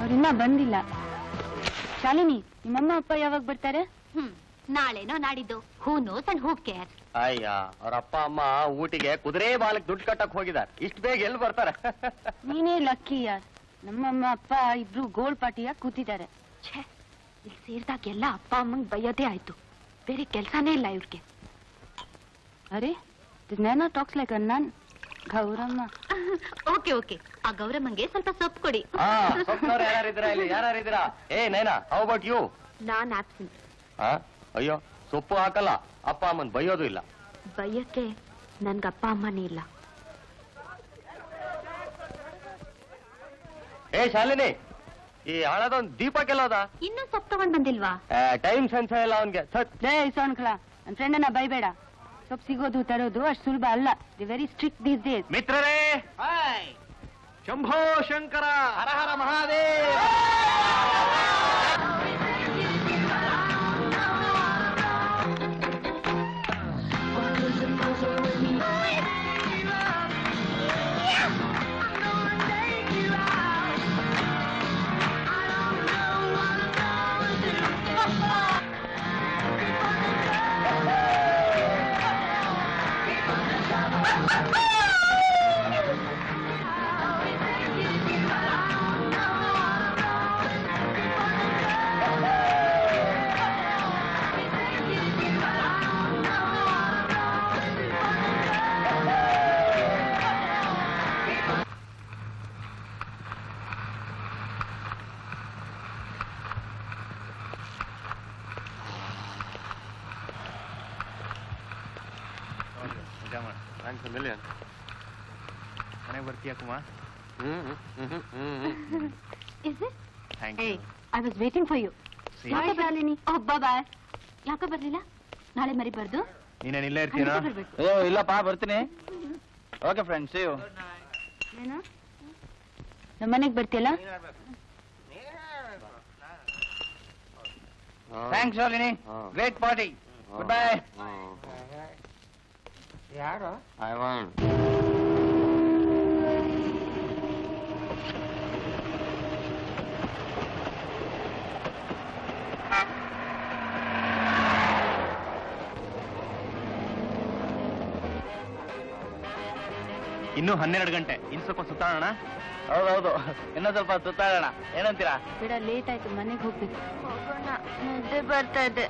ಅವ್ರಿನ್ನ ಬಂದಿಲ್ಲ. ಶಾಲಿನಿ, ನಿಮ್ಮಮ್ಮ ಅಪ್ಪ ಯಾವಾಗ ಬರ್ತಾರೆ? ನಾಳೆನೋ ನಾಡಿದ್ದು. Who knows and who care. ಅಯ್ಯ, ಅವ್ರ ಅಪ್ಪ ಅಮ್ಮ ಊಟಿಗೆ ಕುದುರೆ ಬಾಲಕ್ ದುಡ್ಡು ಕಟ್ಟಕ್ ಹೋಗಿದ್ದಾರೆ. ಇಷ್ಟು ಬೇಗ ಎಲ್ಲಿ ಬರ್ತಾರೆ? ನೀನೇ ಲಕ್ಕಿ ಯಾರ್. ನಮ್ಮಮ್ಮ ಅಪ್ಪ ಇಬ್ರು ಗೋಲ್ಡ್ ಪಾರ್ಟಿಯಾಗಿ ಕೂತಿದ್ದಾರೆ. ಇಲ್ಲಿ ಸೇರಿದಾಗೆಲ್ಲ ಅಪ್ಪ ಅಮ್ಮಂಗ್ ಬೈಯೋದೇ ಆಯ್ತು. ಬೇರೆ ಕೆಲ್ಸಾನೇ ಇಲ್ಲ ಇವ್ರಿಗೆ. ಅರೆ, ನೇನೋ ಟಾಕ್ಸ್ ಲೈಕ್ ನನ್ ಗೌರಮ್ಮ. ಓಕೆ ಓಕೆ, ಆ ಗೌರಮ್ಮಂಗೆ ಸ್ವಲ್ಪ ಸೊಪ್ಪು ಕೊಡಿ. ಯಾರಿದ್ದೀರಾ? ಏ ನೈನಾ, ಹೌ ಅಬೌಟ್ ಯು? ನಾನ್ ಆಬ್ಸೆಂಟ್. ಅಯ್ಯೋ, ಸೊಪ್ಪು ಹಾಕಲ್ಲ. ಅಪ್ಪ ಅಮ್ಮನ್ ಬೈಯೋದು ಇಲ್ಲ. ಬೈಯಕ್ಕೆ ನನ್ಗ ಅಪ್ಪ ಅಮ್ಮನೇ ಇಲ್ಲ. ಏ ಶಾಲಿನಿ, ಈ ಹಳದೊಂದ್ ದೀಪ ಕೆಲೋದ? ಇನ್ನೂ ಸೊಪ್ಪು ತಗೊಂಡ್ ಬಂದಿಲ್ವಾ? ಟೈಮ್ ಸೆನ್ಸ್ ಇಲ್ಲ ಅವನ್ಗೆ. ಸೋನ್ಕಲ, ನನ್ ಫ್ರೆಂಡನ್ನ ಬೈಬೇಡ. ಸೊಪ್ಪು ಸಿಗೋದು ತರೋದು ಅಷ್ಟು ಸುಲಭ ಅಲ್ಲ. The very strict these days. ಮಿತ್ರರೇ, ಶಂಭೋ ಶಂಕರ, ಹರ ಹರ ಮಹಾದೇವ. ಮನೆಗೆ ಬರ್ತೀಯ Kumar? Is it? Thank you. Hey, I was waiting for you. Hi Shalini. Oh, bye. ಯಾಕೆ ಬರ್ಲಿಲ್ಲ? ನಾಳೆ ಮರಿಬಾರ್ದು? ನೀನೇನು ಇಲ್ಲೇ ಇರ್ತೀನಾ? ಅಯ್ಯೋ ಇಲ್ಲಪ್ಪ, ಬರ್ತೀನಿ. Okay friends, see you. ಏನು? ನಮ್ಮ ಮನೆಗೆ ಬರ್ತೀಯಲ್ಲ? Thanks Shalini. Great party. Goodbye. ಯಾರು? I want. ಇನ್ನು 12 ಗಂಟೆ. ಇನ್ನು ಸ್ವಲ್ಪ ಸುತ್ತಾಡೋಣ. ಹೌದೌದು, ಇನ್ನೂ ಸ್ವಲ್ಪ ಸುತ್ತಾಡೋಣ. ಏನಂತೀರಾ? ಬೇಡ, ಲೇಟ್ ಆಯ್ತು, ಮನೆಗೆ ಹೋಗ್ಬೇಕು. ನಿದ್ದೆ ಬರ್ತಾ ಇದೆ.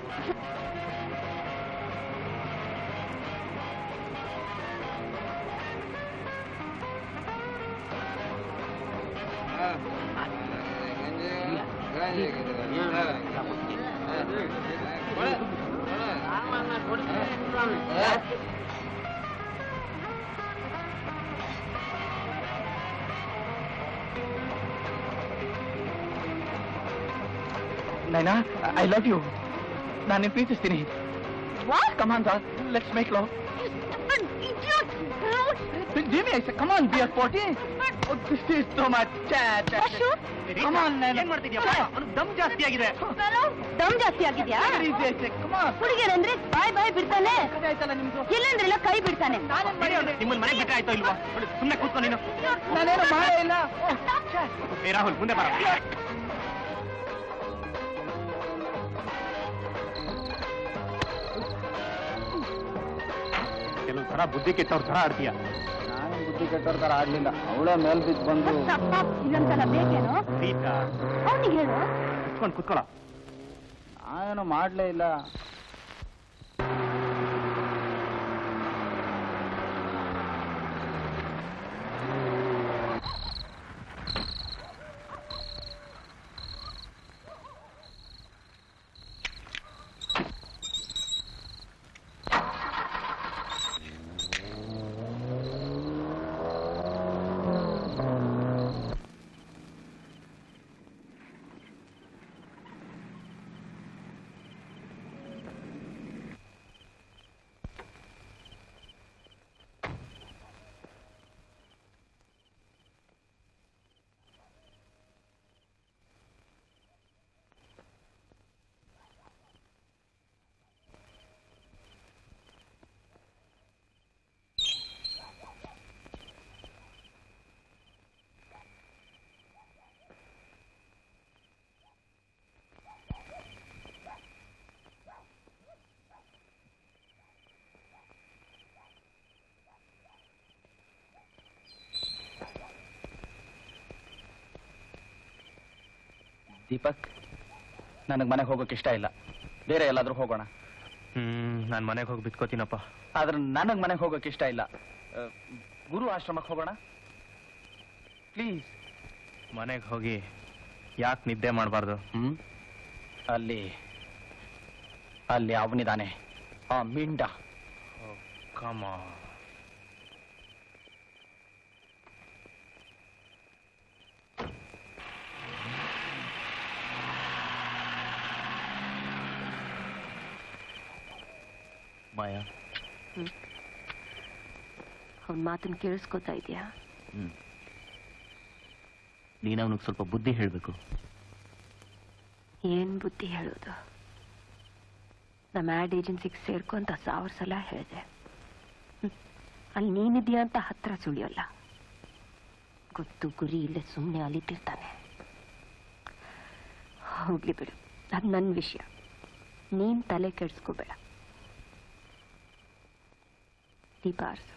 Naina, I love you. ನಾನು ಪ್ರೀತಿಸ್ತೀನಿ. Come on, doll. Let's make love. Jimmy, I said, come on, dear sporty. Oh, this is so much chat. Come on, Naina. ಏನ್ ಮಾಡ್ತಿದ್ಯಪ್ಪ? ಅವ್ನಿಗೆ ದಮ್ ಜಾಸ್ತಿ ಆಗಿದೆ. ದಮ್ ಜಾಸ್ತಿ ಆಗಿದ್ಯಾ? ಹುಡುಗಿಯರಂದ್ರೆ ಬಾಯ್ ಬಿಡ್ತಾನೆ. ಇಲ್ಲಂದ್ರೆಲ್ಲ ಕೈ ಬಿಡ್ತಾನೆ. ನಿಮ್ಮನ್ನ ಮನೆಗೆ ಬಿಟ್ಟರೆ ಆಯ್ತೋ ಇಲ್ವಾ? ಸುಮ್ಮನೆ ಕೂತ್ಕೊ ನೀನು. ನಾನೇನು ಮಾಡೇ ಇಲ್ಲ. ಏ ರಾಹುಲ್, ಮುಂದೆ ಬರ. ಕೆಲವು ತರ ಬುದ್ಧಿ ಕೆಟ್ಟವ್ರ ತರ ಆಡ್ತೀಯ. ನಾನು ಬುದ್ಧಿ ಕೆಟ್ಟವ್ರ ತರ ಆಡ್ಲಿಲ್ಲ. ಅವಳೇ ಮೇಲ್ ಬಿದ್ದು ಬಂದು ಇದೊಂದ್ಸಲ ಬೇಕೇನು? ಅವನಿಗೆ ಹೇಳು. ಕುತ್ಕೊಳ್ಳ. ನಾನೇನು ಮಾಡ್ಲೇ ಇಲ್ಲ. ದೀಪಕ್, ನನಗೆ ಮನೆಗೆ ಹೋಗೋಕೆ ಇಷ್ಟ ಇಲ್ಲ. ಬೇರೆ ಎಲ್ಲಾದ್ರೂ ಹೋಗೋಣ. ನಾನು ಮನೆಗೆ ಹೋಗಿ ಬಿತ್ಕೋತೀನಪ್ಪ. ಆದ್ರೆ ನನಗೆ ಮನೆಗೆ ಹೋಗೋಕೆ ಇಷ್ಟ ಇಲ್ಲ. ಗುರು ಆಶ್ರಮಕ್ಕೆ ಹೋಗೋಣ ಪ್ಲೀಸ್. ಮನೆಗೆ ಹೋಗಿ ಯಾಕೆ ನಿದ್ದೆ ಮಾಡಬಾರ್ದು? ಅಲ್ಲಿ ಅವನಿದಾನೆ, ಆ ಮಿಂಡ. ಕಮ ಮಾಯಾ, ಅವನ ಮಾತನ್ನು ಕೇಳಿಸ್ಕೊತಾ ಇದೆಯಾ? ನೀನು ಅವನಿಗೆ ಸ್ವಲ್ಪ ಬುದ್ಧಿ ಹೇಳಬೇಕು. ಏನ್ ಬುದ್ಧಿ ಹೇಳೋದು? ನಮ್ಮ ಆಡ್ ಏಜೆನ್ಸಿಗೆ ಸೇರ್ಕೊಂತ 1000 ಸಲ ಹೇಳಿದೆ. ಅಲ್ಲಿ ನೀನಿದ್ಯಾ ಅಂತ ಹತ್ರ ಸುಳಿಯೋಲ್ಲ. ಗೊತ್ತು ಗುರಿ ಇಲ್ಲೇ ಸುಮ್ಮನೆ ಅಲಿತಿರ್ತಾನೆ. ಹೋಗ್ಲಿ ಬಿಡು, ಅದು ನನ್ನ ವಿಷಯ. ನೀನ್ ತಲೆ ಕೆಡಿಸ್ಕೋಬೇಡ. ದೀಪ ಆರ್ಸು.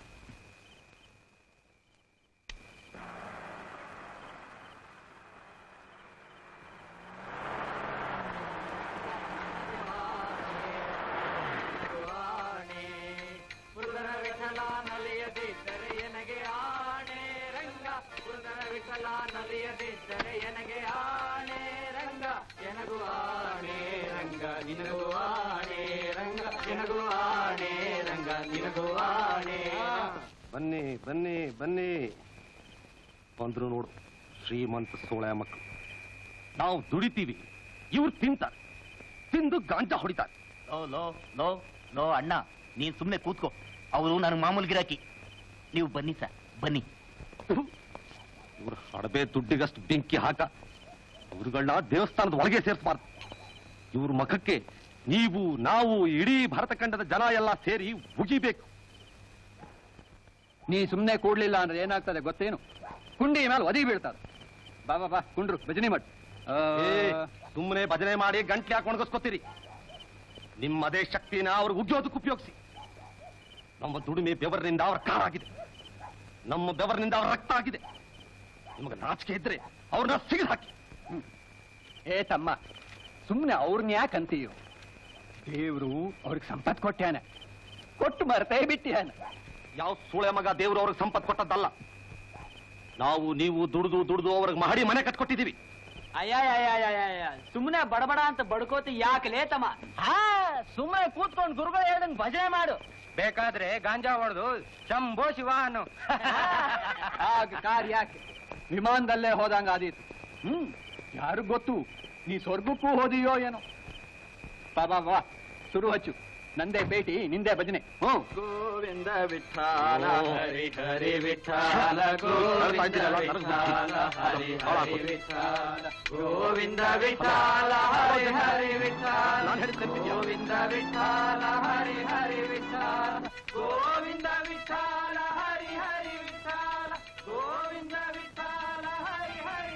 ಬನ್ನಿ ಬನ್ನಿ ಬನ್ನಿ, ಬಂದ್ರು ನೋಡು ಶ್ರೀಮಂತ ಸೋಳೆ ಮಕ್ಕಳು. ನಾವು ದುಡಿತೀವಿ, ಇವ್ರು ತಿಂತಾರೆ, ತಿಂದು ಗಾಂಜಾ ಹೊಡಿತಾರೆ. ಲೋ ಲೋ ಲೋ ಅಣ್ಣ, ನೀನ್ ಸುಮ್ಮನೆ ಕೂತ್ಕೋ. ಅವರು ನನಗೆ ಮಾಮೂಲು ಗಿರಾಕಿ. ನೀವು ಬನ್ನಿ ಸರ್, ಬನ್ನಿ. ಇವ್ರ ಹಡಬೆ ದುಡ್ಡಿಗಷ್ಟು ಬೆಂಕಿ ಹಾಕ. ಇವ್ರುಗಳನ್ನ ದೇವಸ್ಥಾನದ ಒಳಗೆ ಸೇರಿಸಬಾರ್ದು. ಇವ್ರ ಮುಖಕ್ಕೆ ನೀವು ನಾವು ಇಡೀ ಭಾರತ ಖಂಡದ ಜನ ಎಲ್ಲ ಸೇರಿ ಉಗಿಬೇಕು. ನೀ ಸುಮ್ಮನೆ ಕೂಡ್ಲಿಲ್ಲ ಅಂದ್ರೆ ಏನಾಗ್ತದೆ ಗೊತ್ತೇನು? ಕುಂಡಿ ಮೇಲೆ ಒದಿ ಬೀಳ್ತಾರೆ. ಬಾ ಕುಂಡ್ರು ಭಜನೆ ಮಾಡಿ. ಸುಮ್ಮನೆ ಭಜನೆ ಮಾಡಿ ಗಂಟ್ಲೆ ಹಾಕಿ ಒಣಗಿಸ್ಕೊತೀರಿ. ನಿಮ್ಮ ಅದೇ ಶಕ್ತಿನ ಅವ್ರಿಗೆ ಉಗ್ಯೋದಕ್ಕೆ ಉಪಯೋಗಿಸಿ. ನಮ್ಮ ದುಡಿಮೆ ಬೆವರಿನಿಂದ ಅವ್ರ ಕಾರಾಗಿದೆ, ನಮ್ಮ ಬೆವರಿನಿಂದ ಅವ್ರ ರಕ್ತ ಆಗಿದೆ. ನಿಮಗೆ ನಾಚಿಕೆ ಇದ್ರೆ ಅವ್ರನ್ನ ಸಿಗದ್ ಹಾಕಿ. ಏ ತಮ್ಮ, ಸುಮ್ಮನೆ ಅವ್ರನ್ನ ಯಾಕೆ ಅಂತೀಯೋ? ದೇವ್ರು ಅವ್ರಿಗೆ ಸಂಪತ್ತು ಕೊಟ್ಟ್ಯಾನೆ, ಕೊಟ್ಟು ಮರ್ತೇ ಬಿಟ್ಟಿಯಾನೆ. ಯಾವ ಸೂಳೆ ಮಗ ದೇವ್ರು ಅವ್ರಿಗೆ ಸಂಪತ್ತು ಕೊಟ್ಟದ್ದಲ್ಲ. ನಾವು ನೀವು ದುಡ್ದು ಅವ್ರಿಗೆ ಮಹಡಿ ಮನೆ ಕಟ್ಕೊಟ್ಟಿದ್ದೀವಿ. ಅಯ್ಯ ಸುಮ್ಮನೆ ಬಡಬಡ ಅಂತ ಬಡ್ಕೋತಿ ಯಾಕೆ ತಮ್ಮ? ಸುಮ್ಮನೆ ಕೂತ್ಕೊಂಡು ಗುರುಗಳು ಹೇಳ್ದಂಗ್ ಭಜನೆ ಮಾಡು. ಬೇಕಾದ್ರೆ ಗಾಂಜಾ ಹೊಡೆದು ಶಂಭೋ ಶಿವ ಅನ್ನು. ಕಾರ್ ಯಾಕೆ ವಿಮಾನದಲ್ಲೇ ಹೋದಂಗ ಆದೀತು. ಯಾರು ಗೊತ್ತು, ನೀ ಸ್ವರ್ಗಕ್ಕೂ ಹೋದಿಯೋ ಏನೋ. ಬಾ ಶುರು ಹಚ್ಚು. ನಂದೇ ಭೇಟಿ, ನಿಂದೇ ಭಜನೆ. ಗೋವಿಂದ ವಿಠಾಲ ಹರಿ ಹರಿ ವಿಠಾಲ ಗೋವಿಂದ ವಿಠಾಲ ಹರಿ ಹರಿ ವಿಠಾಲ ಗೋವಿಂದ ವಿಠಾಲ ಹರಿ ಹರಿ ವಿಠಾಲ ಗೋವಿಂದ ವಿಠಾಲ ಹರಿ ಹರಿ ವಿಠಾಲ ಗೋವಿಂದ ವಿಠಾಲ ಹರಿ ಹರಿ ವಿಠಾಲ ಗೋವಿಂದ ವಿಠಾಲ ಹರಿ ಹರಿ.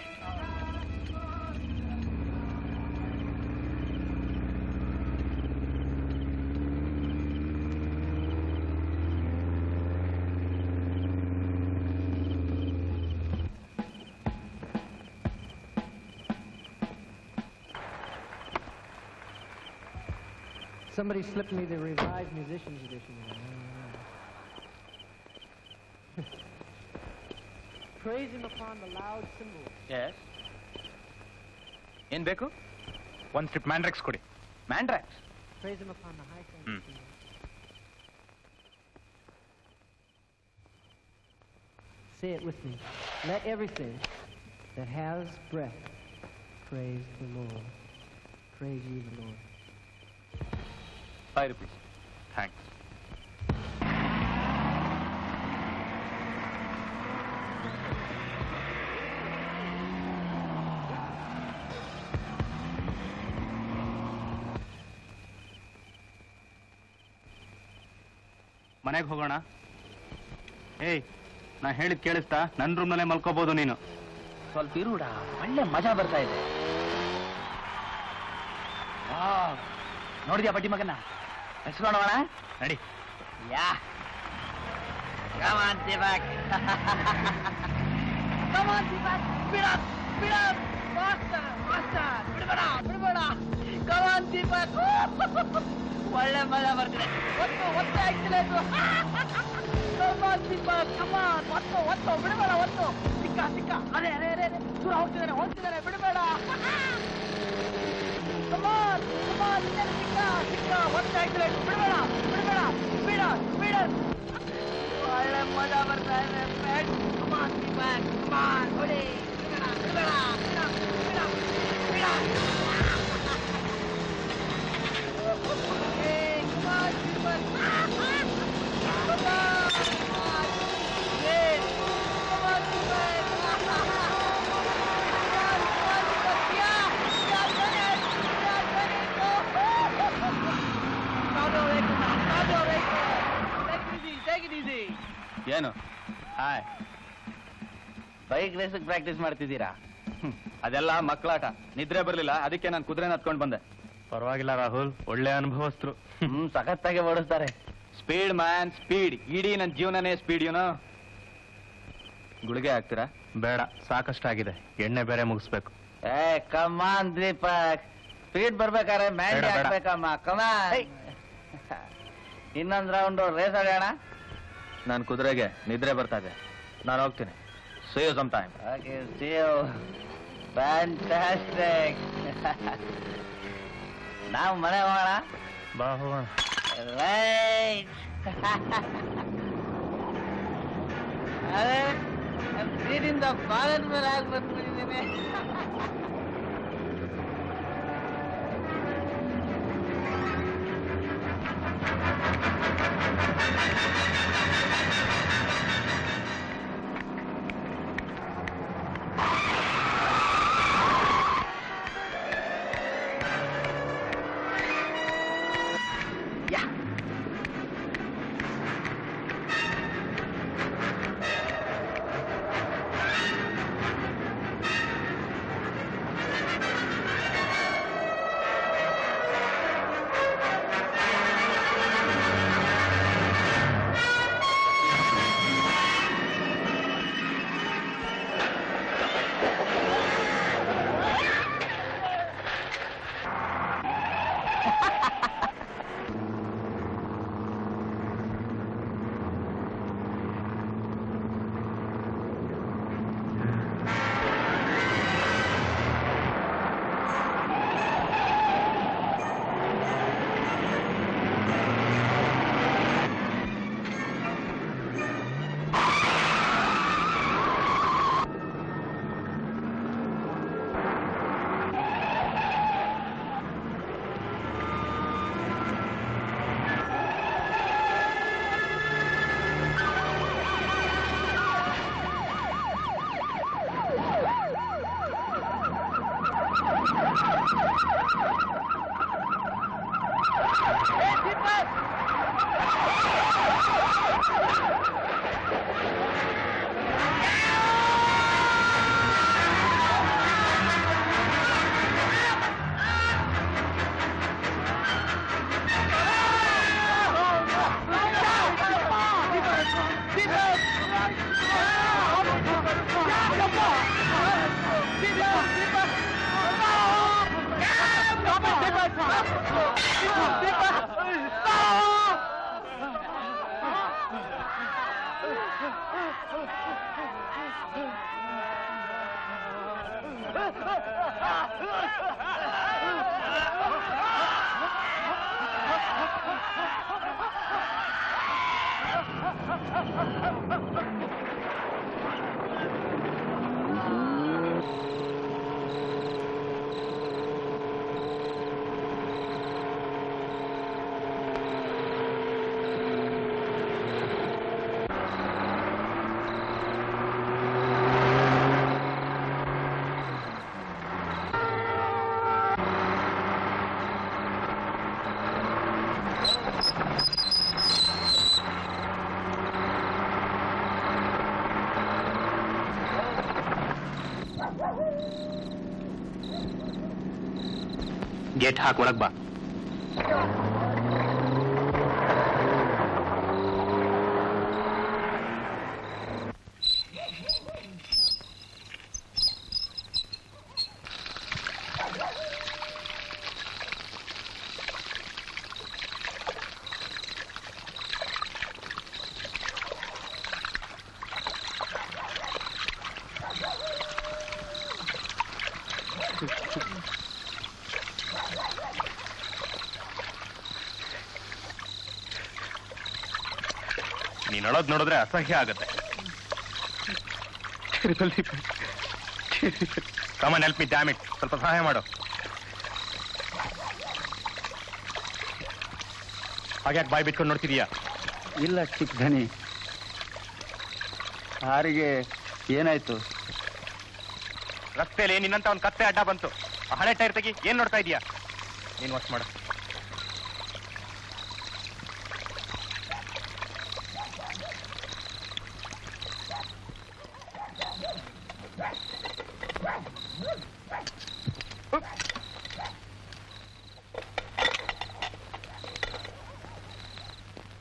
Somebody slipped me the revised musicians edition. Praise him upon the loud cymbals. ಏನ್ ಬೇಕು? ಒಂದ್ ಸ್ಟ್ರಿಪ್ ಮ್ಯಾಂಡ್ರೆಕ್ಸ್ ಕೊಡಿ. ಮ್ಯಾಂಡ್ರಾಕ್ಸ್? Praise him upon the high cymbals. Say it with me. Let everything that has breath praise the Lord. Praise ye the Lord. 5 rupees. Thanks. ಮನೆಗೆ ಹೋಗೋಣ. ಏಯ್, ನಾ ಹೇಳಿದ್ ಕೇಳಿಸ್ತಾ? ನನ್ನ ರೂಮ್ನಲ್ಲೇ ಮಲ್ಕೋಬಹುದು ನೀನು. ಸ್ವಲ್ಪ ಇರುಡ, ಒಳ್ಳೆ ಮಜಾ ಬರ್ತಾ ಇದೆ. ನೋಡಿದ್ಯಾ ಬಡ್ಡಿ ಮಗನ? ಹೆಸ್ಕೊಳ್ಳೋಣ ನಡಿ. ಯಾ Come on, Deepak. Come on, Deepak. Speed up. ಬಿಡಬೇಡ ಬಿಡಬೇಡ ಕಮಾನ್ ದೀಪಕ್ ಒಳ್ಳೆ ಮಜಾ ಬರ್ತಿದೆ ಒತ್ತು ಆಗ್ತಿಲ್ಲ ಕಮಾನ್ ದೀಪಕ್ ಕಮಾನ್ ಒತ್ತು ಬಿಡಬೇಡ ಒತ್ತು ಸಿಕ್ಕ ಅರೆ ಅರೆ ಅರೆ ದೂರ ಹೋಗ್ತಿದ್ದಾರೆ ಬಿಡಬೇಡ ಕಮಾನ್ ಸಿಕ್ಕ ಒತ್ತು ಆಗ್ತಿಲ್ಲ ಬಿಡಬೇಡ ಒಳ್ಳೆ ಮಜಾ ಬರ್ತಾ ಇದೆ ಕಮಾನ್ ದೀಪಕ್ ಕಮಾನ್ ಹೊಡಿ ಬಿಡಬೇಡ ಏನು ಹಾಯ್ ಬೈಕ್ ರೇಸ್ ಪ್ರಾಕ್ಟೀಸ್ ಮಾಡ್ತಿದ್ದೀರಾ? ಅದೆಲ್ಲ ಮಕ್ಕಳಾಟ. ನಿದ್ರೆ ಬರ್ಲಿಲ್ಲ, ಅದಕ್ಕೆ ನಾನು ಕುದುರೆನ ಹತ್ಕೊಂಡ್ ಬಂದೆ. ಪರವಾಗಿಲ್ಲ ರಾಹುಲ್, ಒಳ್ಳೆ ಅನುಭವಸ್ಥರು. ಸಖತ್ತಾಗಿ ಓಡಿಸ್ತಾರೆ. Speed man speed. ಇಡೀ ನನ್ನ ಜೀವನನೇ ಸ್ಪೀಡ್. ಏನೋ ಗುಳಿಗೆ ಹಾಕ್ತೀರಾ? ಬೇಡ, ಸಾಕಷ್ಟಾಗಿದೆ. ಎಣ್ಣೆ ಬೇರೆ ಮುಗಿಸ್ಬೇಕು. ಕಮಾನ್ ದೀಪಕ್, ಸ್ಪೀಡ್ ಬರ್ಬೇಕಾರೆ ಮ್ಯಾಂಡಿ ಬೇಡ. ಹಾಕ್ಬೇಕಮ್ಮ. ಕಮಾನ್, ಇನ್ನೊಂದ್ ರೌಂಡ್ ರೇಸ್ ಆಡೋಣ. ನಾನು ಕುದುರೆಗೆ ನಿದ್ರೆ ಬರ್ತಾ ಇದೆ, ನಾನು ಹೋಗ್ತೀನಿ. See you sometime. Okay, see you. Fantastic. ನಾವು ಮನೆ ಹೋಗೋಣ. ಬಾ ಹೋಗೋಣ. Right. ಅರೆ ಸೀಟಿಂದ ಬಾಲದ ಮೇಲೆ ಆಗಿ ಬಂದ್ಬಿಟ್ಟಿದ್ದೀನಿ. ಗೇಟ್ ಹಾಕಿ ಒಳಗ್ ಬಾ. ನೀನ್ ಅಳೋದ್ ನೋಡಿದ್ರೆ ಅಸಹ್ಯ ಆಗತ್ತೆ. Come on help me damn it, ಸ್ವಲ್ಪ ಸಹಾಯ ಮಾಡು. ಹಾಗ್ಯಾಕೆ ಬಾಯಿ ಬಿಟ್ಕೊಂಡು ನೋಡ್ತಿದೀಯಾ? ಇಲ್ಲ ಚಿಕ್ಕ ಧನಿ, ಯಾರಿಗೆ ಏನಾಯ್ತು? ರಸ್ತೆಯಲ್ಲಿ ನಿನ್ನಂತ ಒಂದು ಕತ್ತೆ ಅಡ್ಡ ಬಂತು. ಆ ಹಳೆ ಟೈರ್ ತೆಗಿ. ಏನ್ ನೋಡ್ತಾ ಇದೀಯಾ? ನೀನ್ ವಾಚ್ ಮಾಡು.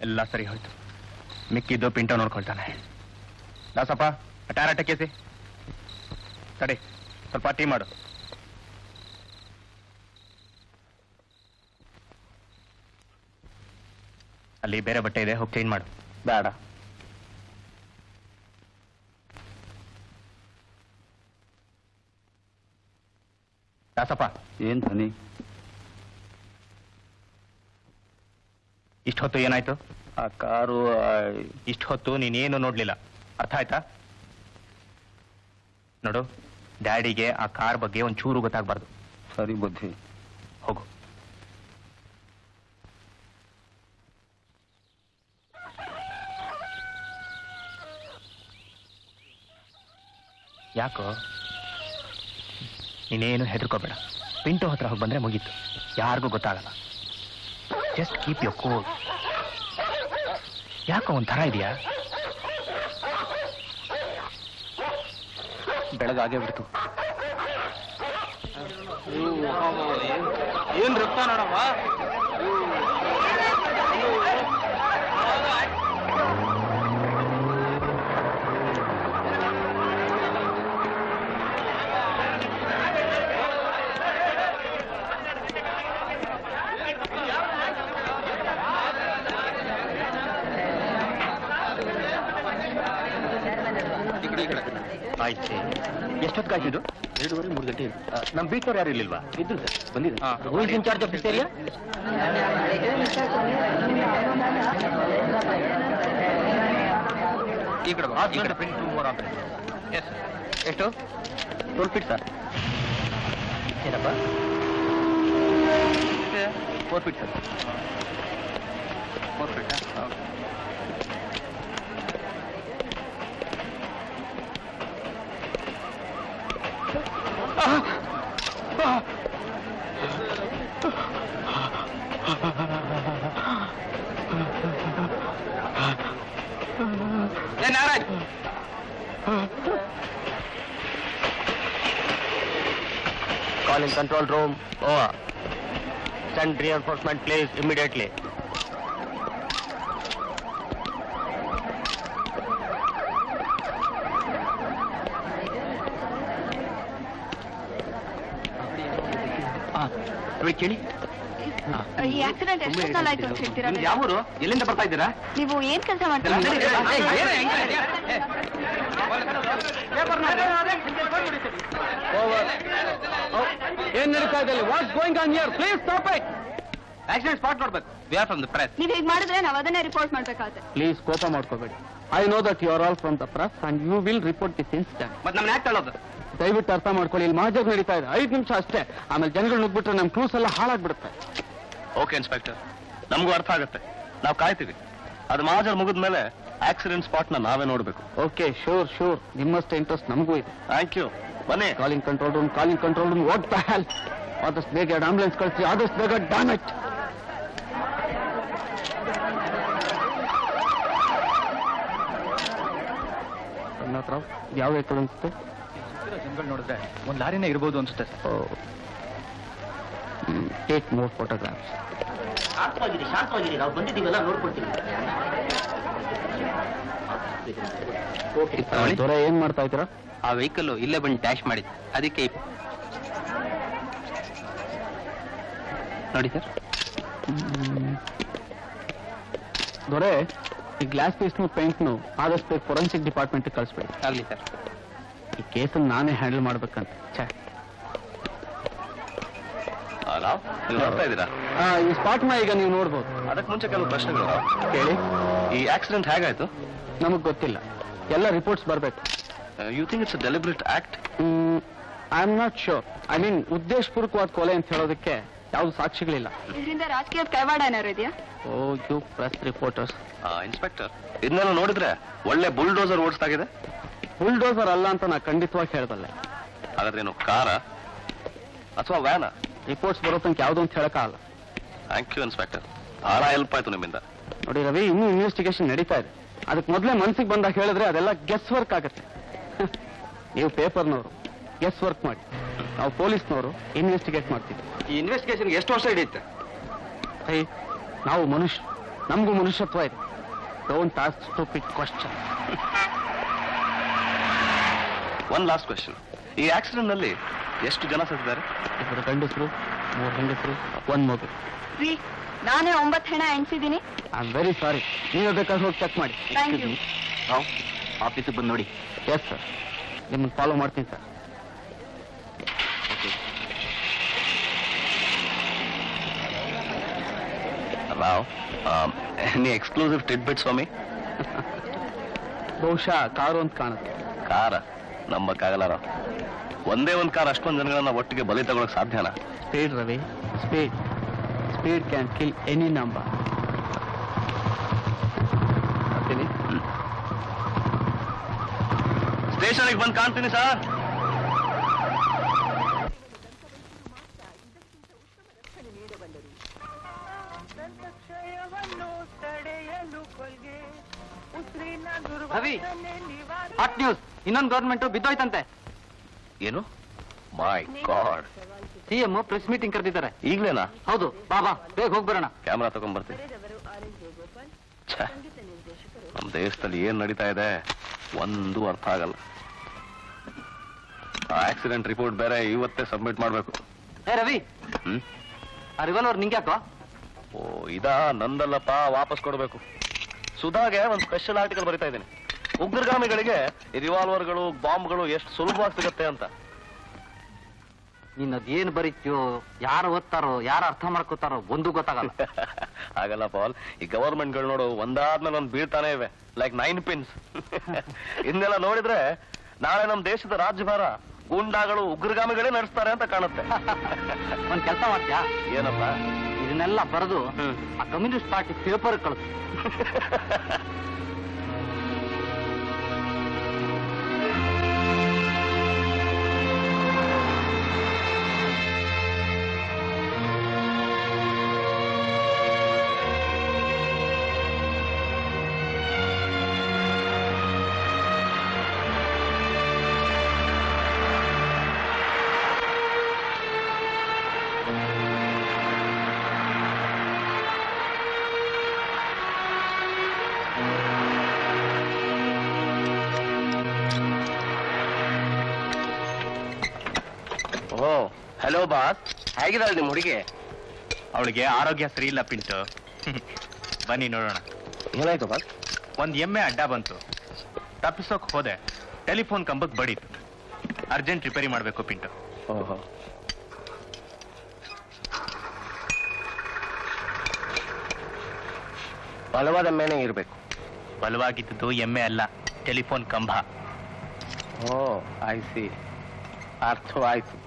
ಎಲ್ಲ ಸರಿ ಹೋಯ್ತು. ಮಿಕ್ಕಿದ್ದು ಪಿಂಟೋ ನೋಡ್ಕೊಳ್ತಾನೆ. ದಾಸಪ್ಪ ಟೈರ್ ಅಟ್ಟಕ್ಕೇಸಿ ತಡಿ, ಸ್ವಲ್ಪ ಟೀ ಮಾಡು. ಅಲ್ಲಿ ಬೇರೆ ಬಟ್ಟೆ ಇದೆ, ಹೋಗಿ ಚೇಂಜ್ ಮಾಡು. ಬೇಡ. ದಾಸಪ್ಪ, ಏನ್ ಧನಿ? ಇಷ್ಟು ಹೊತ್ತು ಏನಾಯ್ತು? ಆ ಕಾರು ಇಷ್ಟು ಹೊತ್ತು ನೀನೇನು ನೋಡ್ಲಿಲ್ಲ, ಅರ್ಥ ಆಯ್ತಾ? ನೋಡು, ಡ್ಯಾಡಿಗೆ ಆ ಕಾರ್ ಬಗ್ಗೆ ಒಂಚೂರು ಗೊತ್ತಾಗ್ಬಾರ್ದು. ಸರಿ ಬುದ್ಧಿ. ಹೋಗು. ಯಾಕೋ? ನೀನೇನು ಹೆದರ್ಕೋಬೇಡ. ಪಿಂಟೋ ಹತ್ರ ಹೋಗಿ ಬಂದ್ರೆ ಮುಗೀತು, ಯಾರಿಗೂ ಗೊತ್ತಾಗಲ್ಲ. Just keep your cool. ಯಾಕೋ ಒಂಥರ ಇದೆಯಾ? ಬೆಳಗಾಗೇ ಬಿಡ್ತು. ಏನ್ ರಕ್ತ ನೋಡಮ್ಮ. ಆಯ್ತು. ಎಷ್ಟೊತ್ತು ಕಾಯ್ತಿದ್ದು? 2:30-3 ಗಂಟೆ. ನಮ್ ಬೀಟ್ನವ್ರು ಯಾರು ಇರ್ಲಿಲ್ವಾ? ಇದ್ರು ಸರ್, ಬಂದಿದ್ರು. ಇನ್ ಚಾರ್ಜ್ ಆಫ್ ದಿಸ್ ಏರಿಯಾ? ಈ ಕಡೆ ಎಷ್ಟು? 12 ಫೀಟ್ ಸರ್. ಏನಪ್ಪ? 4 feet sir. 4 feet. Narayan, Calling control room. Over. Send reinforcement, please, immediately. ಕೇಳಿ. ಈ ಆಕ್ಸಿಡೆಂಟ್ ಎಷ್ಟೊತ್ತಲ್ಲಿ ಆಯ್ತು ಅಂತ ಹೇಳ್ತೀರಾ? ಯಾವೂರು? ಎಲ್ಲಿಂದ ಬರ್ತಾ ಇದ್ದೀರಾ? ನೀವು ಏನ್ ಕೆಲಸ ಮಾಡ್ತೀರಾ? ಏನ್ ನಡೀತಾ ಇದೆ? What's going on here? Please stop it. Accident spot ನೋಡ್ಬೇಕು. We are from the press. ನೀವ್ ಹೀಗ್ ಮಾಡಿದ್ರೆ ನಾವ್ ಅದನ್ನೇ ರಿಪೋರ್ಟ್ ಮಾಡ್ಬೇಕಾಗುತ್ತೆ. ಪ್ಲೀಸ್ ಕೋಪ ಮಾಡ್ಕೋಬೇಡಿ. I know that you are all from the press and you will report this incident. ಮತ್ತೆ ನಮ್ನ ಯಾಕೆ ತಳ್ಳೋದು? ದಯವಿಟ್ಟು ಅರ್ಥ ಮಾಡ್ಕೊಳ್ಳಿ, ಇಲ್ಲಿ ಮಾಜಾಗ್ ನಡೀತಾ ಇದೆ. 5 ನಿಮಿಷ ಅಷ್ಟೇ, ಆಮೇಲೆ ಜನಗಳು ನುಗ್ಬಿಟ್ರೆ ನಮ್ ಕ್ರೂಸ್ ಎಲ್ಲ ಹಾಳಾಗ್ಬಿಡುತ್ತೆ. ಓಕೆ ಇನ್ಸ್ಪೆಕ್ಟರ್, ನಮಗೂ ಅರ್ಥ ಆಗುತ್ತೆ. ನಾವು ಕಾಯ್ತೀವಿ. ಅದು ಮಾಜರ್ ಮುಗಿದ್ಮೇಲೆ ಆಕ್ಸಿಡೆಂಟ್ ಸ್ಪಾಟ್ ನ ನಾವೇ ನೋಡ್ಬೇಕು. Okay, sure sure. ನಿಮ್ಮಷ್ಟೇ ಇಂಟ್ರೆಸ್ಟ್ ನಮಗೂ ಇದೆ. Thank you. ಬನ್ನಿ. Calling control room, calling control room. What the hell? ಆದಷ್ಟು ಬೇಗ 2 ಆಂಬುಲೆನ್ಸ್ ಕಳಿಸಿ, ಆದಷ್ಟು ಬೇಗ. Dam it. ಯಾವ ವೆಹಿಕಲ್ ಅನ್ಸುತ್ತೆ? ಜನಗಳು ನೋಡಿದ್ರೆ ಒಂದು ಲಾರಿನೇ ಇರ್ಬೋದು ಅನ್ಸುತ್ತೆ. Take more photographs. ಶಾಂತವಾಗಿರಿ, ನಾವು ಬಂದಿದ್ದೀವಲ್ಲ, ನೋಡ್ಕೊಳ್ತೀವಿ. ದೊರೆ ಏನ್ ಮಾಡ್ತಾ ಇದ್ದೀರಾ? ಆ ವೆಹಿಕಲ್ ಇಲ್ಲೇ ಬಂದು ಡ್ಯಾಶ್ ಮಾಡಿದ್, ಅದಕ್ಕೆ ನೋಡಿ ಸರ್. ದೊರೆ, ಈ ಗ್ಲಾಸ್ ಪೀಸ್ನು ಪೇಂಟ್ನು ಆದಷ್ಟು ಫೊರೆನ್ಸಿಕ್ ಡಿಪಾರ್ಟ್ಮೆಂಟ್ ಕಳಿಸ್ಬೇಡಿ. ಆಗ್ಲಿ ಸರ್. ಈ ಕೇಸನ್ನು ನಾನೇ ಹ್ಯಾಂಡಲ್ ಮಾಡ್ಬೇಕಂತ. ನೀವು ನೋಡ್ತಾ ಇದ್ದೀರಾ? ಈ ಸ್ಪಾಟ್ನ ಈಗ ನೀವು ನೋಡ್ಬೋದು. ಅದಕ್ಕೆ ಮುಂಚೆ ಕೆಲವು ಪ್ರಶ್ನೆಗಳು ಕೇಳಿ. ಈ ಆಕ್ಸಿಡೆಂಟ್ ಹೇಗಾಯ್ತು? ನಮಗ್ ಗೊತ್ತಿಲ್ಲ, ಎಲ್ಲ ರಿಪೋರ್ಟ್ಸ್ ಬರ್ಬೇಕು. You think it's a deliberate act? I am not sure. I mean ಉದ್ದೇಶಪೂರ್ವಕವಾದ ಕೊಲೆ ಅಂತ ಹೇಳೋದಕ್ಕೆ ಯಾವ್ದು ಸಾಕ್ಷಿಗಳಿಲ್ಲ. ಇದರಿಂದ ರಾಜಕೀಯ ಕೈವಾಡ ಏನಾರು ಇದೆಯಾ? ಓ ಯು ಪ್ರೆಸ್ ರಿಪೋರ್ಟರ್ಸ್. ಇನ್ಸ್ಪೆಕ್ಟರ್, ಇದನ್ನೆಲ್ಲ ನೋಡಿದ್ರೆ ಒಳ್ಳೆ ಬುಲ್ಡೋಸರ್ ಓಡಿಸ್ತಾಗಿದೆ. ಬುಲ್ಡೋಸರ್ ಅಲ್ಲ ಅಂತ ನಾ ಖಂಡಿತವಾಗಿ ಹೇಳಬಲ್ಲೆ. ಹಾಗಾದ್ರೇನು ಕಾರ ಅಥವಾ ವ್ಯಾನ? ರಿಪೋರ್ಟ್ಸ್ ಬರೋ ತನಕ ಯಾವ್ದು ಅಂತ ಹೇಳಕ್ಕಾಗಲ್ಲ. ಥ್ಯಾಂಕ್ ಯು ಇನ್ಸ್ಪೆಕ್ಟರ್, ಬಹಳ ಹೆಲ್ಪ್ ಆಯ್ತು ನಿಮ್ಮಿಂದ. ನೋಡಿ ರವಿ, ಇನ್ನೂ ಇನ್ವೆಸ್ಟಿಗೇಷನ್ ನಡೀತಾ ಇದೆ. ಅದಕ್ಕೆ ಮೊದಲೇ ಮನ್ಸಿಗೆ ಬಂದಾಗ ಹೇಳಿದ್ರೆ ಅದೆಲ್ಲ ಗೆಸ್ ವರ್ಕ್ ಆಗುತ್ತೆ. ನೀವು ಪೇಪರ್ನವರು ಗೆಸ್ ವರ್ಕ್ ಮಾಡಿ, ನಾವು ಪೊಲೀಸ್ನವರು ಇನ್ವೆಸ್ಟಿಗೇಟ್ ಮಾಡ್ತೀವಿ. ಈ ಇನ್ವೆಸ್ಟಿಗೇಷನ್ ಎಷ್ಟು ವರ್ಷ ಹಿಡಿಯುತ್ತೆ? ನಾವು ಮನುಷ್ಯ, ನಮಗೂ ಮನುಷ್ಯತ್ವ ಇದೆ. Don't ask stupid question. One last question. ಈ ಆಕ್ಸಿಡೆಂಟ್ ನಲ್ಲಿ ಎಷ್ಟು ಜನ ಸತ್ತಿದ್ದಾರೆ? 2 ಗಂಡಸರು, 3 ಹೆಂಗಸರು, 1 ಮಗು. ನಾನೇ 9 ಹೆಣ ಎಣಿಸಿದ್ದೀನಿ. I am very sorry. ನೀವು ಬೇಕಾದ್ರೆ ಹೋಗಿ ಚೆಕ್ ಮಾಡಿ. Thank you. ನಾವು ಆಫೀಸಿಗೆ ಬಂದು ನೋಡಿ. ಎಸ್ ಸರ್, ನಿಮ್ಮನ್ನು ಫಾಲೋ ಮಾಡ್ತೀನಿ sir. Rao, any exclusive tidbits for me? ಬಹುಶಃ ಕಾರು ಅಂತ ಕಾಣುತ್ತೆ. ಕಾರ ನಂಬಕ್ಕಾಗಲ್ಲ ರಾವ್. ಒಂದೇ ಒಂದು ಕಾರ್ ಅಷ್ಟೊಂದು ಜನಗಳನ್ನ ಒಟ್ಟಿಗೆ ಬಲಿ ತಗೊಳಕ್ ಸಾಧ್ಯನಾ? Speed Ravi, speed. Speed can kill any number. ಸ್ಟೇಷನ್ಗೆ ಬಂದು ಕಾಣ್ತೀನಿ ಸರ್. ರವಿ, ಹಾಟ್ ನ್ಯೂಸ್, ಇನ್ನೊಂದು ಗವರ್ಮೆಂಟ್ ಬಿದ್ದೋಯ್ತಂತೆ. ಏನು? ಮೈ ಗಾಡ್. ಸಿಎಂ ಪ್ರೆಸ್ ಮೀಟಿಂಗ್ ಕರೆದಿದ್ದಾರೆ. ಈಗ್ಲೇನಾ? ಹೌದು, ಬಾಬಾ ಬೇಗ ಹೋಗ್ಬರೋಣ. ಕ್ಯಾಮ್ರಾ ತಗೊಂಡ್ಬರ್ತೀನಿ. ನಮ್ಮ ದೇಶದಲ್ಲಿ ಏನ್ ನಡೀತಾ ಇದೆ ಒಂದು ಅರ್ಥ ಆಗಲ್ಲ. ಆಕ್ಸಿಡೆಂಟ್ ರಿಪೋರ್ಟ್ ಬೇರೆ ಇವತ್ತೇ ಸಬ್ಮಿಟ್ ಮಾಡ್ಬೇಕು. ಏ ರವಿ, ಆ ರಿವಾಲ್ವರ್ ನಿಂಗ್ಯಾಕೋ? ಓ ಇದಾ? ನಂದಲ್ಲಪ್ಪ, ವಾಪಸ್ ಕೊಡ್ಬೇಕು. ಸುಧಾಗೆ ಒಂದು ಸ್ಪೆಷಲ್ ಆರ್ಟಿಕಲ್ ಬರಿತಾ ಇದ್ದೀನಿ. ಉಗ್ರಗಾಮಿಗಳಿಗೆ ಈ ರಿವಾಲ್ವರ್ಗಳು, ಬಾಂಬ್ಗಳು ಎಷ್ಟು ಸುಲಭವಾಗಿ ಸಿಗುತ್ತೆ ಅಂತ. ನೀನ್ ಬರೀತ್ಯೋ, ಯಾರು ಓದ್ತಾರೋ, ಯಾರು ಅರ್ಥ ಮಾಡ್ಕೋತಾರೋ ಒಂದು ಗೊತ್ತಾಗಲ್ಲ. ಹಾಗಲ್ಲ ಪಾಲ್, ಈ ಗವರ್ಮೆಂಟ್ಗಳು ನೋಡು ಒಂದಾದ್ಮೇಲೆ ಒಂದು ಬೀಳ್ತಾನೆ ಇವೆ, ಲೈಕ್ 9 ಪಿನ್ಸ್. ಇದನ್ನೆಲ್ಲ ನೋಡಿದ್ರೆ ನಾಳೆ ನಮ್ಮ ದೇಶದ ರಾಜ್ಯಭಾರ ಗೂಂಡಾಗಳು, ಉಗ್ರಗಾಮಿಗಳೇ ನಡೆಸ್ತಾರೆ ಅಂತ ಕಾಣುತ್ತೆ. ಒಂದ್ ಕೆಲಸ ಮಾಡ್ತೀಯಾ? ಏನಪ್ಪ? ಇದನ್ನೆಲ್ಲ ಬರೆದು ಆ ಕಮ್ಯುನಿಸ್ಟ್ ಪಾರ್ಟಿ ಪೇಪರ್ ಕಳಿಸ್. ಹಲೋ ಬಾಸ್, ಹೇಗಿದ್ದಾಳೆ ನಿಮ್ಮ ಹುಡುಗಿ? ಅವಳಿಗೆ ಆರೋಗ್ಯ ಸರಿ ಇಲ್ಲ ಪಿಂಟು. ಬನ್ನಿ ನೋಡೋಣ. ಏನಾಯ್ತು ಬಾಸ್? ಒಂದು ಎಮ್ಮೆ ಅಡ್ಡ ಬಂತು, ತಪ್ಪಿಸೋಕ್ ಹೋದೆ, ಟೆಲಿಫೋನ್ ಕಂಬಕ್ಕೆ ಬಡೀತು. ಅರ್ಜೆಂಟ್ ರಿಪೇರಿ ಮಾಡಬೇಕು ಪಿಂಟು. ಓಹೋ, ಬಲವಾದ ಎಮ್ಮೆನೇ ಇರಬೇಕು. ಬಲವಾಗಿದ್ದು ಎಮ್ಮೆ ಅಲ್ಲ, ಟೆಲಿಫೋನ್ ಕಂಬ. ಓ ಐ ಸಿ, ಅರ್ಥವಾಯ್ತು.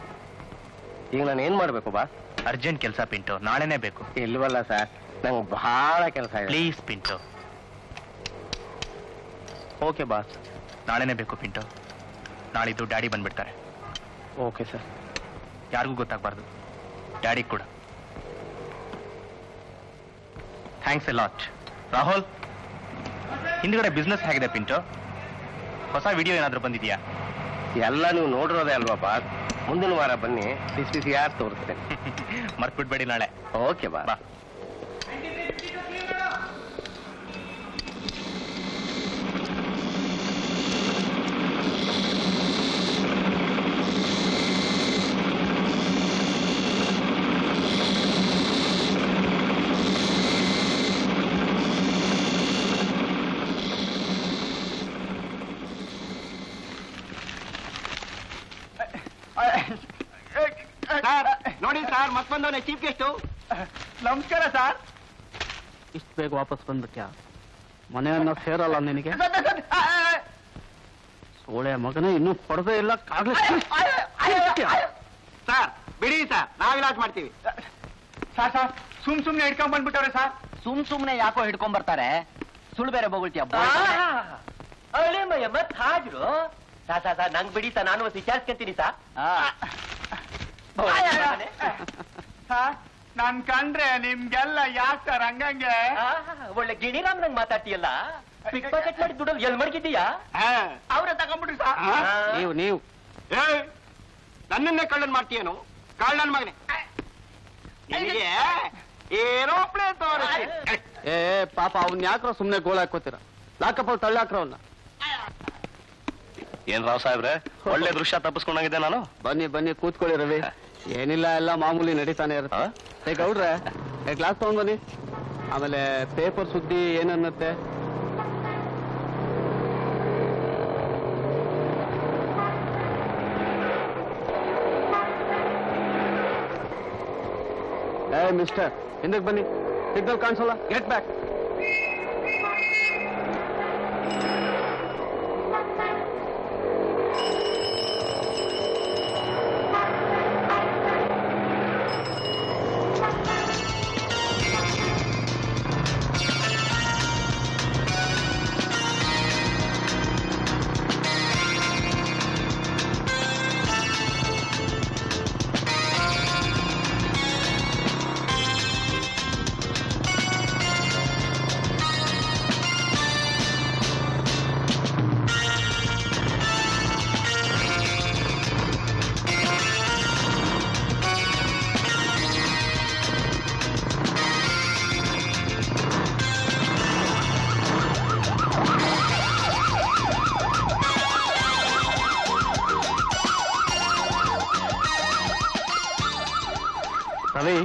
ಈಗ ನಾನು ಏನ್ ಮಾಡ್ಬೇಕು ಬಾ? ಅರ್ಜೆಂಟ್ ಕೆಲಸ ಪಿಂಟು, ನಾಳೆನೇ ಬೇಕು. ಇಲ್ವಲ್ಲ ಸರ್, ನಂಗೆ ಬಹಳ ಕೆಲಸ ಇದೆ. ಪ್ಲೀಸ್ ಪಿಂಟು. ಓಕೆ ಬಾಸ್, ನಾಳೆನೇ ಬೇಕು ಪಿಂಟು. ನಾಳಿದ್ದು ಡ್ಯಾಡಿ ಬಂದ್ಬಿಡ್ತಾರೆ. Okay sir. ಯಾರಿಗೂ ಗೊತ್ತಾಗಬಾರ್ದು, ಡ್ಯಾಡಿ ಕೂಡ. Thanks a lot. ರಾಹುಲ್, ಹಿಂದ್ಗಡೆ ಬಿಸ್ನೆಸ್ ಹೇಗಿದೆ ಪಿಂಟು? ಹೊಸ ವಿಡಿಯೋ ಏನಾದರೂ ಬಂದಿದೆಯಾ? ಎಲ್ಲ ನೀವು ನೋಡಿರೋದೇ ಅಲ್ವಾ ಬಾಸ್? ಮುಂದಿನ ವಾರ ಬನ್ನಿ, ಬಿಸಿ ಯಾರು ತೋರಿಸ್ತೇನೆ. ಮರ್ತ್ಬಿಡ್ಬೇಡಿ ನಾಳೆ. ಓಕೆ ಬಾ. ನೋಡಿ ಸರ್ ಮತ್ ಬಂದವನೇ ಚೀಫ್ ಗೆಸ್ಟು. ನಮಸ್ಕಾರ ಸರ್. ಇಷ್ಟು ಬೇಗ ವಾಪಸ್ ಬಂದ್ಬಿಟ್ಯಾ? ಮನೆಯನ್ನ ಸೇರಲ್ಲ ನಿನಗೆ? ಸೋಳೆ ಮಗನೇ, ಇನ್ನೂ ಪಡೆದೇ ಇಲ್ಲ. ಸರ್ ಬಿಡಿ ಸರ್, ನಾವ್ ಇಲಾಜ್ ಮಾಡ್ತೀವಿ. ಸರ್ ಸರ್ ಸುಮ್ನೆ ಹಿಡ್ಕೊಂಡ್ ಬಂದ್ಬಿಟ್ಟವ್ರೆ ಸರ್. ಸುಮ್ನೆ ಯಾಕೋ ಹಿಡ್ಕೊಂಡ್ ಬರ್ತಾರೆ? ಸುಳ್ಳು ಬೇರೆ ಬೊಗಳ್ತೀಯ ಮತ್ ಹಾಜರು. ಸರ್ ನಂಗ್ ಬಿಡಿ ಸರ್, ನಾನು ವಿಚಾರಿಸ್ಕೊಂತೀನಿ ಸರ್. ನಾನ್ ಕಂಡ್ರೆ ನಿಮ್ಗೆಲ್ಲ ಯಾಕೆ ಸರ್ ಹಂಗಂಗೆ? ಒಳ್ಳೆ ಗಿಣಿರಾಮ್ ನಂಗ್ ಮಾತಾಡ್ತೀಯಲ್ಲ. ಪಿಕ್ ಪಾಕೆಟ್ ಮಾಡಿ ದುಡ್ಡಲ್ಲಿ ಎಲ್ ಮಡಗಿದ್ದೀಯಾ? ಅವ್ರೆ ತಗೊಂಡ್ಬಿಟ್ರಿ ಸರ್. ನೀವು ನನ್ನನ್ನೇ ಕಳ್ಳನ್ ಮಾಡ್ತೀಯೇನು? ಕಳ್ಳನ್ ಮಗನೇ, ನಿನಗೆ ಏರೋಪ್ಲೇನ್ ತೋರಿಸಿ. ಏ ಪಾಪ, ಅವ್ನ್ ಯಾಕ್ರೋ ಸುಮ್ನೆ ಗೋಳ ಹಾಕೋತೀರ? ಲಾಕಪ್ಪ ತಳ್ಳಾಕ್ರ ಅವನ್ನ. ಏನ್ ರಾವ್ ಸಾಹೇಬ್ರೆ, ಒಳ್ಳೆ ದೃಶ್ಯ ತಪ್ಪಿಸ್ಕೊಂಡಾಗಿದೆ ನಾನು. ಬನ್ನಿ ಬನ್ನಿ ಕೂತ್ಕೊಳ್ಳಿ ರವಿ. ಏನಿಲ್ಲ, ಎಲ್ಲ ಮಾಮೂಲಿ ನಡೀತಾನೆ ಇರುತ್ತೆ. ಗೌಡ್ರೆ ಕ್ಲಾಸ್ ತಗೊಂಡ್ ಬನ್ನಿ. ಆಮೇಲೆ ಪೇಪರ್ ಸುದ್ದಿ ಏನನ್ನತ್ತೆ? ಮಿಸ್ಟರ್, ಹಿಂದಕ್ಕೆ ಬನ್ನಿ. ಸಿಗ್ನಲ್ ಕಾಣಿಸಲ್ಲ, get back. Ravi,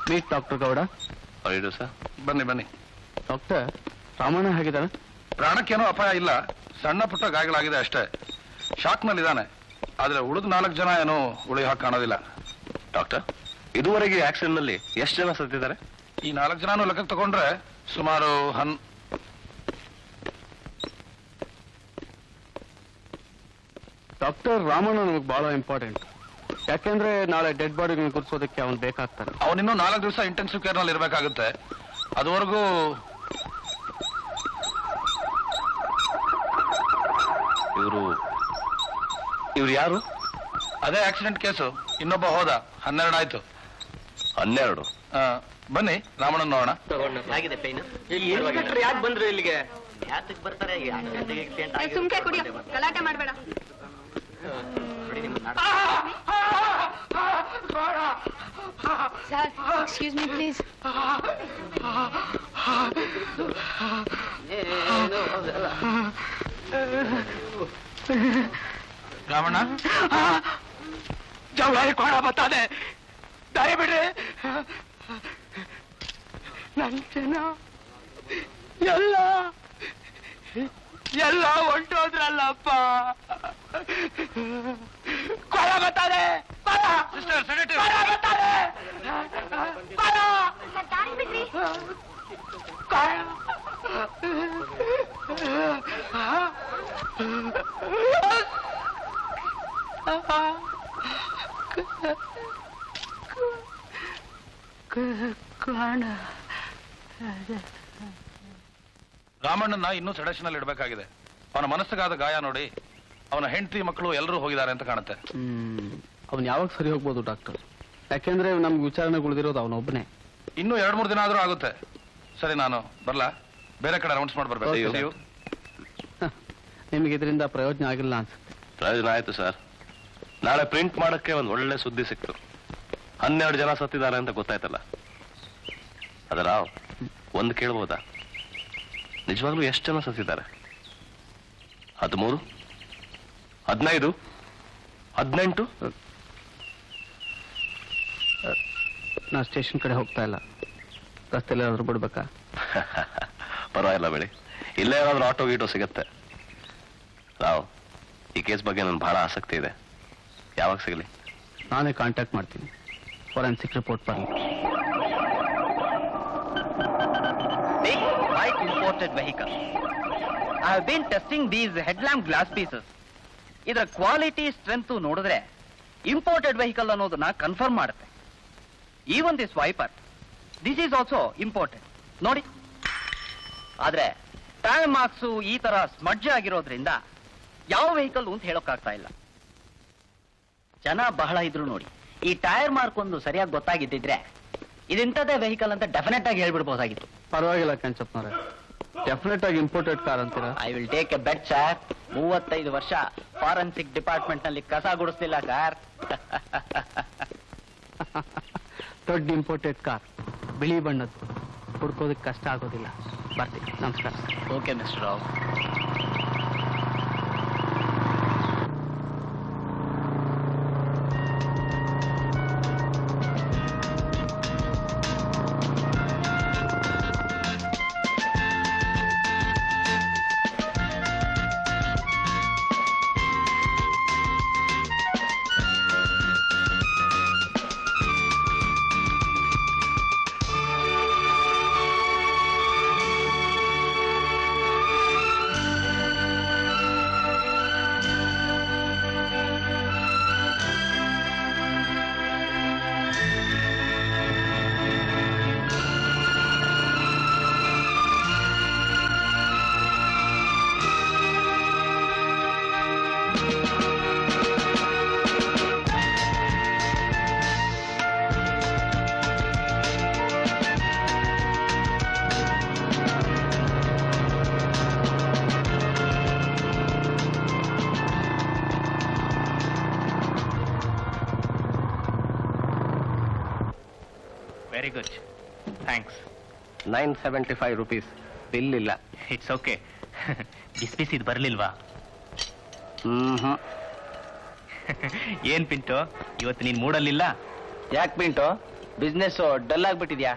meet doctor Gowda. ಹೌದು ಸರ್. ಬನ್ನಿ ಬನ್ನಿ. ಡಾಕ್ಟರ್, ರಾಮಣ್ಣ ಹೇಗಿದ್ದಾನೆ? ಪ್ರಾಣಕ್ಕೇನೋ ಅಪಾಯ ಇಲ್ಲ, ಸಣ್ಣ ಪುಟ್ಟ ಗಾಯಗಳಾಗಿದೆ ಅಷ್ಟೇ. ಶಾಕ್ನಲ್ಲಿದ್ದಾನೆ. ಆದ್ರೆ ಉಳಿದ 4 ಜನ ಏನೋ ಉಳಿ ಹಾಕಿ ಕಾಣೋದಿಲ್ಲ. ಡಾಕ್ಟರ್, ಇದುವರೆಗೆ ಆಕ್ಸಿಡೆಂಟ್ ನಲ್ಲಿ ಎಷ್ಟು ಜನ ಸತ್ತಿದ್ದಾರೆ? ಈ 4 ಜನನು ಲೆಕ್ಕಕ್ಕೆ ತಗೊಂಡ್ರೆ ಸುಮಾರು ಡಾಕ್ಟರ್ ರಾಮಣ್ಣ ನಮಗೆ ಬಹಳ ಇಂಪಾರ್ಟೆಂಟ್. ಯಾಕೆಂದ್ರೆ ನಾಳೆ ಡೆಡ್ ಬಾಡಿಗಳನ್ನ ಗುರ್ಸೋದಕ್ಕೆ ಅವನು ಬೇಕಾಗ್ತಾನೆ. ಅವನಿನ್ನೂ 4 ದಿವಸ ಇಂಟೆನ್ಸಿವ್ ಕೇರ್ ನಲ್ಲಿ ಇರಬೇಕಾಗುತ್ತೆ. ಅದುವರೆಗೂ ಇವ್ರು ಯಾರು? ಅದೇ ಆಕ್ಸಿಡೆಂಟ್ ಕೇಸು. ಇನ್ನೊಬ್ಬ ಹೋದ, 12 ಆಯ್ತು. 12? ಬನ್ನಿ ರಾಮಣ್ಣನ್ ನೋಡೋಣ. ಯಾಕೆ ಬಂದ್ರು ಇಲ್ಲಿಗೆ? ಸುಮ್ಕೆ ಕುಡಿಯೋ, ಗಲಾಟೆ ಮಾಡ್ಬೇಡ. Sir, excuse me please. Ramanna, ಜವಾರಿ ಕೋಣ ಬತ್ತಾನೆ, ದಯವಿಡ್ರಿ. ನನ್ ಜನ ಎಲ್ಲ ಹೊಂಟೋದ್ರಲ್ಲಪ್ಪ. ಕೊಳ ಬತ್ತಾನೆ, ರಾಮಣ್ಣನ ಇನ್ನೂ ಸೆಡಕ್ಷನ್ ಅಲ್ಲಿ ಇಡಬೇಕಾಗಿದೆ. ಅವನ ಮನಸ್ಸಿಗಾದ ಗಾಯ ನೋಡಿ ಅವನ ಹೆಂಡತಿ ಮಕ್ಕಳು ಎಲ್ಲರೂ ಹೋಗಿದ್ದಾರೆ ಅಂತ ಕಾಣುತ್ತೆ. ಅವನ್ ಯಾವಾಗ ಸರಿ ಹೋಗ್ಬೋದು ಡಾಕ್ಟರ್? ಯಾಕೆಂದ್ರೆ ನಮ್ಗೆ ವಿಚಾರಣೆ ಉಳಿದಿರೋದು ಅವನೊಬ್ಬನೇ. ಇನ್ನೂ 2-3 ದಿನ ಆದ್ರೂ ಆಗುತ್ತೆ. ಸರಿ, ನಾನು ಬರ್ಲಾ? ಬೇರೆ ಕಡೆ ರೌಂಡ್ಸ್ ಮಾಡಿ ಬರ್ಬೇಕು. ನಿಮಗೆ ಇದರಿಂದ ಪ್ರಯೋಜನ ಆಗಿಲ್ಲ ಅನ್ಸುತ್ತೆ. ಪ್ರಯೋಜನ ಆಯ್ತು ಸರ್. ನಾಳೆ ಪ್ರಿಂಟ್ ಮಾಡಕ್ಕೆ ಒಂದು ಒಳ್ಳೆ ಸುದ್ದಿ ಸಿಕ್ತು. 12 ಜನ ಸತ್ತಿದ್ದಾರೆ ಅಂತ ಗೊತ್ತಾಯ್ತಲ್ಲ. ಅದರ ಒಂದು ಕೇಳ್ಬೋದಾ? ನಿಜವಾಗ್ಲೂ ಎಷ್ಟು ಜನ ಸತ್ತಿದ್ದಾರೆ? 13, 15, 18? ನಾ ಸ್ಟೇಷನ್ ಕಡೆ ಹೋಗ್ತಾ ಇಲ್ಲ. ರಸ್ತೆಯಲ್ಲಿ ಏನಾದ್ರು ಬಿಡ್ಬೇಕಾ? ಪರವಾಗಿಲ್ಲ ಬಿಡಿ, ಇಲ್ಲೇ ಏನಾದ್ರು ಆಟೋ ಗೀಟೋ ಸಿಗತ್ತೆ. ರಾವ್, ಈ ಕೇಸ್ ಬಗ್ಗೆ ನನ್ಗೆ ಬಹಳ ಆಸಕ್ತಿ ಇದೆ. ಯಾವಾಗ ಸಿಗಲಿ? ನಾನೇ ಕಾಂಟ್ಯಾಕ್ಟ್ ಮಾಡ್ತೀನಿ. ಫೋರೆನ್ಸಿಕ್ ರಿಪೋರ್ಟ್ ಬರಲಿ. Big white imported vehicle. I have been testing these headlamp glass pieces. ಇದರ ಕ್ವಾಲಿಟಿ ಸ್ಟ್ರೆಂತ್ ನೋಡಿದ್ರೆ ಇಂಪೋರ್ಟೆಡ್ ವೆಹಿಕಲ್ ಅನ್ನೋದನ್ನ ಕನ್ಫರ್ಮ್ ಮಾಡುತ್ತೆ. Even this wiper, this is also imported ನೋಡಿ. ಆದ್ರೆ ಟೈರ್ ಮಾರ್ಕ್ಸು ಈ ತರ ಸ್ಮಡ್ಜ್ ಆಗಿರೋದ್ರಿಂದ ಯಾವ ವೆಹಿಕಲ್ ಅಂತ ಹೇಳೋಕ್ಕಾಗ್ತಾ ಇಲ್ಲ. ಜನ ಬಹಳ ಇದ್ರು ನೋಡಿ, ಈ ಟೈರ್ ಮಾರ್ಕ್ ಒಂದು ಸರಿಯಾಗಿ ಗೊತ್ತಾಗಿದ್ದಿದ್ರೆ ಇದೆಂತದೇ ವೆಹಿಕಲ್ ಅಂತ ಡೆಫಿನೆಟ್ ಆಗಿ ಹೇಳ್ಬಿಡ್ಬೋದಾಗಿತ್ತು. ಪರವಾಗಿಲ್ಲ ಕೆಂಚಪ್ಪನವ್ರೆ, ಡೆಫಿನೆಟ್ ಆಗಿ ಇಂಪೋರ್ಟೆಡ್ ಕಾರ್ ಅಂತೀರಾ? I will take a bet sir. 35 ವರ್ಷ ಫಾರೆನ್ಸಿಕ್ ಡಿಪಾರ್ಟ್ಮೆಂಟ್ ನಲ್ಲಿ ಕಸ ಗುಡಿಸ್ತಿಲ್ಲ ಸರ್. ದೊಡ್ಡ ಇಂಪೋರ್ಟೆಡ್ ಕಾರ್, ಬಿಳಿ ಬಣ್ಣದ್ದು, ಹುಡ್ಕೋದಕ್ಕೆ ಕಷ್ಟ ಆಗೋದಿಲ್ಲ. ಬರ್ತೀನಿ, ನಮಸ್ಕಾರ. Okay mister Rao. Very good, thanks. 975 rupees bill ಇಲ್ಲ. It's okay. ಬಿಸಿ ಇದು ಬರಲಿಲ್ವಾ? ಏನ್ ಪಿಂಟು, ಇವತ್ತು ನೀನ್ ಮೂಡಲ್ಲಿಲ್ಲ? ಯಾಕೆ ಪಿಂಟು, ಬಿಸ್ನೆಸ್ ಡಲ್ ಆಗ್ಬಿಟ್ಟಿದ್ಯಾ?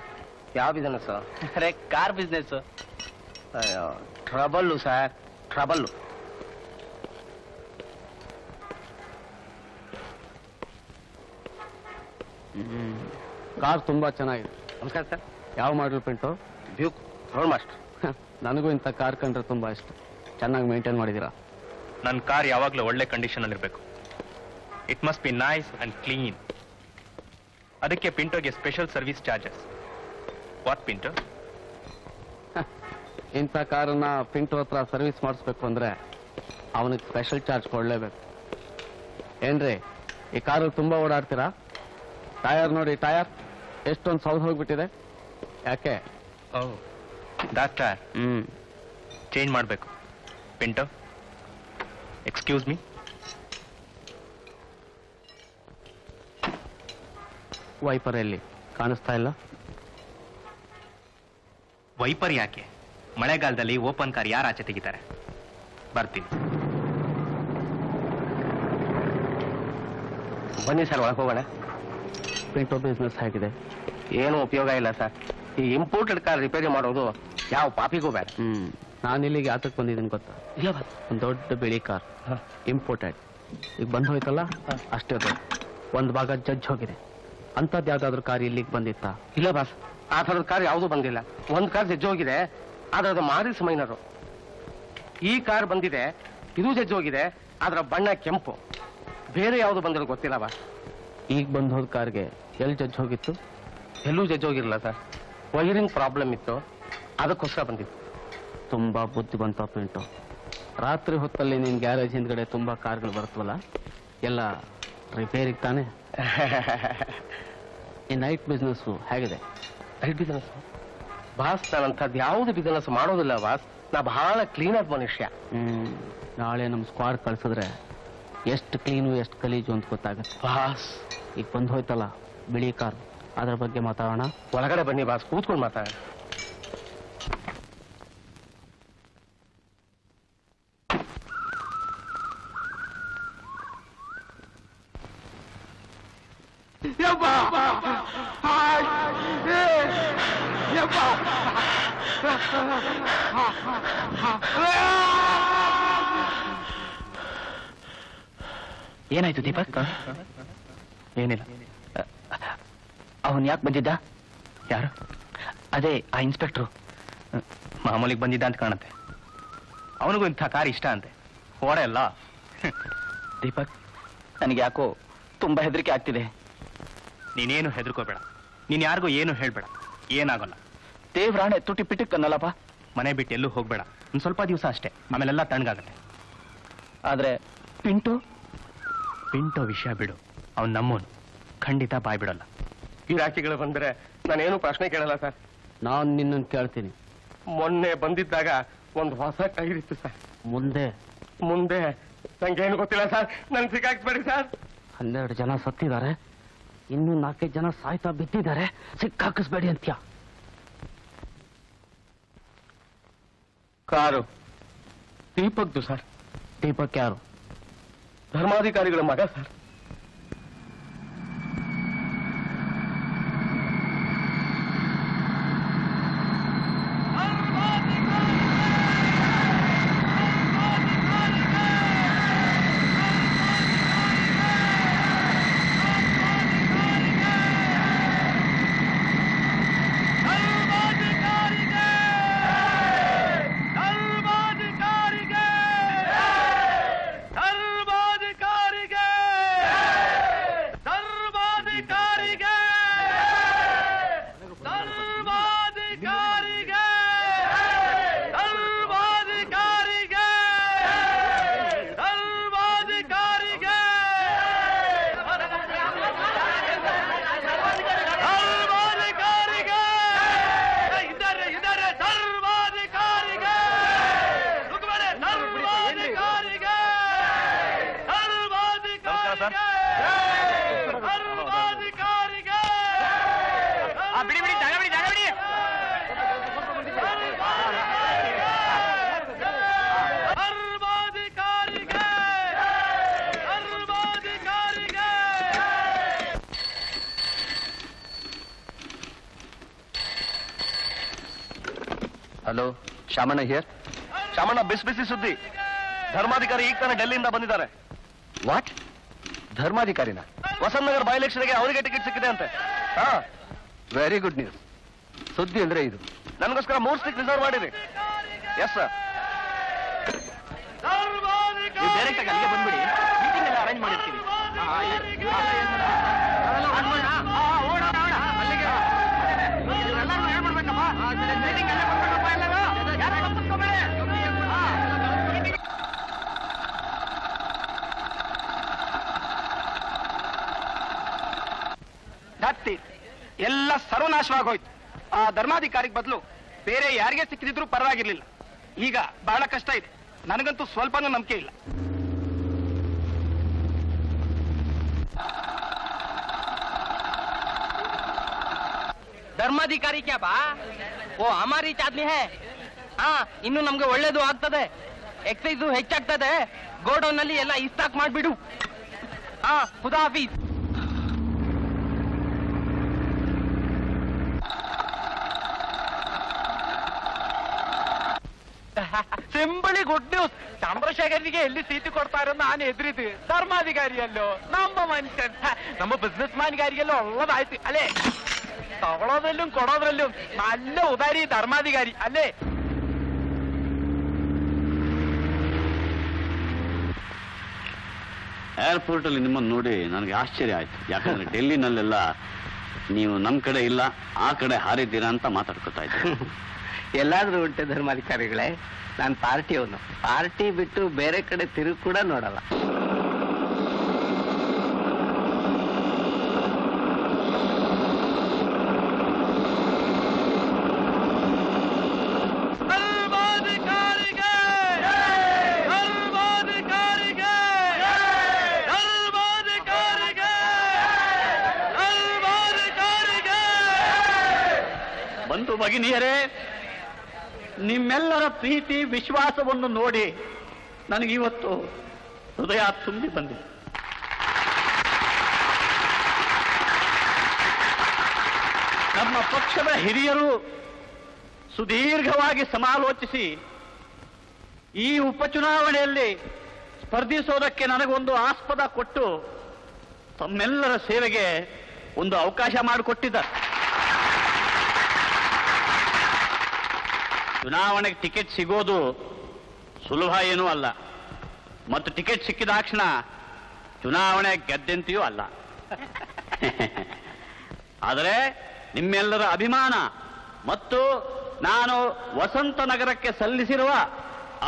ಯಾವ ಬಿಸಿನೆಸ್? ಅರೆ car business. Trouble sir, trouble. Car ತುಂಬಾ ಚೆನ್ನಾಗಿದೆ. ನಮಸ್ಕಾರ ಸರ್. ಯಾವ model Pintu? Duke Roadmaster. ನನಗೂ ಇಂಥ ಕಾರ್ ಕಂಡ್ರೆ ತುಂಬಾ ಇಷ್ಟ. ಚೆನ್ನಾಗಿ ಮೇಂಟೈನ್ ಮಾಡಿದ್ದೀರಾ. ನನ್ನ ಕಾರ್ ಯಾವಾಗಲೂ ಒಳ್ಳೆ ಕಂಡೀಷನ್ ಅಲ್ಲಿ ಇರಬೇಕು. It must be nice and clean. ಅದಕ್ಕೆ ಪಿಂಟೋಗೆ special service charges. What Pinto? ಇಂಥ ಕಾರನ್ನ ಪಿಂಟು ಹತ್ರ ಸರ್ವಿಸ್ ಮಾಡಿಸ್ಬೇಕು ಅಂದ್ರೆ ಅವನಿಗೆ ಸ್ಪೆಷಲ್ ಚಾರ್ಜ್ ಕೊಡಲೇಬೇಕು. ಏನ್ರಿ, ಈ ಕಾರಲ್ಲಿ ತುಂಬಾ ಓಡಾಡ್ತೀರಾ? ಟಯರ್ ನೋಡಿ, ಟಯರ್ ಎಷ್ಟೊಂದು ಸೌದ್ ಹೋಗ್ಬಿಟ್ಟಿದೆ. ಯಾಕೆ? ಡಾಕ್ಟರ್, ಚೇಂಜ್ ಮಾಡಬೇಕು. Pinto, excuse me. ವೈಪರ್ ಎಲ್ಲಿ ಕಾಣಿಸ್ತಾ ಇಲ್ಲ? ವೈಪರ್ ಯಾಕೆ? ಮಳೆಗಾಲದಲ್ಲಿ ಓಪನ್ ಕಾರ್ ಯಾರು ಆಚೆ ತೆಗಿತಾರೆ? ಬರ್ತೀನಿ. ಬನ್ನಿ ಸರ್, ಒಳಗೆ ಹೋಗೋಣ. ಪಿಂಟೋ ಬಿಸ್ನೆಸ್ ಹೇಗಿದೆ? ಏನು ಉಪಯೋಗ ಇಲ್ಲ ಸರ್. ಈ ಇಂಪೋರ್ಟೆಡ್ ಕಾರ್ ರಿಪೇರಿ ಮಾಡೋದು ಯಾವ ಪಾಪಿಗೂ ಬೇಡ. ನಾನು ಇಲ್ಲಿಗೆ ಯಾತಕ್ಕೆ ಬಂದಿದ್ದೀನಿ ಗೊತ್ತಾ? ಇಲ್ಲ ಒಂದು ದೊಡ್ಡ ಬಿಳಿ ಕಾರ್, ಇಂಪೋರ್ಟೆಡ್. ಈಗ ಬಂದು ಹೋಯ್ತಲ್ಲ, ಅಷ್ಟೇ ದೊಡ್ಡ. ಒಂದು ಭಾಗ ಜಡ್ಜ್ ಹೋಗಿದೆ. ಅಂಥದ್ದು ಯಾವ್ದಾದ್ರು ಕಾರ್ ಇಲ್ಲಿಗೆ ಬಂದಿತ್ತಾ? ಇಲ್ಲ ಬಾಸ್, ಆ ಥರದ ಕಾರ್ ಯಾವುದೂ ಬಂದಿಲ್ಲ. ಒಂದು ಕಾರ್ ಜಡ್ಜ್ ಹೋಗಿದೆ, ಆದ್ರೆ ಅದು ಮಾರಿಸ್ ಮೈನರು. ಈ ಕಾರ್ ಬಂದಿದೆ, ಇದು ಜಡ್ಜ್ ಹೋಗಿದೆ, ಅದರ ಬಣ್ಣ ಕೆಂಪು. ಬೇರೆ ಯಾವುದು ಬಂದಿರೋ ಗೊತ್ತಿಲ್ಲ ಬಾಸ್. ಈಗ ಬಂದು ಹೋದ ಕಾರ್ಗೆ ಎಲ್ಲಿ ಜಡ್ಜ್ ಹೋಗಿತ್ತು? ಎಲ್ಲೂ ಜಡ್ಜ್ ಹೋಗಿರಲಿಲ್ಲ ಸರ್. ವೈರಿಂಗ್ ಪ್ರಾಬ್ಲಮ್ ಇತ್ತು, ಅದಕ್ಕೋಸ್ಕರ ಬಂದಿತ್ತು. ತುಂಬಾ ಬುದ್ಧಿವಂತ ಪಿಂಟು. ರಾತ್ರಿ ಹೊತ್ತಲ್ಲಿ ನಿನ್ ಗ್ಯಾರೇಜ್ ಹಿಂದ್ಗಡೆ ತುಂಬಾ ಕಾರ್ಗಳು ಬರ್ತವಲ್ಲ, ಎಲ್ಲ ರಿಪೇರಿಗೆ ತಾನೆ? ಈ ನೈಟ್ ಬಿಸ್ನೆಸ್ ಹೇಗಿದೆ? ನೈಟ್ ಬಿಸ್ನೆಸ್ ಬಾಸ್, ನಾನಂಥದ್ದು ಯಾವುದು ಬಿಸ್ನೆಸ್ ಮಾಡೋದಿಲ್ಲ ಬಾಸ್. ನಾ ಬಹಳ ಕ್ಲೀನ್ ಆದ ಮನುಷ್ಯ. ನಾಳೆ ನಮ್ಮ ಸ್ಕ್ವಾಡ್ ಕಳ್ಸಿದ್ರೆ ಎಷ್ಟು ಕ್ಲೀನು ಎಷ್ಟು ಗಲೀಜು ಅಂತ ಗೊತ್ತಾಗುತ್ತೆ ಬಾಸ್. ಈಗ ಬಂದು ಹೋಯ್ತಲ್ಲ ಬಿಳಿ ಕಾರ್, ಅದ್ರ ಬಗ್ಗೆ ಮಾತಾಡೋಣ. ಒಳಗಡೆ ಬನ್ನಿ ಬಾಸ್, ಕೂತ್ಕೊಂಡು ಮಾತಾಡೋಣ. ಏನಾಯ್ತು ದೀಪಕ್? ಏನಿಲ್ಲ. ಅವನ್ ಯಾಕೆ ಬಂದಿದ್ದ? ಯಾರು? ಅದೇ ಆ ಇನ್ಸ್ಪೆಕ್ಟ್ರು. ಮಾಮೂಲಿಗೆ ಬಂದಿದ್ದ ಅಂತ ಕಾಣುತ್ತೆ. ಅವನಿಗೂ ಇಂಥ ಕಾರ್ ಇಷ್ಟ ಅಂತೆ. ಓಡೆ ಅಲ್ಲ. ದೀಪಕ್, ನನಗೆ ಯಾಕೋ ತುಂಬಾ ಹೆದರಿಕೆ ಆಗ್ತಿದೆ. ನೀನೇನು ಹೆದರ್ಕೋಬೇಡ. ನೀನ್ ಯಾರಿಗೂ ಏನು ಹೇಳ್ಬೇಡ, ಏನಾಗಲ್ಲ. ದೇವ್ರಾಣೆ ತುಟಿ ಪಿಟಿಕ್ ಅನ್ನಲ್ಲಪ್ಪ. ಮನೆ ಬಿಟ್ಟು ಎಲ್ಲೂ ಹೋಗ್ಬೇಡ, ಒಂದ್ ಸ್ವಲ್ಪ ದಿವಸ ಅಷ್ಟೇ, ಆಮೇಲೆಲ್ಲ ತಣ್ಣಗಾಗತ್ತೆ. ಆದ್ರೆ ಪಿಂಟೋ ವಿಷಯ ಬಿಡು, ಅವ್ನು ನಮ್ಮೋನು, ಖಂಡಿತ ಬಾಯ್ ಬಿಡಲ್ಲ. ಗಿರಾಕಿಗಳು ಬಂದ್ರೆ ನಾನೇನು ಪ್ರಶ್ನೆ ಕೇಳಲ್ಲ ಸರ್. ನಾನು ನಿನ್ನನ್ನು ಕೇಳ್ತೀನಿ. ಮೊನ್ನೆ ಬಂದಿದ್ದಾಗ ಒಂದು ಹೊಸ ಟೈರಿತ್ತು ಸರ್. ಮುಂದೆ ನಂಗೇನು ಗೊತ್ತಿಲ್ಲ ಸರ್, ನನ್ ಸಿಕ್ಕಾಕ್ಬೇಡಿ ಸರ್. 12 ಜನ ಸತ್ತಿದ್ದಾರೆ, ಇನ್ನೂ 4 ಜನ ಸಾಯ್ತಾ ಬಿದ್ದಿದ್ದಾರೆ. ಸಿಕ್ಕಾಕಿಸ್ಬೇಡಿ ಅಂತ್ಯ. Car ದೀಪಕ್ದು sir. ದೀಪಕ್ ಯಾರು? ಧರ್ಮಾಧಿಕಾರಿಗಳ ಮಗ sir. Hello, Shamanna here. Shamanna, ಬಿಸಿ ಸುದ್ದಿ. ಧರ್ಮಾಧಿಕಾರಿ ಈಗ ತಾನೇ ಡೆಲ್ಲಿಯಿಂದ ಬಂದಿದ್ದಾರೆ. ವಾಟ್? ಧರ್ಮಾಧಿಕಾರಿನ? ವಸಂತ್ ನಗರ್ ಬೈ ಎಲೆಕ್ಷನ್ಗೆ ಅವರಿಗೆ ಟಿಕೆಟ್ ಸಿಕ್ಕಿದೆ ಅಂತೆ. ಹಾ, ವೆರಿ ಗುಡ್ ನ್ಯೂಸ್. ಸುದ್ದಿ ಅಂದ್ರೆ ಇದು. ನನಗೋಸ್ಕರ 3 ಸೀಟ್ ರಿಸರ್ವ್ ಮಾಡಿರಿ. Yes sir. ನೀವು ಡೈರೆಕ್ಟ್ ಆಗಿ ಅಲ್ಲಿಗೆ ಬಂದ್ಬಿಡಿ, ಮೀಟಿಂಗ್ ಎಲ್ಲ ಅರೇಂಜ್ ಮಾಡಿರ್ತೀವಿ. ಎಲ್ಲ ಸರ್ವನಾಶವಾಗೋಯ್ತು. ಆ ಧರ್ಮಾಧಿಕಾರಿಗೆ ಬದಲು ಬೇರೆ ಯಾರಿಗೆ ಸಿಕ್ಕಿದ್ರು ಪರವಾಗಿರ್ಲಿಲ್ಲ. ಈಗ ಬಹಳ ಕಷ್ಟ ಇದೆ. ನನಗಂತೂ ಸ್ವಲ್ಪನೂ ನಂಬಿಕೆ ಇಲ್ಲ. ಧರ್ಮಾಧಿಕಾರಿ ಕ್ಯಾ ಬಾ? ಓ ಹಮಾರಿ ಚಾದ್ನಿ ಹೇ. ಹಾ, ಇನ್ನು ನಮ್ಗೆ ಒಳ್ಳೇದು ಆಗ್ತದೆ. ಎಕ್ಸೈಸು ಹೆಚ್ಚಾಗ್ತದೆ. ಗೋಡೌನ್ ನಲ್ಲಿ ಎಲ್ಲ ಇಸ್ತಾಕ್ ಮಾಡ್ಬಿಡು. ಹಾ, ಖುದಾ ಹಾಫೀಸ್. ಸಿಂಬಳಿ ಗುಡ್ ನ್ಯೂಸ್. ಚಂದ್ರಶೇಖರ್ಗೆ ಎಲ್ಲಿ ಸೀಟು ಕೊಡ್ತಾರೋ ನಾನು ಎದುರಿದ್ದು. ಧರ್ಮಾಧಿಕಾರಿಯಲ್ಲೋ ನಮ್ಮ ಮನುಷ್ಯನ್, ನಮ್ಮ ಬಿಸ್ನೆಸ್ ಮ್ಯಾನ್ಗಾರಿಗೆಲ್ಲೋ ಒಳ್ಳೇದಾಯ್ತು ಅಲ್ಲೇ. ತಗೊಳೋದ್ರಲ್ಲೂ ಕೊಡೋದ್ರಲ್ಲೂ നല്ല ಉದಾರಿ ಧರ್ಮಾಧಿಕಾರಿ ಅಲ್ಲೇ. ಏರ್ಪೋರ್ಟ್ ಅಲ್ಲಿ ನಿಮ್ಮನ್ನು ನೋಡಿ ನನಗೆ ಆಶ್ಚರ್ಯ ಆಯ್ತು. ಯಾಕಂದ್ರೆ ಡೆಲ್ಲಿನಲ್ಲೆಲ್ಲ ನೀವು ನಮ್ ಕಡೆ ಇಲ್ಲ, ಆ ಕಡೆ ಹಾರಿದ್ದೀರಾ ಅಂತ ಮಾತಾಡ್ಕೊತಾ ಇದ್ದೆ. ಎಲ್ಲಾದ್ರೂ ಉಂಟೆ ಧರ್ಮಾಧಿಕಾರಿಗಳೇ, ನಾನು ಪಾರ್ಟಿಯವನು. ಪಾರ್ಟಿ ಬಿಟ್ಟು ಬೇರೆ ಕಡೆ ತಿರುಗಿ ಕೂಡ ನೋಡಲ್ಲ. ಬಂಧು ಭಗಿನಿಯರೇ, ನಿಮ್ಮೆಲ್ಲರ ಪ್ರೀತಿ ವಿಶ್ವಾಸವನ್ನು ನೋಡಿ ನನಗಿವತ್ತು ಹೃದಯ ತುಂಬಿ ಬಂದಿದೆ. ನಮ್ಮ ಪಕ್ಷದ ಹಿರಿಯರು ಸುದೀರ್ಘವಾಗಿ ಸಮಾಲೋಚಿಸಿ ಈ ಉಪಚುನಾವಣೆಯಲ್ಲಿ ಸ್ಪರ್ಧಿಸೋದಕ್ಕೆ ನನಗೊಂದು ಆಸ್ಪದ ಕೊಟ್ಟು ತಮ್ಮೆಲ್ಲರ ಸೇವೆಗೆ ಒಂದು ಅವಕಾಶ ಮಾಡಿಕೊಟ್ಟಿದ್ದಾರೆ. ಚುನಾವಣೆಗೆ ಟಿಕೆಟ್ ಸಿಗೋದು ಸುಲಭ ಏನೂ ಅಲ್ಲ, ಮತ್ತು ಟಿಕೆಟ್ ಸಿಕ್ಕಿದಾಕ್ಷಣ ಚುನಾವಣೆ ಗೆದ್ದಂತೆಯೂ ಅಲ್ಲ. ಆದರೆ ನಿಮ್ಮೆಲ್ಲರ ಅಭಿಮಾನ ಮತ್ತು ನಾನು ವಸಂತ ನಗರಕ್ಕೆ ಸಲ್ಲಿಸಿರುವ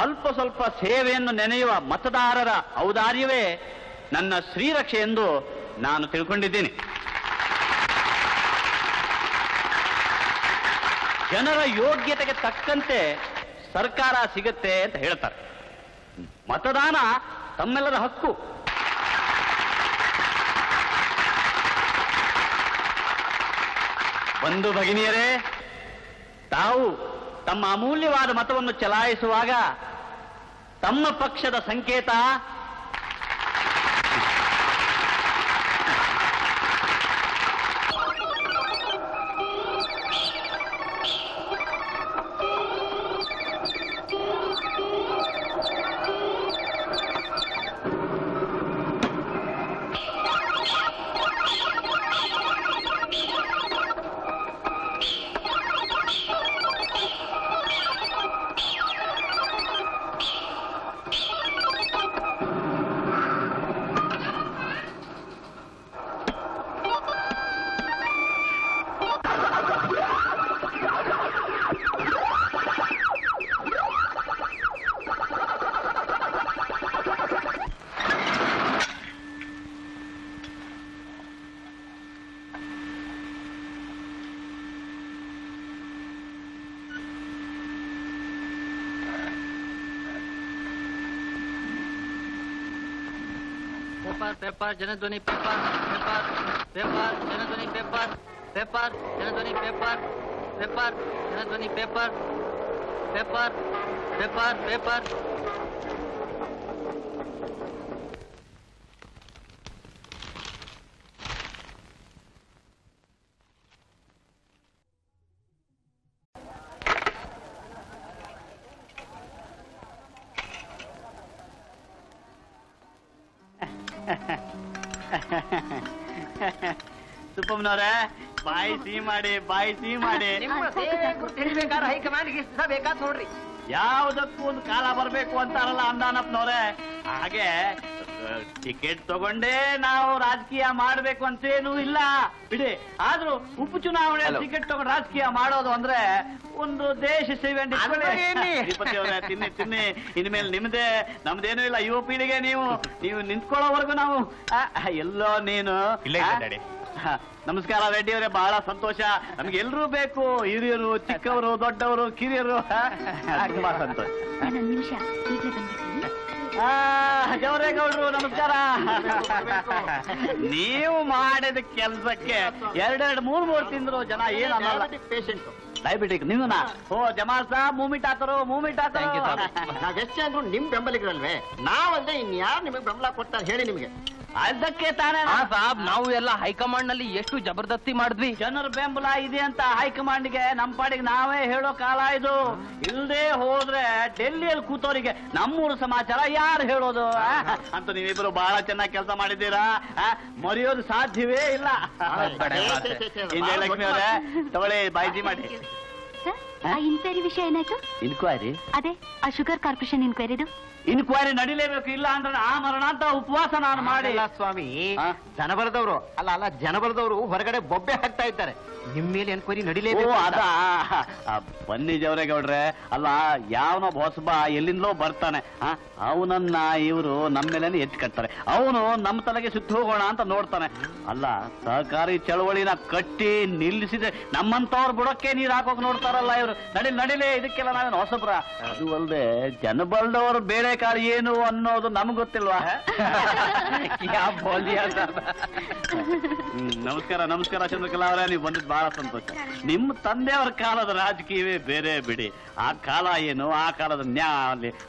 ಅಲ್ಪ ಸ್ವಲ್ಪ ಸೇವೆಯನ್ನು ನೆನೆಯುವ ಮತದಾರರ ಔದಾರ್ಯವೇ ನನ್ನ ಶ್ರೀರಕ್ಷೆ ಎಂದು ನಾನು ತಿಳ್ಕೊಂಡಿದ್ದೀನಿ. ಜನರ ಯೋಗ್ಯತೆಗೆ ತಕ್ಕಂತೆ ಸರ್ಕಾರ ಸಿಗತ್ತೆ ಅಂತ ಹೇಳ್ತಾರೆ. ಮತದಾನ ತಮ್ಮೆಲ್ಲರ ಹಕ್ಕು. ಬಂಧು ಭಗಿನಿಯರೇ, ತಾವು ತಮ್ಮ ಅಮೂಲ್ಯವಾದ ಮತವನ್ನು ಚಲಾಯಿಸುವಾಗ ತಮ್ಮ ಪಕ್ಷದ ಸಂಕೇತ paper Janadhwani paper paper paper Janadhwani paper paper Janadhwani paper paper Janadhwani paper paper paper paper ಸುಪ್ಪಮ್ಮನವ್ರೆ, ಬಾಯಿ ಸಿಹಿ ಮಾಡಿ, ಬಾಯಿ ಸಿಹಿ ಮಾಡಿ. ತಿಳಿಬೇಕಾದ್ರೆ ಹೈಕಮಾಂಡ್ಗೆ ಇಷ್ಟ ಬೇಕಾದ್ ನೋಡ್ರಿ. ಯಾವುದಕ್ಕೂ ಒಂದು ಕಾಲ ಬರ್ಬೇಕು ಅಂತಾರಲ್ಲ ಅಂದಾನಪ್ಪನವ್ರೆ, ಹಾಗೆ ಟಿಕೆಟ್ ತಗೊಂಡೇ ನಾವು ರಾಜಕೀಯ ಮಾಡ್ಬೇಕು ಅಂತೇನು ಇಲ್ಲ ಬಿಡಿ. ಆದ್ರೂ ಉಪಚುನಾವಣೆ ಟಿಕೆಟ್ ತಗೊಂಡು ರಾಜಕೀಯ ಮಾಡೋದು ಅಂದ್ರೆ ಒಂದು ದೇಶ ಸೇವೆ ಶ್ರೀಪತಿ ಅವರೇ, ತಿನ್ನಿ ತಿನ್ನಿ. ಇನ್ಮೇಲೆ ನಿಮ್ದೇ, ನಮ್ದೇನೂ ಇಲ್ಲ. ಯುವ ಪೀಳಿಗೆ ನೀವು ನಿಂತ್ಕೊಳ್ಳೋವರೆಗೂ ನಾವು ಎಲ್ಲೋ ನೀನು. ನಮಸ್ಕಾರ ರೆಡ್ಡಿ ಅವರೇ, ಬಹಳ ಸಂತೋಷ. ನಮ್ಗೆ ಎಲ್ರೂ ಬೇಕು, ಹಿರಿಯರು, ಚಿಕ್ಕವರು, ದೊಡ್ಡವರು, ಕಿರಿಯರು. ತುಂಬಾ ಸಂತೋಷ. ಜವರೇಗೌಡರು ನಮಸ್ಕಾರ. ನೀವು ಮಾಡಿದ ಕೆಲ್ಸಕ್ಕೆ ಎರಡೆರಡು ಮೂರು ತಿಂದ್ರು ಜನ ಏನಲ್ಲ. ಪೇಷಂಟ್ ಡಯಾಬಿಟಿಕ್ ನೀವು ಜಮಾಲ್ ಸಾಬ್ ಮೂಮೆಂಟ್ ಆತರು, ಮೂಮೆಂಟ್ ಆತರು. ನಾವೆಷ್ಟೇ ಅಂದ್ರು ನಿಮ್ ಬೆಂಬಲಿಗರಲ್ವೇ? ನಾವಂದ್ರೆ ಇನ್ಯಾರು ನಿಮಗೆ ಬೆಂಬಲ ಕೊಡ್ತಾರೆ ಹೇಳಿ ನಿಮ್ಗೆ? ಅದಕ್ಕೆ ತಾನೇ ಸಾಬ್, ನಾವು ಎಲ್ಲ ಹೈಕಮಾಂಡ್ ನಲ್ಲಿ ಎಷ್ಟು ಜಬರ್ದಸ್ತಿ ಮಾಡಿದ್ವಿ. ಜನರ ಬೆಂಬಲ ಇದೆ ಅಂತ ಹೈಕಮಾಂಡ್ಗೆ ನಮ್ಮ ಪಾಡಿಗೆ ನಾವೇ ಹೇಳೋ ಕಾಲ ಇದು. ಇಲ್ಲದೆ ಹೋದ್ರೆ ಡೆಲ್ಲಿಯಲ್ಲಿ ಕೂತವರಿಗೆ ನಮ್ಮೂರು ಸಮಾಚಾರ ಯಾರು ಹೇಳೋದು ಅಂತ. ನೀವಿಬ್ರು ಬಹಳ ಚೆನ್ನಾಗಿ ಕೆಲಸ ಮಾಡಿದ್ದೀರಾ, ಮರೆಯೋದು ಸಾಧ್ಯವೇ ಇಲ್ಲ. ಲಕ್ಷ್ಮಿ ಅವರೇ, ತಗೊಳ್ಳಿ, ಬಾಯ್ಜಿ ಮಾಡಿ. ಇನ್ಕ್ವೈರಿ ವಿಷಯ ಏನಾಯ್ತು? ಇನ್ಕ್ವೈರಿ? ಅದೇ ಆ ಶುಗರ್ ಕಾರ್ಪೊರೇಷನ್ ಇನ್ಕ್ವೈರಿದು ಇನ್ಕ್ವೈರಿ ನಡಿಲೇಬೇಕು. ಇಲ್ಲ ಅಂದ್ರೆ ಆ ಮರಣ ಅಂತ ಉಪವಾಸ ನಾನು ಮಾಡಿ. ಸ್ವಾಮಿ, ದನ ಬರದವರು ಅಲ್ಲ ಜನ ಬರದವರು ಹೊರಗಡೆ ಬೊಬ್ಬೆ ಹಾಕ್ತಾ ಇದ್ದಾರೆ. ನಿಮ್ ಮೇಲೆ ಎನ್ಕ್ವೈರಿ ನಡಿಲೇಬೇಕು. ಬನ್ನಿ ಜವರೇಗೌಡ್ರೆ, ಅಲ್ಲ ಯಾವನೋ ಹೊಸಬ ಎಲ್ಲಿಂದಲೋ ಬರ್ತಾನೆ, ಅವನನ್ನ ಇವರು ನಮ್ಮ ಮೇಲೆ ಎತ್ತಿ ಕಟ್ತಾರೆ. ಅವನು ನಮ್ಮ ತಲೆಗೆ ಸುತ್ತು ಹೋಗೋಣ ಅಂತ ನೋಡ್ತಾನೆ. ಅಲ್ಲ, ಸಹಕಾರಿ ಚಳವಳಿನ ಕಟ್ಟಿ ನಿಲ್ಲಿಸಿದೆ ನಮ್ಮಂತವ್ರು ಬುಡಕ್ಕೆ ನೀರು ಹಾಕೋಕ್ ನೋಡ್ತಾರಲ್ಲ ಇವರು. ನಡಿಲೇ, ಇದಕ್ಕೆಲ್ಲ ನಾವೇನು ಹೊಸಬ್ರ? ಅದು ಅಲ್ಲದೆ ಜನಬಲ್ದವರು ಬೇರೆ ಕಾಲ ಏನು ಅನ್ನೋದು ನಮ್ಗೆ ಗೊತ್ತಿಲ್ವಾ? ನಮಸ್ಕಾರ ಚಂದ್ರಕಲಾ ಅವರೇ, ನೀವು ಬಂದಿದ್ದು ಬಹಳ ಸಂತೋಷ. ನಿಮ್ಮ ತಂದೆಯವರ ಕಾಲದ ರಾಜಕೀಯವೇ ಬೇರೆ ಬಿಡಿ. ಆ ಕಾಲ ಏನು, ಆ ಕಾಲದ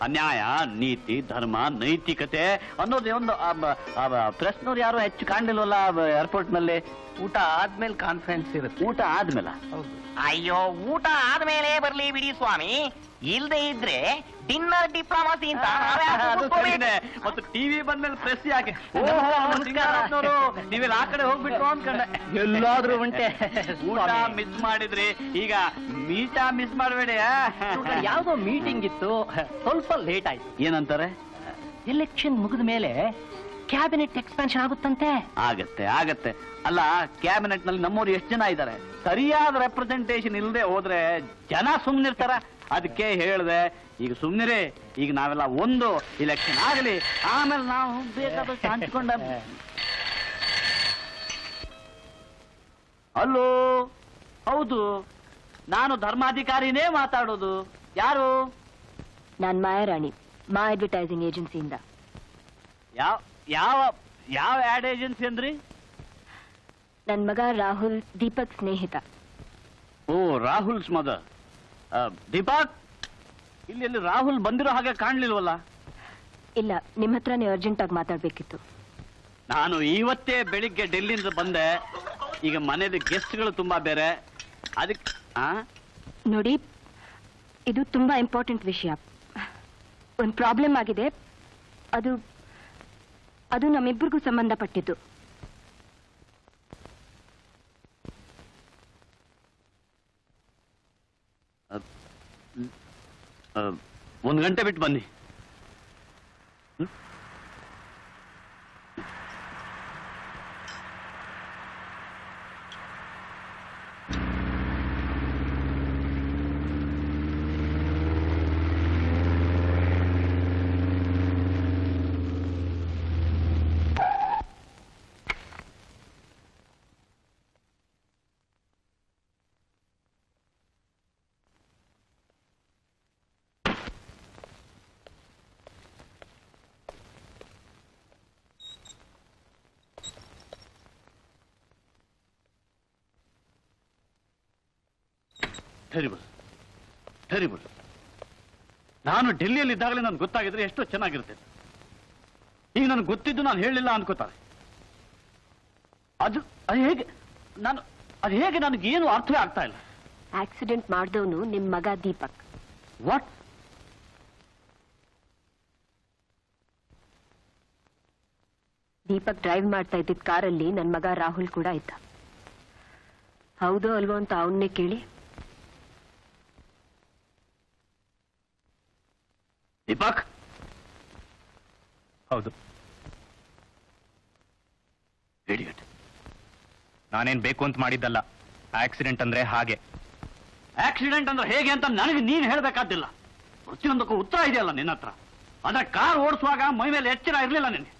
ಅನ್ಯಾಯ, ನೀತಿ, ಧರ್ಮ, ನೈತಿಕತೆ ಅನ್ನೋದೇ ಒಂದು. ಪ್ರೆಸ್ನವ್ರು ಯಾರು ಹೆಚ್ಚು ಕಾಣಲಿಲ್ವಲ್ಲ ಏರ್ಪೋರ್ಟ್ ನಲ್ಲಿ? ಊಟ ಆದ್ಮೇಲೆ ಕಾನ್ಫರೆನ್ಸ್ ಇರುತ್ತೆ. ಊಟ ಆದ್ಮೇಲೆ? ಅಯ್ಯೋ, ಊಟ ಆದ್ಮೇಲೆ ಆಮೇಲೆ ಬರ್ಲಿ ಬಿಡಿ ಸ್ವಾಮಿ, ಇಲ್ದೇ ಇದ್ರೆ ಡಿನ್ನರ್ ಡಿಪ್ಲೊಮಸಿ ಅಂತ ಮತ್ತು ಟಿವಿ ಬಂದ್ಮೇಲೆ ಪ್ರೆಸ್ ಯಾಕೆ? ನೀವೆಲ್ಲ ಆ ಕಡೆ ಹೋಗ್ಬಿಟ್ಟು ಅನ್ಕೊಂಡೆ. ಎಲ್ಲಾದ್ರೂ ಉಂಟೆ ಊಟ ಮಿಸ್ ಮಾಡಿದ್ರಿ, ಈಗ ಮೀಟ ಮಿಸ್ ಮಾಡಬೇಡಿ. ಯಾವ್ದೋ ಮೀಟಿಂಗ್ ಇತ್ತು, ಸ್ವಲ್ಪ ಲೇಟ್ ಆಯ್ತು. ಏನಂತಾರೆ? ಎಲೆಕ್ಷನ್ ಮುಗಿದ ಮೇಲೆ ಕ್ಯಾಬಿನೆಟ್ ಎಕ್ಸ್ಪಾನ್ಷನ್ ಆಗುತ್ತಂತೆ. ಆಗತ್ತೆ ಆಗತ್ತೆ. ಅಲ್ಲ, ಕ್ಯಾಬಿನೆಟ್ ನಲ್ಲಿ ನಮ್ಮವ್ರು ಎಷ್ಟು ಜನ ಇದ್ದಾರೆ? ಸರಿಯಾದ ರೆಪ್ರೆಸೆಂಟೇಷನ್ ಇಲ್ಲದೆ ಹೋದ್ರೆ ಜನ ಸುಮ್ನಿರ್ತಾರ. ಅದಕ್ಕೆ ಹೇಳ್ದೆ, ಈಗ ಸುಮ್ನಿರಿ, ಈಗ ನಾವೆಲ್ಲ ಒಂದು ಇಲೆಕ್ಷನ್ ಆಗಲಿ, ಆಮೇಲೆ ನಾವು ಬೇಕಾದಷ್ಟು ಹಂಚ್ಕೊಂಡ. ಅಲ್ಲೋ, ಹೌದು, ನಾನು ಧರ್ಮಾಧಿಕಾರಿನೇ ಮಾತಾಡೋದು. ಯಾರು? ನಾನ್ ಮಾಯಾರಾಣಿ, ಮಾ ಅಡ್ವರ್ಟೈಸಿಂಗ್ ಏಜೆನ್ಸಿಯಿಂದ. ಯಾವ ಯಾವ ಯಾವ ಆಡ್ ಏಜೆನ್ಸಿ ಅಂದ್ರಿ? ನನ್ ಮಗ ರಾಹುಲ್ ದೀಪಕ್ ಸ್ನೇಹಿತ. ಓ, ರಾಹುಲ್ಸ್ ಮದರ್. ದೀಪಕ್, ಇಲ್ಲಿ ರಾಹುಲ್ ಬಂದಿರೋ ಹಾಗೆ ಕಾಣ್ಲಿಲ್ವಲ್ಲ? ಇಲ್ಲ, ನಿಮ್ ಹತ್ರನೇ ಅರ್ಜೆಂಟ್ ಆಗಿ ಮಾತಾಡ್ಬೇಕಿತ್ತು. ನಾನು ಇವತ್ತೇ ಬೆಳಿಗ್ಗೆ ಡೆಲ್ಲಿಯಿಂದ ಬಂದೆ. ಈಗ ಮನೇಲಿ ಗೆಸ್ಟ್ಗಳು ತುಂಬಾ ಬೇರೆ. ಅದಕ್ಕೆ ನೋಡಿ, ಇದು ತುಂಬಾ ಇಂಪಾರ್ಟೆಂಟ್ ವಿಷಯ. ಒಂದು ಪ್ರಾಬ್ಲಮ್ ಆಗಿದೆ. ಅದು ನಮ್ಮಿಬ್ಬರಿಗೂ ಸಂಬಂಧಪಟ್ಟಿದ್ದು. ಒಂದು ಗಂಟೆ ಬಿಟ್ಟು ಬನ್ನಿ. Terrible, terrible. ನಾನು ಡೆಲ್ಲಿಯಲ್ಲಿ ಇದ್ದಾಗಲೇ ನನ್ಗೆ ಗೊತ್ತಾಗಿದ್ರೆ ಎಷ್ಟೋ ಚೆನ್ನಾಗಿರುತ್ತೆ. ಈಗ ನನಗೆ ಗೊತ್ತಿದ್ದು ನಾನು ಹೇಳಲಿಲ್ಲ ಅನ್ಕೋತಾರೆ. ಅದು ಹೇಗೆ ನನಗೇನು ಅರ್ಥವೇ ಆಗ್ತಾ ಇಲ್ಲ. ಆಕ್ಸಿಡೆಂಟ್ ಮಾಡಿದವನು ನಿಮ್ ಮಗ ದೀಪಕ್. ವಾಟ್? ದೀಪಕ್ ಡ್ರೈವ್ ಮಾಡ್ತಾ ಇದ್ದಿದ್ದ ಕಾರಲ್ಲಿ ನನ್ ಮಗ ರಾಹುಲ್ ಕೂಡ ಇದ್ದ. ಹೌದೋ ಅಲ್ವೋ ಅಂತ ಅವನ್ನೇ ಕೇಳಿ. ದೀಪಕ್? ಹೌದು. ಇಡಿಯಟ್. ನಾನೇನ್ ಬೇಕು ಅಂತ ಮಾಡಿದ್ದಲ್ಲ. ಆಕ್ಸಿಡೆಂಟ್ ಅಂದ್ರೆ ಹಾಗೆ. ಆಕ್ಸಿಡೆಂಟ್ ಅಂದ್ರೆ ಹೇಗೆ ಅಂತ ನನಗೆ ನೀನು ಹೇಳಬೇಕಾದಿಲ್ಲ. ಪ್ರತಿಯೊಂದಕ್ಕೂ ಉತ್ತರ ಇದೆಯಲ್ಲ ನಿನ್ನ ಹತ್ರ. ಅದ್ರ ಕಾರ್ ಓಡಿಸುವಾಗ ಮೈ ಮೇಲೆ ಎಚ್ಚರ ಇರಲಿಲ್ಲ ನಿನ್ಗೆ.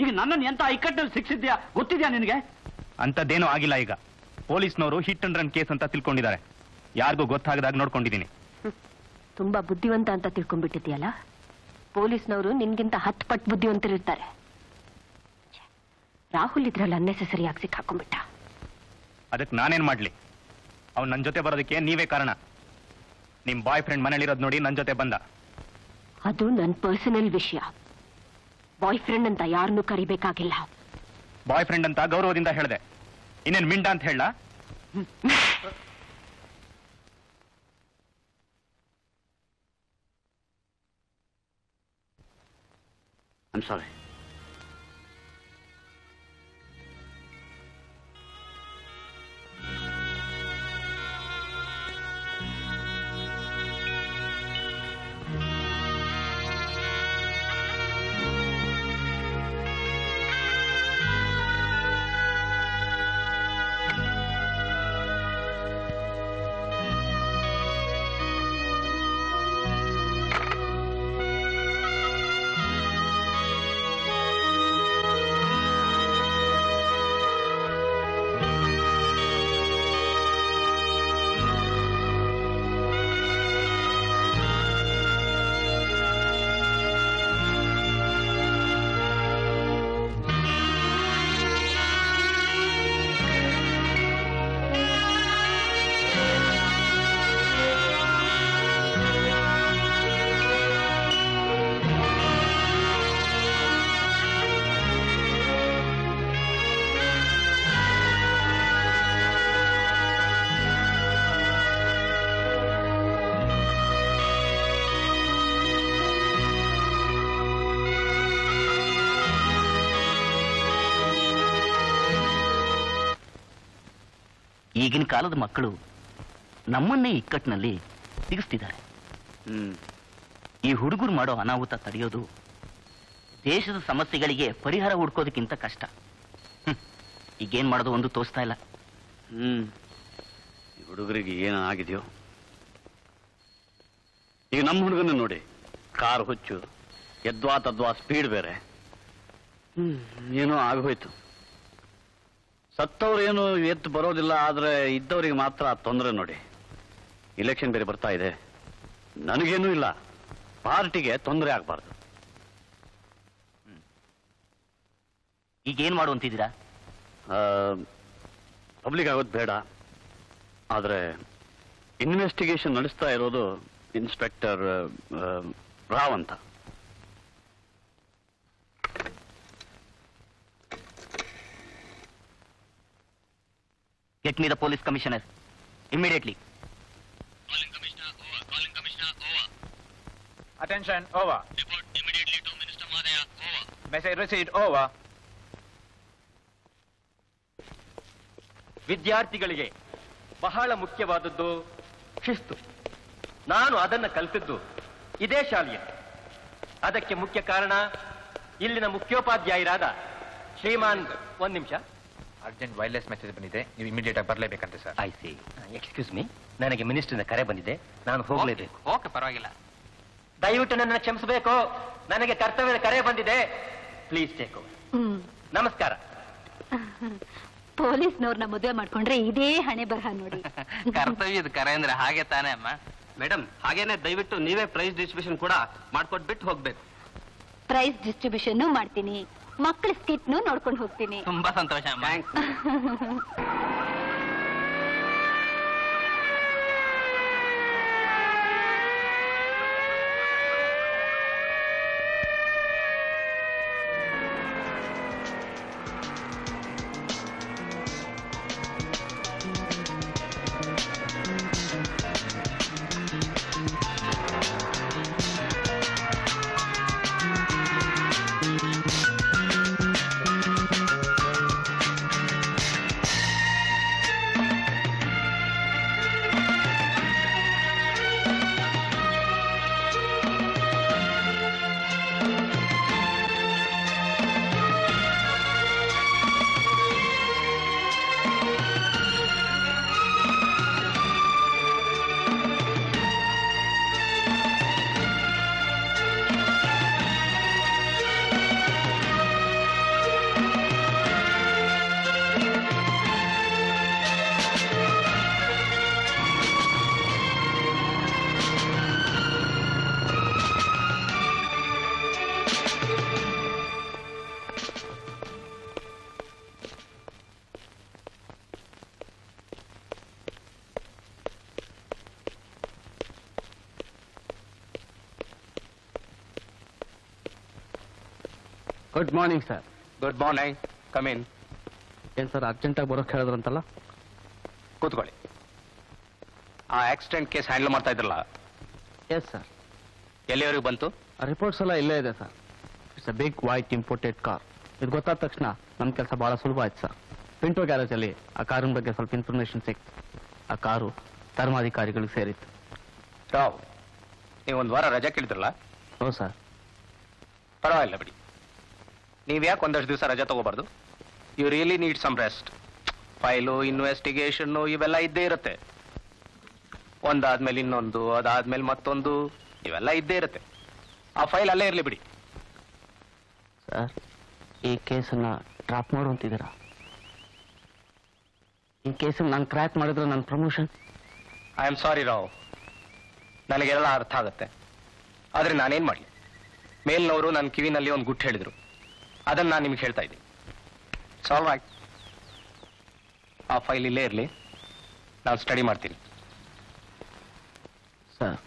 ಈಗ ನನ್ನನ್ನು ಎಂತ ಇಕ್ಕಟ್ಟಲ್ಲಿ ಸಿಕ್ಸಿದ್ಯಾ ಗೊತ್ತಿದ್ಯಾ ನಿನಗೆ? ಅಂತದ್ದೇನೂ ಆಗಿಲ್ಲ. ಈಗ ಪೊಲೀಸ್ನವರು ಹಿಟ್ ಅಂಡ್ ರನ್ ಕೇಸ್ ಅಂತ ತಿಳ್ಕೊಂಡಿದ್ದಾರೆ. ಯಾರಿಗೂ ಗೊತ್ತಾಗದಾಗ ನೋಡ್ಕೊಂಡಿದ್ದೀನಿ. ತುಂಬಾ ಬುದ್ಧಿವಂತ ಅಂತ ತಿಳ್ಕೊಂಡ್ಬಿಟ್ಟಿದ್ಯಲ್ಲ. ಪೊಲೀಸ್ನವರು ನಿನ್ಗಿಂತ 10 ಪಟ್ಟು ಬುದ್ಧಿವಂತರಿರ್ತಾರೆ. ರಾಹುಲ್ ಇದ್ರಲ್ಲಿ ಅನ್ನೆಸೆಸರಿ ಆಗಿ ಸಿಕ್ಕಾಕೊಂಡ್ಬಿಟ್ಟ. ಅದಕ್ಕೆ ನಾನೇನ್ ಮಾಡ್ಲಿ? ಅವ್ನು ನನ್ನ ಜೊತೆ ಬರೋದಕ್ಕೆ ನೀವೇ ಕಾರಣ. ನಿಮ್ ಬಾಯ್ ಫ್ರೆಂಡ್ ಮನೇಲಿರೋದು ನೋಡಿ ನನ್ನ ಜೊತೆ ಬಂದ. ಅದು ನನ್ನ ಪರ್ಸನಲ್ ವಿಷಯ. ಬಾಯ್ ಫ್ರೆಂಡ್ ಅಂತ ಯಾರನ್ನೂ ಕರಿಬೇಕಾಗಿಲ್ಲ. ಬಾಯ್ ಫ್ರೆಂಡ್ ಅಂತ ಗೌರವದಿಂದ ಹೇಳ್ದೆ. ಇನ್ನೇನ್ ಮಿಂಡ ಅಂತ ಹೇಳ? I'm sorry. ಈಗಿನ ಕಾಲದ ಮಕ್ಕಳು ನಮ್ಮನ್ನೇ ಇಕ್ಕಟ್ಟಿನಲ್ಲಿ ಸಿಗಿಸ್ತಿದ್ದಾರೆ. ಈ ಹುಡುಗರು ಮಾಡೋ ಅನಾಹುತ ತಡೆಯೋದು ದೇಶದ ಸಮಸ್ಯೆಗಳಿಗೆ ಪರಿಹಾರ ಹುಡ್ಕೋದಕ್ಕಿಂತ ಕಷ್ಟ. ಈಗೇನ್ ಮಾಡೋದು ಒಂದು ತೋರಿಸ್ತಾ ಇಲ್ಲ. ಈ ಹುಡುಗರಿಗೆ ಏನೋ ಆಗಿದೆಯೋ. ಈಗ ನಮ್ಮ ಹುಡುಗನ ನೋಡಿ, ಕಾರ್ ಹುಚ್ಚು, ಎದ್ವಾ ತದ್ವಾ ಸ್ಪೀಡ್ ಬೇರೆ. ಏನೋ ಆಗೋಯ್ತು. ಸತ್ತವ್ರೇನು ಎದ್ದು ಬರೋದಿಲ್ಲ, ಆದ್ರೆ ಇದ್ದವರಿಗೆ ಮಾತ್ರ ತೊಂದರೆ ನೋಡಿ. ಇಲೆಕ್ಷನ್ ಬೇರೆ ಬರ್ತಾ ಇದೆ. ನನಗೇನೂ ಇಲ್ಲ, ಪಾರ್ಟಿಗೆ ತೊಂದರೆ ಆಗಬಾರ್ದು. ಈಗೇನ್ ಮಾಡುವಂತಿದ್ದೀರಾ? ಪಬ್ಲಿಕ್ ಆಗೋದು ಬೇಡ, ಆದ್ರೆ ಇನ್ವೆಸ್ಟಿಗೇಷನ್ ನಡೆಸ್ತಾ ಇರೋದು ಇನ್ಸ್ಪೆಕ್ಟರ್ ರಾವ್ ಅಂತ. Get me the police commissioner immediately. Attention, over. Report immediately to Minister Madaya. Over. Message received, over. ವಿದ್ಯಾರ್ಥಿಗಳಿಗೆ ಬಹಳ ಮುಖ್ಯವಾದದ್ದು ಶಿಸ್ತು. ನಾನು ಅದನ್ನು ಕಲಿತಿದ್ದು ಇದೇ ಶಾಲೆಯಲ್ಲಿ. ಅದಕ್ಕೆ ಮುಖ್ಯ ಕಾರಣ ಇಲ್ಲಿನ ಮುಖ್ಯೋಪಾಧ್ಯಾಯರಾದ ಶ್ರೀಮಾನ್. ಒಂದ್ ನಿಮಿಷ, ಅರ್ಜೆಂಟ್ ವೈರ್ಲೆಸ್ ಮೆಸೇಜ್ ಬಂದಿದೆ, ನೀವು ಇಮಿಡಿಯೇಟ್ ಆಗಿ ಬರಲೇಬೇಕಂತೆ sir. I see. Excuse me, ನನಗೆ ಮಿನಿಸ್ಟರ್ನ ಕರೆ ಬಂದಿದೆ, ನಾನು ಹೋಗಲೇಬೇಕು. ಓಕೆ, ಪರವಾಗಿಲ್ಲ. ದಯವಿಟ್ಟು ನನ್ನ ಕ್ಷಮಿಸಬೇಕು, ನನಗೆ ಕರ್ತವ್ಯದ ಕರೆ ಬಂದಿದೆ. Please take over. ನಮಸ್ಕಾರ. ಪೊಲೀಸ್ನವ್ರನ್ನ ಮದುವೆ ಮಾಡ್ಕೊಂಡ್ರೆ ಇದೇ ಹಣೆ ಬರಹ ನೋಡಿ. ಕರ್ತವ್ಯದ ಕರೆ ಅಂದ್ರೆ ಹಾಗೆ ತಾನೇ ಅಮ್ಮ? ಮೇಡಮ್, ಹಾಗೇನೆ ದಯವಿಟ್ಟು ನೀವೇ ಪ್ರೈಸ್ ಡಿಸ್ಟ್ರಿಬ್ಯೂಷನ್ ಕೂಡ ಮಾಡ್ಕೊಟ್ಬಿಟ್ಟು ಹೋಗ್ಬೇಕು. ಪ್ರೈಸ್ ಡಿಸ್ಟ್ರಿಬ್ಯೂಷನ್ ಮಾಡ್ತೀನಿ, ಮಕ್ಕಳ ಸ್ಕಿಟ್ನು ನೋಡ್ಕೊಂಡು ಹೋಗ್ತೀನಿ. ತುಂಬಾ ಸಂತೋಷ ಅಮ್ಮ. Good morning sir. Good morning, come in. ಏನ್ ಸರ್ ಅರ್ಜೆಂಟಾಗಿ ಬರೋಕೆ ಹೇಳಿದ್ರಂತಲ್ಲ? ಕೂತ್ಕೊಳ್ಳಿ. ಆ ಆಕ್ಸಿಡೆಂಟ್ ಕೇಸ್ ಹ್ಯಾಂಡಲ್ ಮಾಡ್ತಾ ಇದ್ರಲ್ಲ? Yes sir. ಎಲ್ಲಿವರೆಗೂ ಬಂತು? ರಿಪೋರ್ಟ್ಸ್ ಎಲ್ಲ ಇಲ್ಲೇ ಇದೆ sir. It's a big white imported car. ಇದು ಗೊತ್ತಾದ ತಕ್ಷಣ ನಮ್ಮ ಕೆಲಸ ಬಹಳ ಸುಲಭ ಆಯ್ತು ಸರ್. ಪಿಂಟೋ ಗ್ಯಾರೇಜಲ್ಲಿ ಆ ಕಾರಿನ ಬಗ್ಗೆ ಸ್ವಲ್ಪ ಇನ್ಫಾರ್ಮೇಶನ್ ಸಿಕ್ತು. ಆ ಕಾರು ಧರ್ಮಾಧಿಕಾರಿಗಳಿಗೆ ಸೇರಿತ್ತು. ರಾವ್, ನೀವು ಒಂದು ವಾರ ರಜೆ ಕೇಳಿದ್ರಲ್ಲ? ಹೌದು ಸರ್. ಪರವಾಗಿಲ್ಲ ಬಿಡಿ. ನೀವು ಯಾಕೆ ಒಂದಷ್ಟು ದಿವಸ ರಜೆ ತಗೋಬಾರ್ದು? You really need some rest. File, ಇನ್ವೆಸ್ಟಿಗೇಷನ್ನು ಇವೆಲ್ಲ ಇದ್ದೇ ಇರುತ್ತೆ. ಒಂದಾದ್ಮೇಲೆ ಇನ್ನೊಂದು, ಅದಾದ್ಮೇಲೆ ಮತ್ತೊಂದು, ಇವೆಲ್ಲ ಇದ್ದೇ ಇರುತ್ತೆ. ಆ ಫೈಲ್ ಅಲ್ಲೇ ಇರಲಿ ಬಿಡಿ. ಸರ್, ಈ ಕೇಸನ್ನ ಡ್ರಾಪ್ ಮಾಡುವಂತಿದ್ದೀರಾ? ಈ ಕೇಸನ್ನು ನಾನು ಕ್ರ್ಯಾಕ್ ಮಾಡಿದ್ರೆ ನನ್ನ ಪ್ರಮೋಷನ್. ಐ ಆಮ್ ಸಾರಿ ರಾವ್, ನನಗೆಲ್ಲ ಅರ್ಥ ಆಗುತ್ತೆ. ಆದ್ರೆ ನಾನೇನ್ ಮಾಡಲಿ? ಮೇಲ್ನವರು ನನ್ನ ಕಿವಿನಲ್ಲಿ ಒಂದು ಗುಟ್ಟು ಹೇಳಿದ್ರು, ಅದನ್ನ ನಾನು ನಿಮ್ಗೆ ಹೇಳ್ತಾ ಇದ್ದೀನಿ. ಸಾಲ್ವ್ ಆಯ್ತು. ಆ ಫೈಲ್ ಇಲ್ಲೇ ಇರಲಿ, ನಾನು ಸ್ಟಡಿ ಮಾಡ್ತೀನಿ. ಸರ್,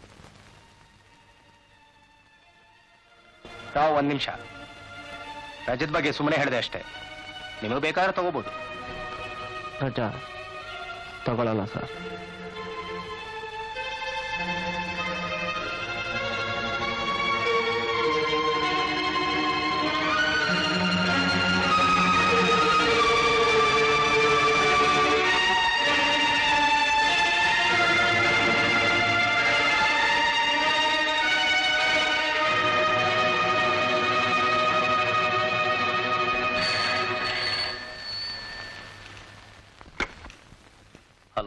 ರಾವ್, ಒಂದು ನಿಮಿಷ. ರಜದ ಬಗ್ಗೆ ಸುಮ್ಮನೆ ಹೇಳಿದೆ ಅಷ್ಟೇ. ನಿಮಗೆ ಬೇಕಾದ್ರೆ ತಗೋಬಹುದು. ರಜಾ ತಗೊಳ್ಳಲ್ಲ ಸರ್.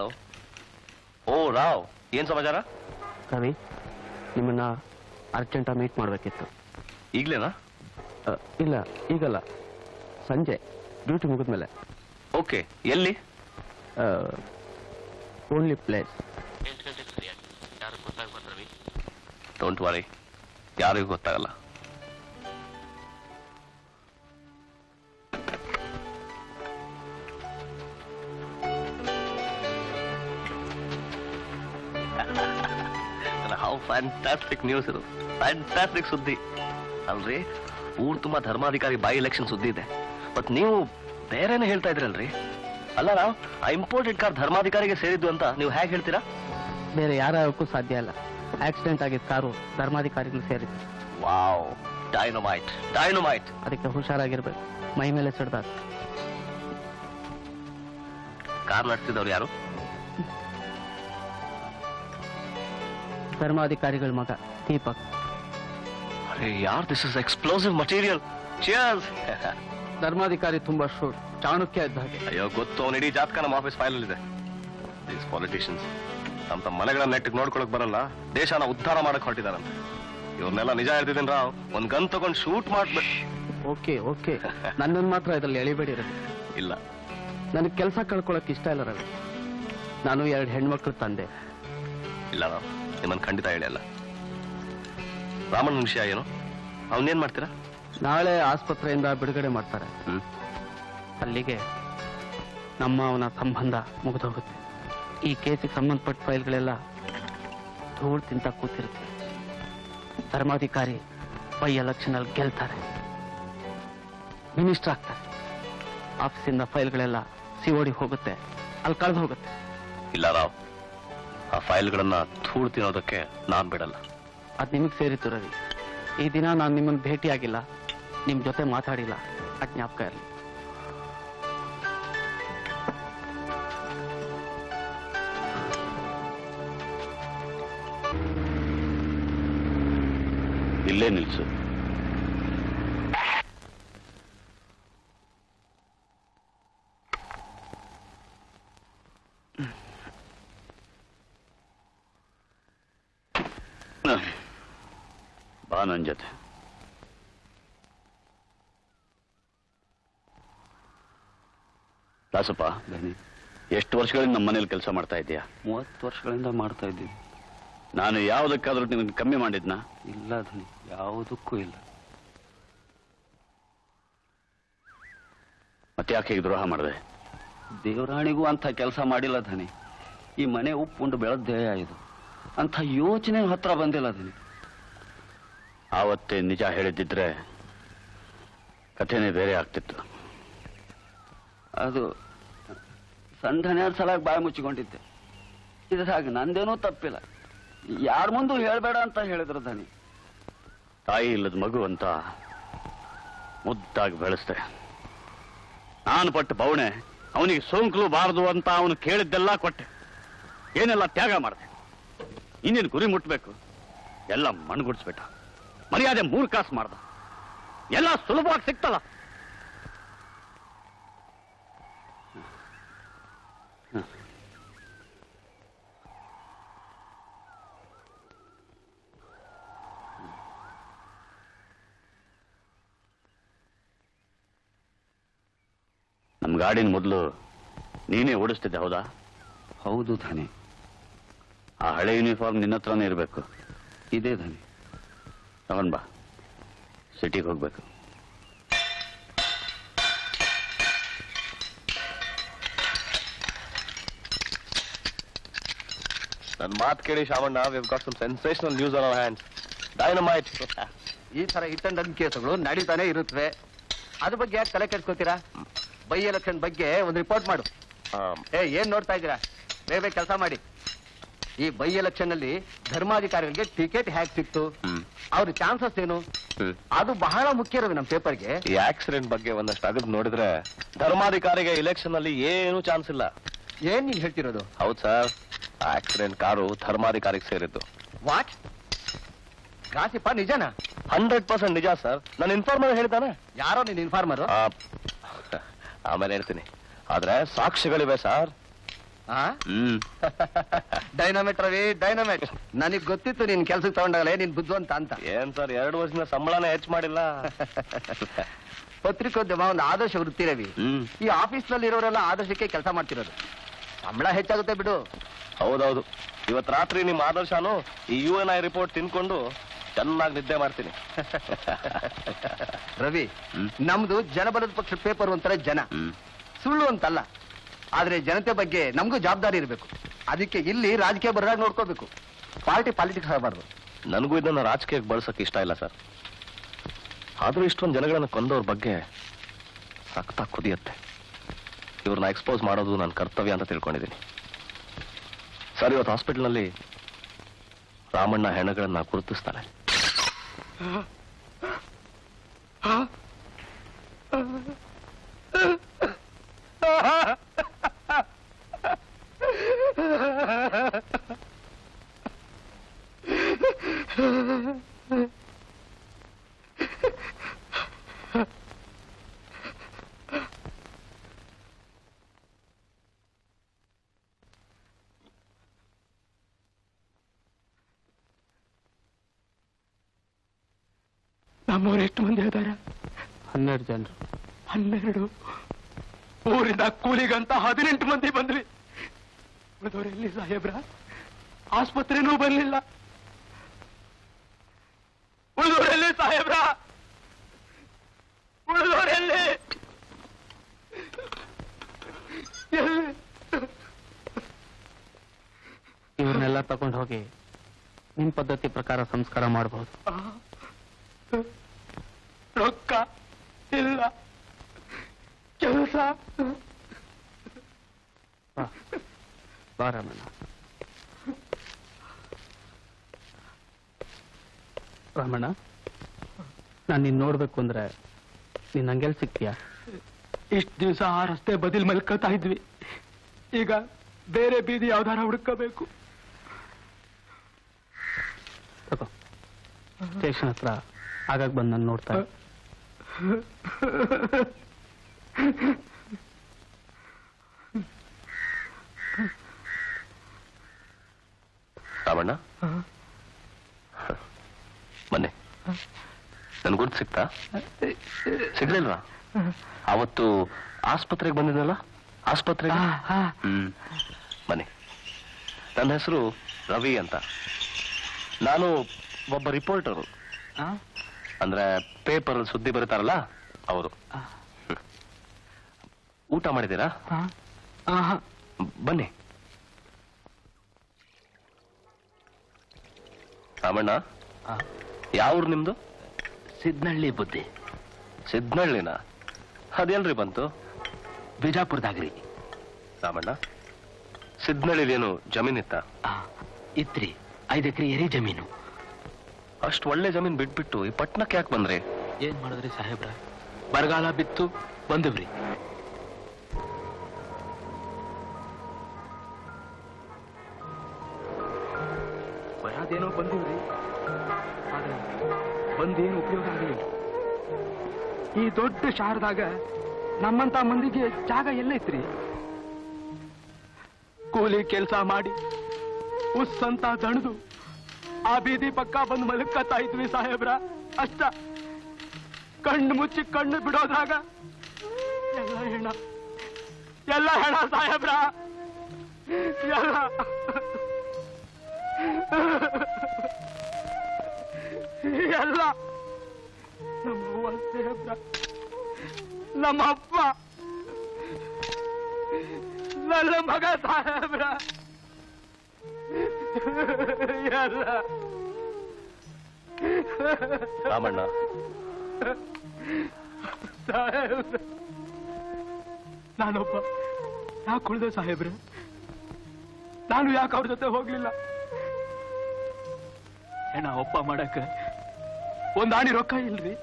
ಹಲೋ. ಓ ರಾವ್, ಏನ್ ಸಮಾಚಾರ? ರವಿ, ನಿಮ್ಮನ್ನ ಅರ್ಜೆಂಟಾಗಿ ಮೀಟ್ ಮಾಡಬೇಕಿತ್ತು. ಈಗ್ಲೇನಾ? ಇಲ್ಲ, ಈಗಲ್ಲ, ಸಂಜೆ ಡ್ಯೂಟಿ ಮುಗಿದ್ಮೇಲೆ. ಓಕೆ, ಎಲ್ಲಿ? Only place. ಡೋಂಟ್ ವರಿ, ಯಾರಿಗೂ ಗೊತ್ತಾಗಲ್ಲ. ಹೌ ಫ್ಯಾಂಟಾಸ್ಟಿಕ್ ನ್ಯೂಸ್ ಇದು, ಫ್ಯಾಂಟಾಸ್ಟಿಕ್ ಸುದ್ದಿ ಅಲ್ರಿ. ಊರ್ ತುಂಬಾ ಧರ್ಮಾಧಿಕಾರಿ ಬೈ ಎಲೆಕ್ಷನ್ ಸುದ್ದಿ ಇದೆ, ಬಟ್ ನೀವು ಬೇರೆನೇ ಹೇಳ್ತಾ ಇದ್ರಲ್ರಿ. ಅಲ್ಲ ನಾವು ಆ ಇಂಪೋರ್ಟೆಡ್ ಕಾರ್ ಧರ್ಮಾಧಿಕಾರಿಗೆ ಸೇರಿದ್ದು ಅಂತ ನೀವು ಹೇಗೆ ಹೇಳ್ತೀರಾ? ಬೇರೆ ಯಾರಕ್ಕೂ ಸಾಧ್ಯ ಇಲ್ಲ. ಆಕ್ಸಿಡೆಂಟ್ ಆಗಿದ್ದ ಕಾರು ಧರ್ಮಾಧಿಕಾರಿಗಳು ಸೇರಿತ್ತು. Wow, dynamite dynamite. ಅದಕ್ಕೆ ಹುಷಾರಾಗಿರ್ಬೇಕು, ಮೈ ಮೇಲೆ ಸಿಡ್ದಾಗ. ಕಾರ್ ನಡೆಸಿದವ್ರು ಯಾರು? ಧರ್ಮಾಧಿಕಾರಿಗಳ ಮಗ ದೀಪಕ್. ಅರೆ ಯಾರ್, this is explosive material. Cheers. ಧರ್ಮಾಧಿಕಾರಿ ತುಂಬಾ ಶೂರ್, ಚಾಣಕ್ಯ ಇದ್ದ ಹಾಗೆ. ಅಯ್ಯೋ ಗೊತ್ತು, ಅವ್ನ ಇಡೀ ಜಾತಕ ನಮ್ಮ ಆಫೀಸ್ ಫೈಲ್ ಇದೆ. ದೀಸ್ ಪಾಲಿಟಿಷಿಯನ್ಸ್ ತಮ್ಮ ಮನೆಗಳನ್ನ ನೆಟ್ಟಿಗೆ ನೋಡ್ಕೊಳಕ್ ಬರಲ್ಲ, ದೇಶನ ಉದ್ಧಾರ ಮಾಡಕ್ ಹೊರಟಿದಾರಂತೆ. ಇವ್ರನ್ನೆಲ್ಲ ನಿಜ ಹೇಳ್ತಿದ್ದೀನಿ ರಾವ್, ಒಂದ್ ಗನ್ ತಗೊಂಡ್ ಶೂಟ್ ಮಾಡ್ಬೇಕು. ಓಕೆ ಓಕೆ, ನನ್ನನ್ನು ಮಾತ್ರ ಇದರಲ್ಲಿ ಎಳಿಬೇಡಿ ರವಿ. ಇಲ್ಲ, ನನಗೆ ಕೆಲಸ ಕಳ್ಕೊಳಕ್ ಇಷ್ಟ ಇಲ್ಲ ರವಿ. ನಾನು 2 ಹೆಣ್ಮಕ್ಳು ತಂದೆ. ಇಲ್ಲ ರಾವ್, ನಿಮ್ಮನ್ ಖಂಡಿತ ಹೇಳಿಯಲ್ಲ. ರಾಮಣ್ಣನ ವಿಷಯ ಏನು? ಅವನೇನ್ ಮಾಡ್ತೀರಾ? ನಾಳೆ ಆಸ್ಪತ್ರೆಯಿಂದ ಬಿಡುಗಡೆ ಮಾಡ್ತಾರೆ. ಅಲ್ಲಿಗೆ ನಮ್ಮ ಅವನ ಸಂಬಂಧ ಮುಗಿದೋಗುತ್ತೆ. ಈ ಕೇಸಿಗೆ ಸಂಬಂಧಪಟ್ಟ ಫೈಲ್ಗಳೆಲ್ಲ ಧೂಳು ತಿಂತ ಕೂತಿರುತ್ತೆ. ಧರ್ಮಾಧಿಕಾರಿ ಬೈ ಎಲೆಕ್ಷನ್ ಅಲ್ಲಿ ಗೆಲ್ತಾರೆ, ಮಿನಿಸ್ಟರ್ ಆಗ್ತಾರೆ. ಆಫೀಸಿಂದ ಫೈಲ್ಗಳೆಲ್ಲ ಸಿಒಡಿ ಹೋಗುತ್ತೆ, ಅಲ್ಲಿ ಕಳೆದು ಹೋಗುತ್ತೆ. ಇಲ್ಲ ರಾವ್, ಆ ಫೈಲ್ಗಳನ್ನ ಧೂಳು ತಿನ್ನೋದಕ್ಕೆ ನಾನ್ ಬಿಡಲ್ಲ. ಅದು ನಿಮಗೆ ಸೇರಿತ್ತು ರವಿ. ಈ ದಿನ ನಾನು ನಿಮ್ಮನ್ನು ಭೇಟಿಯಾಗಿಲ್ಲ, ನಿಮ್ ಜೊತೆ ಮಾತಾಡಿಲ್ಲ, ಅದ್ ಜ್ಞಾಪಕ ಇರಲಿ. ಇಲ್ಲೇ ನಿಲ್ಸು. ಬಾ ನನ್ ಜೊತೆ. ದಾಸಪ್ಪ, ಎಷ್ಟು ವರ್ಷಗಳಿಂದ ನಮ್ಮ ಮನೇಲಿ ಕೆಲಸ ಮಾಡ್ತಾ ಇದ್ದೀಯಾ? 30 ವರ್ಷಗಳಿಂದ ಮಾಡ್ತಾ ಇದ್ದೀವಿ. ನಾನು ಯಾವುದಕ್ಕಾದ್ರೂ ನಿನಗೆ ಕಮ್ಮಿ ಮಾಡಿದ್ನಾ? ಇಲ್ಲ ಧನಿ, ಯಾವುದಕ್ಕೂ ಇಲ್ಲ. ಮತ್ತೆ ಯಾಕೆ ಈಗ ದ್ರೋಹ ಮಾಡಿದೆ? ದೇವರಾಣಿಗೂ ಅಂಥ ಕೆಲಸ ಮಾಡಿಲ್ಲ ಧನಿ. ಈ ಮನೆ ಉಪ್ಪುಂಡು ಬೆಳೆದ್ದೇಯ ಇದು, ಅಂಥ ಯೋಚನೆ ಹತ್ರ ಬಂದಿಲ್ಲ ಧನಿ. ಆವತ್ತೇ ನಿಜ ಹೇಳಿದ್ದಿದ್ರೆ ಕಥೆನೇ ಬೇರೆ ಆಗ್ತಿತ್ತು. ಅದು ಸಂಧನೆಯ ಸಲ ಬಾಯಿ ಮುಚ್ಚಿಕೊಂಡಿದ್ದೆ. ಇದ್ರಾಗ ನಂದೇನೂ ತಪ್ಪಿಲ್ಲ. ಯಾರ ಮುಂದೂ ಹೇಳ್ಬೇಡ ಅಂತ ಹೇಳಿದ್ರು ಧನಿ. ತಾಯಿ ಇಲ್ಲದ ಮಗು ಅಂತ ಮುದ್ದಾಗಿ ಬೆಳೆಸ್ದೆ. ನಾನು ಪಟ್ಟ ಬವಣೆ ಅವನಿಗೆ ಸೋಂಕಲು ಬಾರದು ಅಂತ ಅವನು ಕೇಳಿದ್ದೆಲ್ಲ ಕೊಟ್ಟೆ, ಏನೆಲ್ಲ ತ್ಯಾಗ ಮಾಡಿದೆ. ಇನ್ನೇನು ಗುರಿ ಮುಟ್ಬೇಕು, ಎಲ್ಲ ಮಣ್ಗುಡ್ಸ್ಬಿಟ್ಟ. ಮರ್ಯಾದೆ 3 ಕಾಸು ಮಾಡ್ದ. ಎಲ್ಲ ಸುಲಭವಾಗಿ ಸಿಕ್ತಲ್ಲ. ನಮ್ಮ ಗಾಡಿನ ಮೊದಲು ನೀನೇ ಓಡಿಸ್ತಿದ್ದೆ, ಹೌದಾ? ಹೌದು ಧನಿ. ಆ ಹಳೆ ಯೂನಿಫಾರ್ಮ್ ನಿನ್ನ ಹತ್ರನೇ ಇರಬೇಕು. ಇದೇ ಧನಿ. ತಗೊಂಡ್ ಬಾ, ಸಿಟಿಗೆ ಹೋಗ್ಬೇಕು. ನನ್ನ ಮಾತು ಕೇಳಿ Shamanna, we've got some sensational news on our hands. Dynamite. ಈ ತರ ಹಿಟ್ ಅಂಡ್ ರನ್ ಕೇಸುಗಳು ನಡೀತಾನೆ ಇರುತ್ತವೆ. ಅದ್ರ ಬಗ್ಗೆ ಯಾಕೆ ತಲೆ ಕೆಡ್ಸ್ಕೊತೀರಾ? ಬೈ ಎಲೆಕ್ಷನ್ ಬಗ್ಗೆ ಒಂದು ರಿಪೋರ್ಟ್ ಮಾಡು. ಏನ್ ನೋಡ್ತಾ ಇದ್ದೀರಾ? ಬೇಗ ಕೆಲಸ ಮಾಡಿ. ಈ ಬೈ ಎಲೆಕ್ಷನ್ ಅಲ್ಲಿ ಧರ್ಮಾಧಿಕಾರಿಗಳಿಗೆ ಟಿಕೆಟ್ ಹೇಗೆ ಸಿಕ್ತು, ಅವ್ರ ಚಾನ್ಸಸ್ ಏನು, ಅದು ಬಹಳ ಮುಖ್ಯ ಇರೋದು ನಮ್ಮ ಪೇಪರ್ಗೆ. ಈ ಆಕ್ಸಿಡೆಂಟ್ ಬಗ್ಗೆ ಒಂದಷ್ಟು ಅಗದು ನೋಡಿದ್ರೆ ಧರ್ಮಾಧಿಕಾರಿಗೆ ಎಲೆಕ್ಷನ್ ಅಲ್ಲಿ ಏನು ಚಾನ್ಸ್ ಇಲ್ಲ. ಏನ್ ನೀನ್ ಹೇಳ್ತಿರೋದು? ಹೌದು ಸರ್, ಆಕ್ಸಿಡೆಂಟ್ ಕಾರು ಧರ್ಮಾಧಿಕಾರಿಗೆ ಸೇರಿದ್ದು. ವಾಟ್? ಗಾಸಿಪ್ಪ ನಿಜನಾ? 100% ನಿಜ ಸರ್. ನನ್ನ ಇನ್ಫಾರ್ಮರ್ ಹೇಳ್ತಾನೆ. ಯಾರೋ ನಿನ್ ಇನ್ಫಾರ್ಮರ್? ಆಮೇಲೆ ಹೇಳ್ತೀನಿ, ಆದ್ರೆ ಸಾಕ್ಷ್ಯಗಳಿವೆ ಸರ್. Dynamite Ravi, dynamite. ನನಗ್ ಗೊತ್ತಿತ್ತು ನೀನ್ ಕೆಲ್ಸಕ್ಕೆ ತಗೊಂಡಾಗಲೇ ನೀನ್ ಬುದ್ಧಿವಂತ ಅಂತ. ಏನ್ ಸರ್ 2 ವರ್ಷದಿಂದ ಸಂಬಳನೇ ಹೆಚ್ಚು ಮಾಡಿಲ್ಲ. ಪತ್ರಿಕೋದ್ಯಮ ಒಂದು ಆದರ್ಶ ವೃತ್ತಿ ರವಿ. ಈ ಆಫೀಸ್ ನಲ್ಲಿ ಇರೋರೆಲ್ಲ ಆದರ್ಶಕ್ಕೆ ಕೆಲಸ ಮಾಡ್ತಿರೋದು. ಸಂಬಳ ಹೆಚ್ಚಾಗುತ್ತೆ ಬಿಡು. ಹೌದೌದು, ಇವತ್ ರಾತ್ರಿ ನಿಮ್ ಆದರ್ಶನು ಈ UNI ರಿಪೋರ್ಟ್ ತಿನ್ಕೊಂಡು ಚೆನ್ನಾಗಿ ನಿದ್ದೆ ಮಾಡ್ತೀನಿ. ರವಿ, ನಮ್ದು ಜನಬಲದ ಪಕ್ಷ ಪೇಪರ್ ಒಂಥರ ಜನ, ಸುಳ್ಳು ಅಂತಲ್ಲ. ಆದ್ರೆ ಜನತೆ ಬಗ್ಗೆ ನಮಗೂ ಜವಾಬ್ದಾರಿ ಇರಬೇಕು. ಅದಕ್ಕೆ ಇಲ್ಲಿ ರಾಜಕೀಯ ಬರೋದಾಗ ನೋಡ್ಕೋಬೇಕು, ಪಾಲಿಟಿಕ್ಸ್ ಆಗಬಾರ್ದು. ನನಗೂ ಇದನ್ನ ರಾಜಕೀಯಕ್ಕೆ ಬಳಸಕ್ ಇಷ್ಟ ಇಲ್ಲ ಸರ್. ಆದ್ರೂ ಇಷ್ಟೊಂದು ಜನಗಳನ್ನ ಕೊಂದವ್ರ ಬಗ್ಗೆ ರಕ್ತ ಕುದಿಯತ್ತೆ. ಇವ್ರನ್ನ ಎಕ್ಸ್ಪೋಸ್ ಮಾಡೋದು ನನ್ನ ಕರ್ತವ್ಯ ಅಂತ ತಿಳ್ಕೊಂಡಿದ್ದೀನಿ ಸರ್. ಇವತ್ತು ಹಾಸ್ಪಿಟಲ್ನಲ್ಲಿ ರಾಮಣ್ಣ ಹೆಣಗಳನ್ನ ಗುರುತಿಸ್ತಾನೆ. ನಮ್ಮವ್ರು ಎಷ್ಟು ಮಂದಿ ಇದ್ದಾರೆ? 12 ಜನರು. 12? ಊರಿಂದ ಕೂಲಿಗಂತ 18 ಮಂದಿ ಬಂದ್ವಿ. ಉಳಿದವರೆಲ್ಲಿ ಸಾಹೇಬ್ರ? ಆಸ್ಪತ್ರೆನೂ ಬರ್ಲಿಲ್ಲ. ಉಳಿದವರೆಲ್ಲಿ ಸಾಹೇಬ್ರ? ಉಳಿದವರೆಲ್ಲಿ? ಇವ್ರನ್ನೆಲ್ಲ ತಗೊಂಡು ಹೋಗಿ ನಿಮ್ ಪದ್ಧತಿ ಪ್ರಕಾರ ಸಂಸ್ಕಾರ ಮಾಡಬಹುದು. ರೊಕ್ಕ ಇಲ್ಲ, ಕೆಲಸ. ರಾಮಣ್ಣ, ರಾಮಣ್ಣ, ನಾನು ನಿನ್ ನೋಡ್ಬೇಕು ಅಂದ್ರೆ ನೀನ್ ಹಂಗೆಲ್ ಸಿಗ್ತೀಯಾ? ಇಷ್ಟು ದಿವಸ ಆ ರಸ್ತೆ ಬದಿಲ್ ಮಲ್ಕೋತಾ ಇದ್ವಿ. ಈಗ ಬೇರೆ ಬೀದಿ ಯಾವ್ದಾರ ಹುಡುಕಬೇಕು. ಸ್ಟೇಷನ್ ಹತ್ರ ಆಗಾಗ ಬಂದು ನಾನು ನೋಡ್ತಾ ರಾಮಣ್ಣ, ಬನ್ನಿ. ನನ್ ಗುರ್ತು ಸಿಕ್ತಾ? ಸಿಗ್ಲಿಲ್ವಾ? ಅವತ್ತು ಆಸ್ಪತ್ರೆಗೆ ಬಂದಿದ್ದಲ್ಲ, ಆಸ್ಪತ್ರೆಗೆ. ಬನ್ನಿ. ನನ್ನ ಹೆಸರು ರವಿ ಅಂತ. ನಾನು ಒಬ್ಬ ರಿಪೋರ್ಟರು. ಅಂದ್ರೆ ಪೇಪರ್ ಸುದ್ದಿ ಬರುತ್ತಾರಲ್ಲ ಅವರು. ಊಟ ಮಾಡಿದ್ದೀರಾ? ಬನ್ನಿ. ರಾಮಣ್ಣ, ಯಾವ್ರು ನಿಮ್ದು? ಸಿದ್ನಳ್ಳಿ ಬುದ್ಧಿ. ಸಿದ್ನಳ್ಳಿನ? ಅದೇನ್ರಿ ಬಂತು? ಬಿಜಾಪುರದಾಗ್ರಿ. ರಾಮಣ್ಣ, ಸಿದ್ನಳ್ಳಿದೇನು ಜಮೀನಿತ್ತ? ಇತ್ರಿ, 5 ಎಕರೆ ಎರೆ ಜಮೀನು. ಅಷ್ಟು ಒಳ್ಳೆ ಜಮೀನ್ ಬಿಟ್ಬಿಟ್ಟು ಈ ಪಟ್ಟಣಕ್ಕೆ ಯಾಕೆ ಬಂದ್ರಿ? ಏನ್ ಮಾಡಿದ್ರಿ ಸಾಹೇಬ್ರ? ಬರಗಾಲ ಬಿತ್ತು, ಬಂದವ್ರಿ. ಬರೋದೇನೋ ಬಂದಿವ್ರಿ, ಆದ್ರೆ ಬಂದೇನು ಉಪಯೋಗ ಆಗಲಿಲ್ಲ. ಈ ದೊಡ್ಡ ಶಹರದಾಗ ನಮ್ಮಂತ ಮಂದಿಗೆ ಜಾಗ ಎಲ್ಲ ಐತ್ರಿ. ಕೂಲಿ ಕೆಲಸ ಮಾಡಿ ಉಸ್ಸಂತ ದಣದು ಆ ಬೀದಿ ಪಕ್ಕ ಬಂದು ಮಲಕ್ಕತ್ತಾ ಇದ್ವಿ ಸಾಹೇಬ್ರ. ಅಷ್ಟ ಕಣ್ಣು ಮುಚ್ಚಿ ಕಣ್ಣು ಬಿಡೋದ್ರಾಗ ಎಲ್ಲ ಹೆಣ ಸಾಹೇಬ್ರ, ಎಲ್ಲ. ಎಲ್ಲ ನಮ್ಮವ್ವ ಸಾಹೇಬ್ರ, ನಮ್ಮ ಅಪ್ಪ, ನನ್ನ ಮಗ ಸಾಹೇಬ್ರ, ಎಲ್ಲ. ರಾಮಣ್ಣ, ಸಾಹೇಬ್ರ, ನಾನೊಬ್ಬ ಯಾಕೆ ಉಳಿದೆ ಸಾಹೇಬ್ರ? ನಾನು ಯಾಕೆ ಅವ್ರ ಜೊತೆ ಹೋಗ್ಲಿಲ್ಲ? ಹೆಣ ಒಪ್ಪ ಮಾಡಕ್ಕ ಒಂದ್ ಆಣಿ ರೊಕ್ಕ ಇಲ್ರಿ,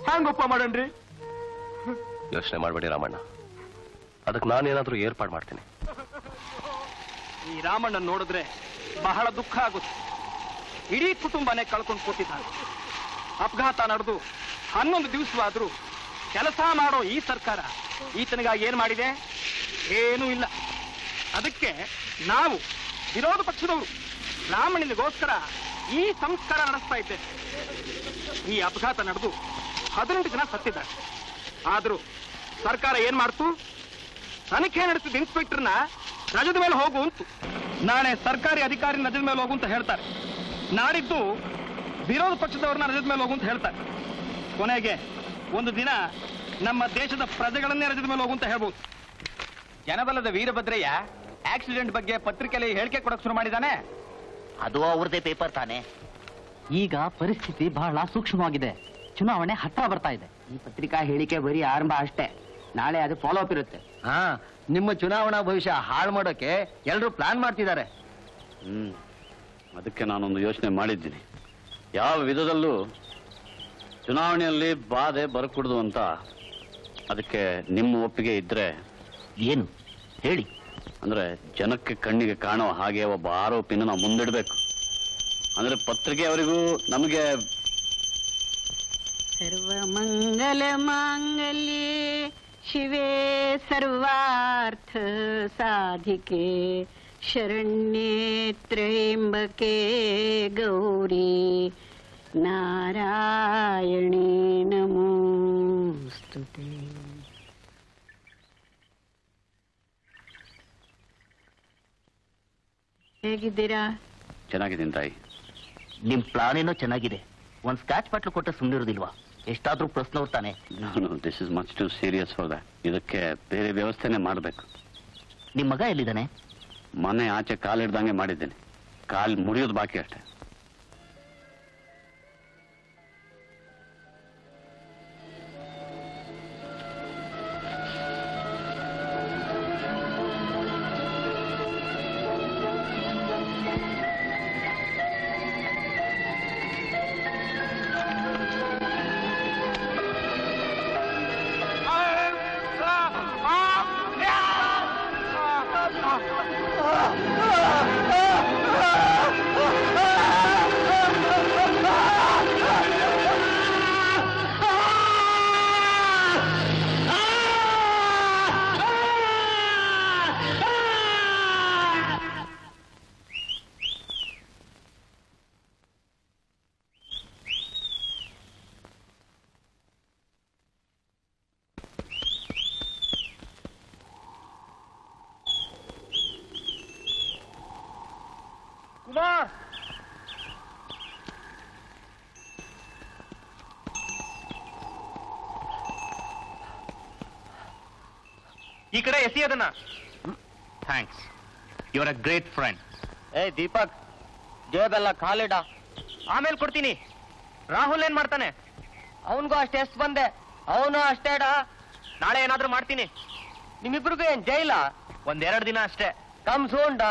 ಹ್ಯಾಂಗ ಒಪ್ಪ ಮಾಡನ್ರಿ? ಯೋಚನೆ ಮಾಡ್ಬೇಡಿ ರಾಮಣ್ಣ, ಅದಕ್ಕೆ ನಾನೇನಾದ್ರೂ ಏರ್ಪಾಡು ಮಾಡ್ತೀನಿ. ಈ ರಾಮಣ್ಣನ್ ನೋಡಿದ್ರೆ ಬಹಳ ದುಃಖ ಆಗುತ್ತೆ. ಇಡೀ ಕುಟುಂಬನೇ ಕಳ್ಕೊಂಡು ಕೂತಿದ್ದಾನೆ. ಅಪಘಾತ ನಡೆದು 11 ದಿವಸವಾದ್ರೂ ಕೆಲಸ ಮಾಡೋ ಈ ಸರ್ಕಾರ ಈತನಿಗಾಗಿ ಏನ್ ಮಾಡಿದೆ? ಏನೂ ಇಲ್ಲ. ಅದಕ್ಕೆ ನಾವು ವಿರೋಧ ಪಕ್ಷದವರು ಬ್ರಾಹ್ಮಣನಿಗೋಸ್ಕರ ಈ ಸಂಸ್ಕಾರ ನಡೆಸ್ತಾ ಇದ್ದೇವೆ. ಈ ಅಪಘಾತ ನಡೆದು 18 ಜನ ಸತ್ತಿದ್ದಾರೆ. ಆದರೂ ಸರ್ಕಾರ ಏನ್ ಮಾಡ್ತು? ತನಿಖೆ ನಡೆಸಿದ ಇನ್ಸ್ಪೆಕ್ಟರ್ನ ರಜದ ಮೇಲೆ ಹೋಗು ಅಂತು. ನಾಳೆ ಸರ್ಕಾರಿ ಅಧಿಕಾರಿ ರಜದ ಮೇಲೆ ಹೋಗು ಅಂತ ಹೇಳ್ತಾರೆ. ನಾಡಿದ್ದು ವಿರೋಧ ಪಕ್ಷದವ್ರನ್ನ ರಜದ ಮೇಲೆ ಹೋಗು ಅಂತ ಹೇಳ್ತಾರೆ. ಕೊನೆಗೆ ಒಂದು ದಿನ ನಮ್ಮ ದೇಶದ ಪ್ರಜೆಗಳನ್ನೇ ರಜದ ಮೇಲೆ ಹೋಗು ಅಂತ ಹೇಳ್ಬೋದು. ಜನಬಲದ ವೀರಭದ್ರಯ್ಯ ಆಕ್ಸಿಡೆಂಟ್ ಬಗ್ಗೆ ಪತ್ರಿಕೆಯಲ್ಲಿ ಹೇಳಿಕೆ ಕೊಡಕ್ ಶುರು ಮಾಡಿದಾನೆ. ಅದು ಅವ್ರದೇ ಪೇಪರ್ ತಾನೆ. ಈಗ ಪರಿಸ್ಥಿತಿ ಬಹಳ ಸೂಕ್ಷ್ಮವಾಗಿದೆ. ಚುನಾವಣೆ ಹತ್ರ ಬರ್ತಾ ಇದೆ. ಈ ಪತ್ರಿಕಾ ಹೇಳಿಕೆ ಬರೀ ಆರಂಭ ಅಷ್ಟೇ. ನಾಳೆ ಅದು ಫಾಲೋ ಅಪ್ ಇರುತ್ತೆ. ಹಾ, ನಿಮ್ಮ ಚುನಾವಣಾ ಭವಿಷ್ಯ ಹಾಳು ಮಾಡೋಕೆ ಎಲ್ಲರೂ ಪ್ಲಾನ್ ಮಾಡ್ತಿದ್ದಾರೆ. ಅದಕ್ಕೆ ನಾನೊಂದು ಯೋಚನೆ ಮಾಡಿದ್ದೀನಿ. ಯಾವ ವಿಧದಲ್ಲೂ ಚುನಾವಣೆಯಲ್ಲಿ ಬಾಧೆ ಬರಕೂಡದು ಅಂತ. ಅದಕ್ಕೆ ನಿಮ್ಮ ಒಪ್ಪಿಗೆ ಇದ್ರೆ. ಏನು ಹೇಳಿ? ಅಂದ್ರೆ ಜನಕ್ಕೆ ಕಣ್ಣಿಗೆ ಕಾಣೋ ಹಾಗೆ ಒಬ್ಬ ಆರೋಪಿನ ನಾವು ಮುಂದಿಡ್ಬೇಕು. ಅಂದ್ರೆ ಪತ್ರಿಕೆ ಅವರಿಗೂ ನಮಗೆ. ಸರ್ವಮಂಗಲ ಮಾಂಗಲ್ಯೆ ಶಿವೆ ಸರ್ವಾರ್ಥ ಸಾಧಿಕೆ ಶರಣ್ಯೇ ತ್ರ್ಯಂಬಕೆ ಗೌರಿ ನಾರಾಯಣಿ ನಮೋಸ್ತುತೆ. ಹೇಗಿದ್ದೀರಾ? ಚೆನ್ನಾಗಿದ್ದೀನಿ ತಾಯಿ. ನಿಮ್ ಪ್ಲಾನ್ ಏನೋ ಚೆನ್ನಾಗಿದೆ. ಒಂದ್ ಸ್ಕಾಚ್ ಬಾಟ್ಲು ಕೊಟ್ಟ ಸುಮ್ಮನಿರೋದಿಲ್ವಾ? ಎಷ್ಟಾದ್ರೂ ಪ್ರಶ್ನವ್ರು ತಾನೆ. This is much too serious for that. ಇದಕ್ಕೆ ಬೇರೆ ವ್ಯವಸ್ಥೆನೆ ಮಾಡಬೇಕು. ನಿಮ್ ಮಗ ಎಲ್ಲಿದ್ದಾನೆ? ಮನೆ ಆಚೆ ಕಾಲಿಡ್ದಂಗೆ ಮಾಡಿದ್ದೇನೆ. ಕಾಲ್ ಮುರಿಯೋದು ಬಾಕಿ ಅಷ್ಟೇ. ಕುಮಾರ್, ಈ ಕಡೆ ಎಸಿ ಅದನ್ನ. Thanks, you are a great friend. Deepak, ಜೇಬೆಲ್ಲ ಕಾಲಿಡ. ಆಮೇಲೆ ಕೊಡ್ತೀನಿ. ರಾಹುಲ್ ಏನ್ ಮಾಡ್ತಾನೆ? ಅವನ್ಗೂ ಅಷ್ಟೇ ಎಷ್ಟು ಬಂದೆ. ಅವನು ಅಷ್ಟೇಡ. ನಾಳೆ ಏನಾದ್ರೂ ಮಾಡ್ತೀನಿ. ನಿಮ್ಮಿಬ್ರಿಗೂ ಏನ್ ಜೈಲ? 1-2 ದಿನ ಅಷ್ಟೇ. ಕಮ್ ಸೋಂಡ.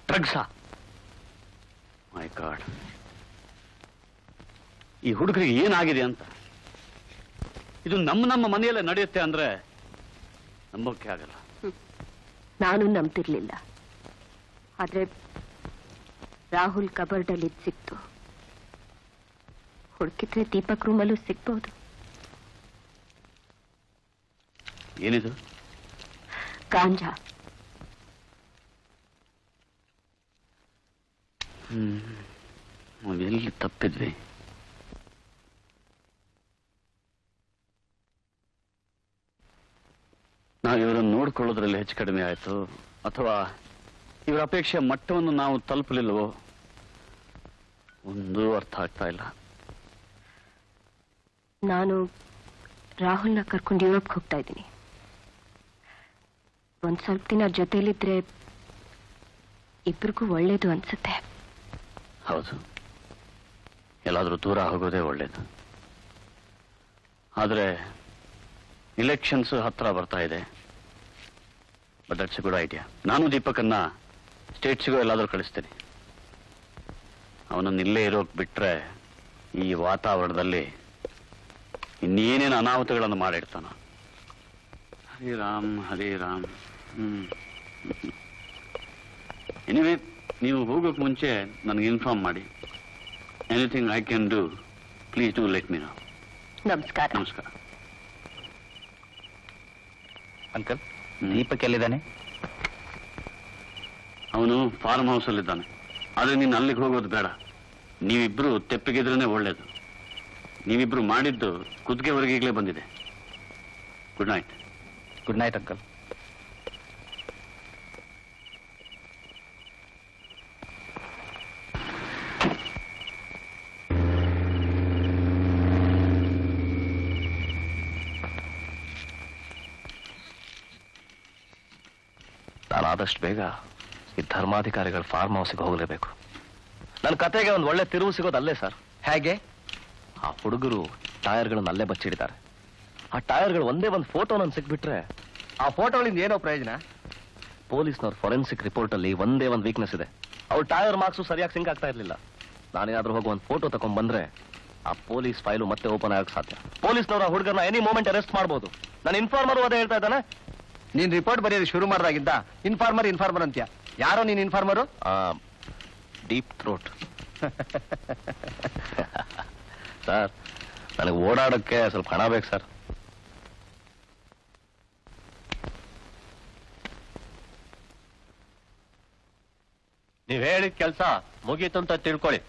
ಡ್ರಗ್ಸಾ? ಮೈ ಗಾಡ್, ಈ ಹುಡುಗರಿಗೆ ಏನಾಗಿದೆ ಅಂತ. ಇದು ನಮ್ಮ ಮನೆಯಲ್ಲೇ ನಡೆಯುತ್ತೆ ಅಂದ್ರೆ ನಂಬೋಕೆ ಆಗಲ್ಲ. ನಾನು ನಂಬ್ತಿರ್ಲಿಲ್ಲ. ಆದ್ರೆ ರಾಹುಲ್ ಕಬರ್ಡಲ್ಲಿ ಸಿಕ್ತು. ಹುಡುಕಿದ್ರೆ ದೀಪಕ್ ರೂಮಲ್ಲೂ ಸಿಗ್ಬಹುದು. ಏನಿದು? ಗಾಂಜಾ. ಎಲ್ಲಿ ತಪ್ಪಿದ್ವಿ? ನಾವು ಇವರನ್ನು ನೋಡ್ಕೊಳ್ಳೋದ್ರಲ್ಲಿ ಹೆಚ್ಚು ಕಡಿಮೆ ಆಯ್ತು, ಅಥವಾ ಇವರ ಅಪೇಕ್ಷೆಯ ಮಟ್ಟವನ್ನು ನಾವು ತಲುಪಲಿಲ್ವೋ ಒಂದು ಅರ್ಥ ಆಗ್ತಾ ಇಲ್ಲ. ನಾನು ರಾಹುಲ್ನ ಕರ್ಕೊಂಡು ಯುರೋಪ್ಗೆ ಹೋಗ್ತಾ ಇದ್ದೀನಿ. ಒಂದ್ ಸ್ವಲ್ಪ ದಿನ ಜೊತೆಲಿದ್ರೆ ಇಬ್ರಿಗೂ ಒಳ್ಳೇದು ಅನ್ಸುತ್ತೆ. ಹೌದು, ಎಲ್ಲಾದ್ರೂ ದೂರ ಹೋಗೋದೇ ಒಳ್ಳೇದು. ಆದ್ರೆ ಇಲೆಕ್ಷನ್ಸ್ ಹತ್ರ ಬರ್ತಾ ಇದೆ. But that's A good idea. ನಾನು ದೀಪಕನ್ನ ಸ್ಟೇಟ್ಸ್ಗೂ ಎಲ್ಲಾದ್ರೂ ಕಳಿಸ್ತೇನೆ. ಅವನನ್ನ ಇಲ್ಲೇ ಇರೋಕ್ ಬಿಟ್ರೆ ಈ ವಾತಾವರಣದಲ್ಲಿ ಇನ್ನೇನೇನು ಅನಾಹುತಗಳನ್ನು ಮಾಡಿರ್ತಾನ. ಹರೇ ರಾಮ್ ಹರೇ ರಾಮ್. ಎನಿವೇ, ನೀವು ಹೋಗೋಕೆ ಮುಂಚೆ ನನಗೆ ಇನ್ಫಾರ್ಮ್ ಮಾಡಿ. Anything I can do, please do let me know. ನಮಸ್ಕಾರ. ನಮಸ್ಕಾರ. ಅಂಕಲ್, ದೀಪಕ್ ಎಲ್ಲಿದ್ದಾನೆ? ಅವನು ಫಾರ್ಮ್ ಹೌಸ್ ಅಲ್ಲಿದ್ದಾನೆ. ಆದ್ರೆ ನೀನು ಅಲ್ಲಿಗೆ ಹೋಗೋದು ಬೇಡ. ನೀವಿಬ್ರು ತೆಪ್ಪಿಗಿದ್ರೇನೆ ಒಳ್ಳೇದು. ನೀವಿಬ್ರು ಮಾಡಿದ್ದು ಕುತ್ತಿಗೆವರೆಗೆ ಈಗಲೇ ಬಂದಿದೆ. Good night. Good night uncle. ನಾನಾದಷ್ಟು ಬೇಗ ಈ ಧರ್ಮಾಧಿಕಾರಿಗಳ ಫಾರ್ಮ್ ಹೌಸ್ಗೆ ಹೋಗಲೇಬೇಕು. ನನ್ನ ಕತೆಗೆ ಒಂದು ಒಳ್ಳೆ ತಿರುವು ಸಿಗೋದು ಅಲ್ಲೇ ಸರ್. ಹೇಗೆ? ಆ ಹುಡುಗರು ಟೈರ್ಗಳನ್ನು ಅಲ್ಲೇ ಬಚ್ಚಿಡಿದ್ದಾರೆ. ಆ ಟೈರ್ಗಳು ಒಂದೇ ಒಂದು ಫೋಟೋ ನನ್ನ ಸಿಕ್ಬಿಟ್ರೆ ಆ ಫೋಟೋಗಳಿಂದ ಏನೋ ಪ್ರಯೋಜನ? ಪೊಲೀಸ್ನವ್ರ ಫೊರೆನ್ಸಿಕ್ ರಿಪೋರ್ಟ್ ಅಲ್ಲಿ ಒಂದೇ ಒಂದು ವೀಕ್ನೆಸ್ ಇದೆ. ಅವ್ರ ಟೈರ್ ಮಾರ್ಕ್ಸು ಸರಿಯಾಗಿ ಸಿಂಕ್ ಆಗ್ತಾ ಇರಲಿಲ್ಲ. ನಾನೇನಾದ್ರೂ ಹೋಗಿ ಒಂದು ಫೋಟೋ ತಗೊಂಡ್ ಬಂದ್ರೆ ಆ ಪೊಲೀಸ್ ಫೈಲು ಮತ್ತೆ ಓಪನ್ ಆಗಕ್ಕೆ ಸಾಧ್ಯ. ಪೊಲೀಸ್ನವ್ರ ಆ ಹುಡುಗರನ್ನ ಎನಿ ಮೂಮೆಂಟ್ ಅರೆಸ್ಟ್ ಮಾಡಬಹುದು. ನನ್ನ ಇನ್ಫಾರ್ಮರು ಅದೇ ಹೇಳ್ತಾ ಇದ್ದಾನೆ. ನೀನ್ ರಿಪೋರ್ಟ್ ಬರೆಯೋದು ಶುರು ಮಾಡಿದಾಗಿದ್ದ ಇನ್ಫಾರ್ಮರ್ ಅಂತ್ಯ. ಯಾರೋ ನೀನ್ ಇನ್ಫಾರ್ಮರು? Deep throat. ಸರ್, ನನಗೆ ಓಡಾಡಕ್ಕೆ ಸ್ವಲ್ಪ ಹಣ ಬೇಕು ಸರ್. ನೀವ್ ಹೇಳಿದ ಕೆಲಸ ಮುಗೀತು ಅಂತ ತಿಳ್ಕೊಳ್ಳಿ.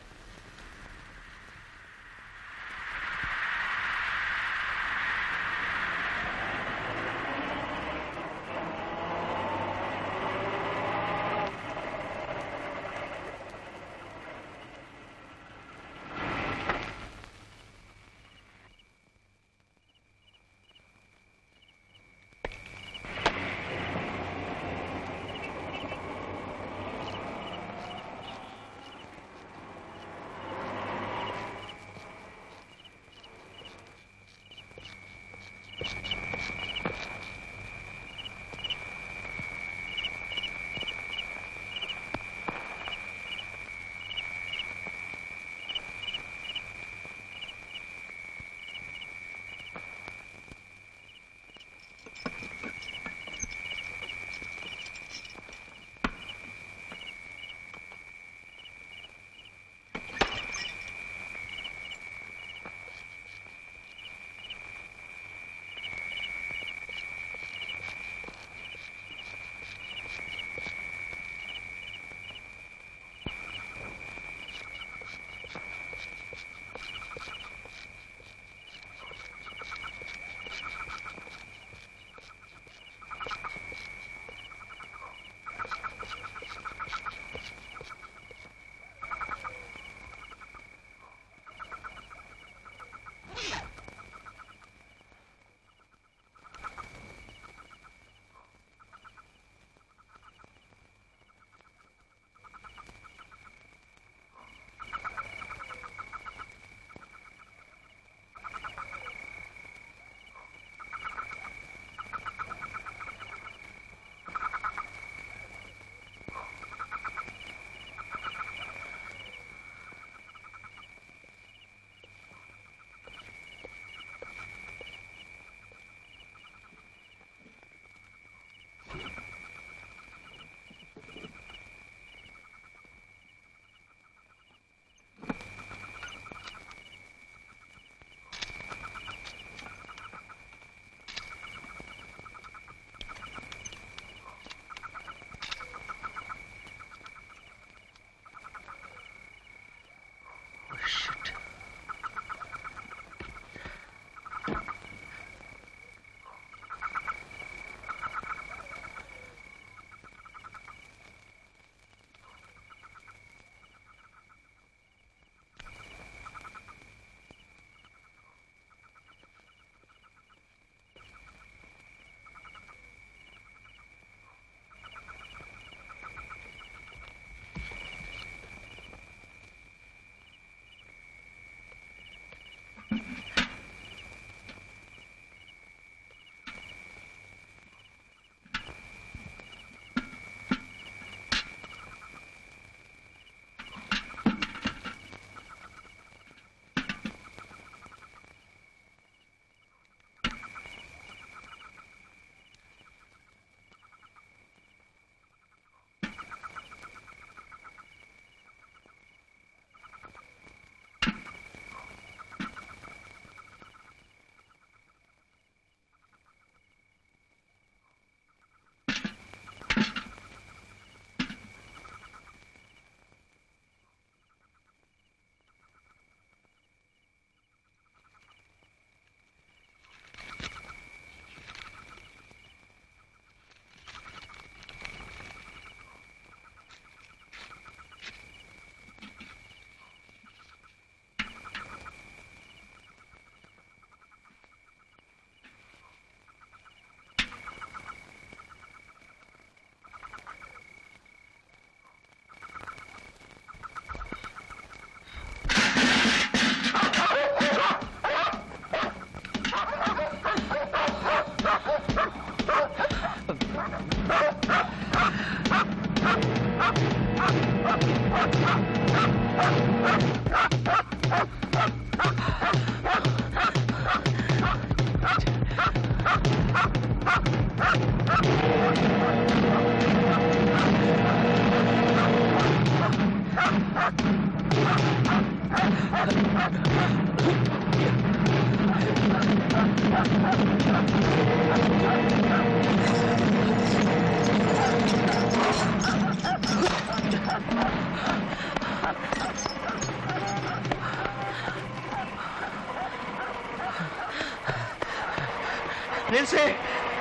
ನಿಲ್ಸಿ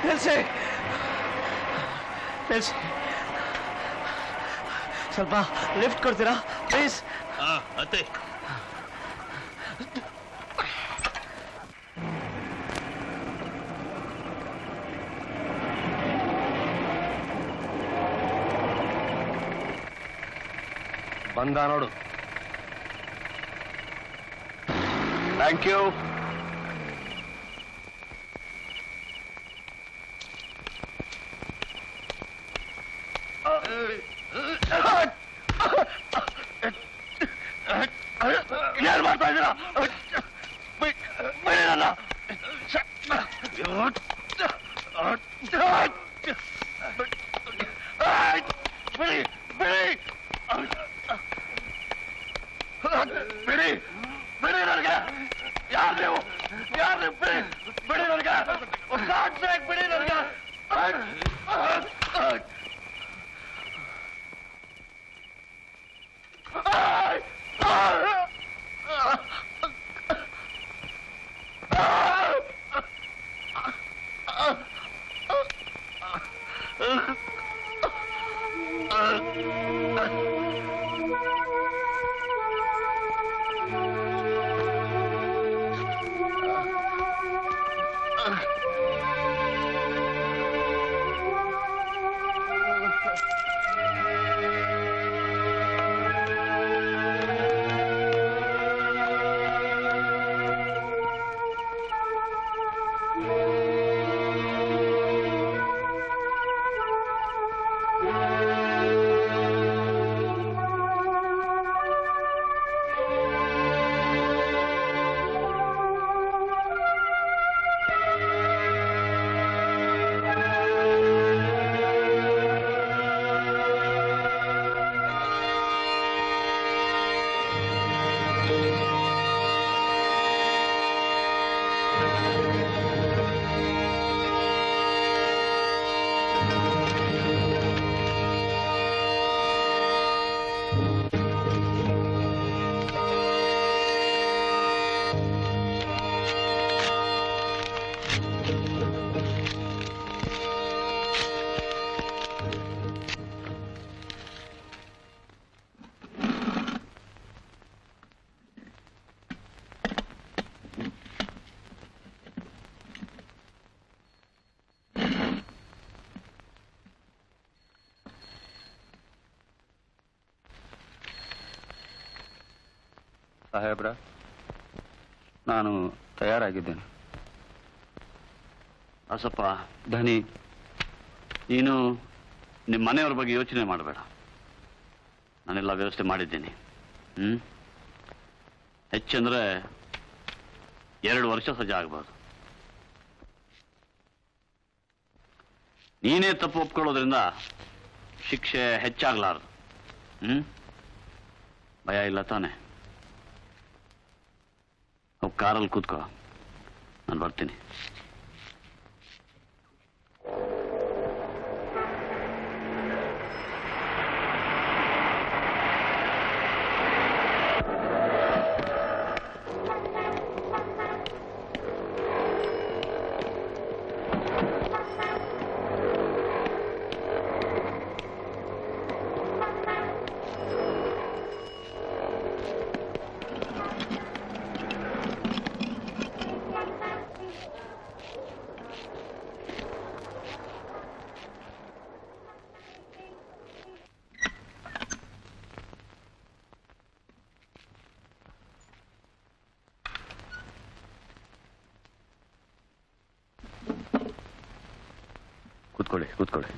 ನಿಲ್ಸಿ ನಿಲ್ಸಿ ಸ್ವಲ್ಪ ಲಿಫ್ಟ್ ಕೊಡ್ತೀರಾ ಪ್ಲೀಸ್? ಅತ್ತೆ ಬಂದ ನೋಡು. Thank you. ಏನ್ ಮಾಡ್ತಾ ಇದ್ದೀರಾ? ಬಿಡಿ ನನ್ನ. ಬಿಡಿ ಬಿಡಿ ಬಿಡಿ ಬಿಡಿ ನನಗೆ. ಯಾರು ನೀವು? ಯಾರು ನೀವು? ಬಿಡಿ ಬಿಡಿ ನನಗೆ. ಬಿಡಿ ನನಗೆ. ಸಾಹೇಬ್ರ, ನಾನು ತಯಾರಾಗಿದ್ದೇನೆ. ಅಸಪ್ಪ, ಧನಿ, ನೀನು ನಿಮ್ಮ ಮನೆಯವ್ರ ಬಗ್ಗೆ ಯೋಚನೆ ಮಾಡಬೇಡ. ನಾನೆಲ್ಲ ವ್ಯವಸ್ಥೆ ಮಾಡಿದ್ದೀನಿ. ಹೆಚ್ಚಂದ್ರೆ 2 ವರ್ಷ ಸಜಾ ಆಗ್ಬೋದು. ನೀನೇ ತಪ್ಪು ಒಪ್ಕೊಳ್ಳೋದ್ರಿಂದ ಶಿಕ್ಷೆ ಹೆಚ್ಚಾಗ್ಲಾರ್ದು. ಭಯ ಇಲ್ಲ ತಾನೆ? ಕಾರಲ್ಲಿ ಕೂತ್ಕೋ, ನಾನು ಬರ್ತೀನಿ. ಕೂತ್ಕೊಳ್ಳಿ ಕೂತ್ಕೊಳ್ಳಿ.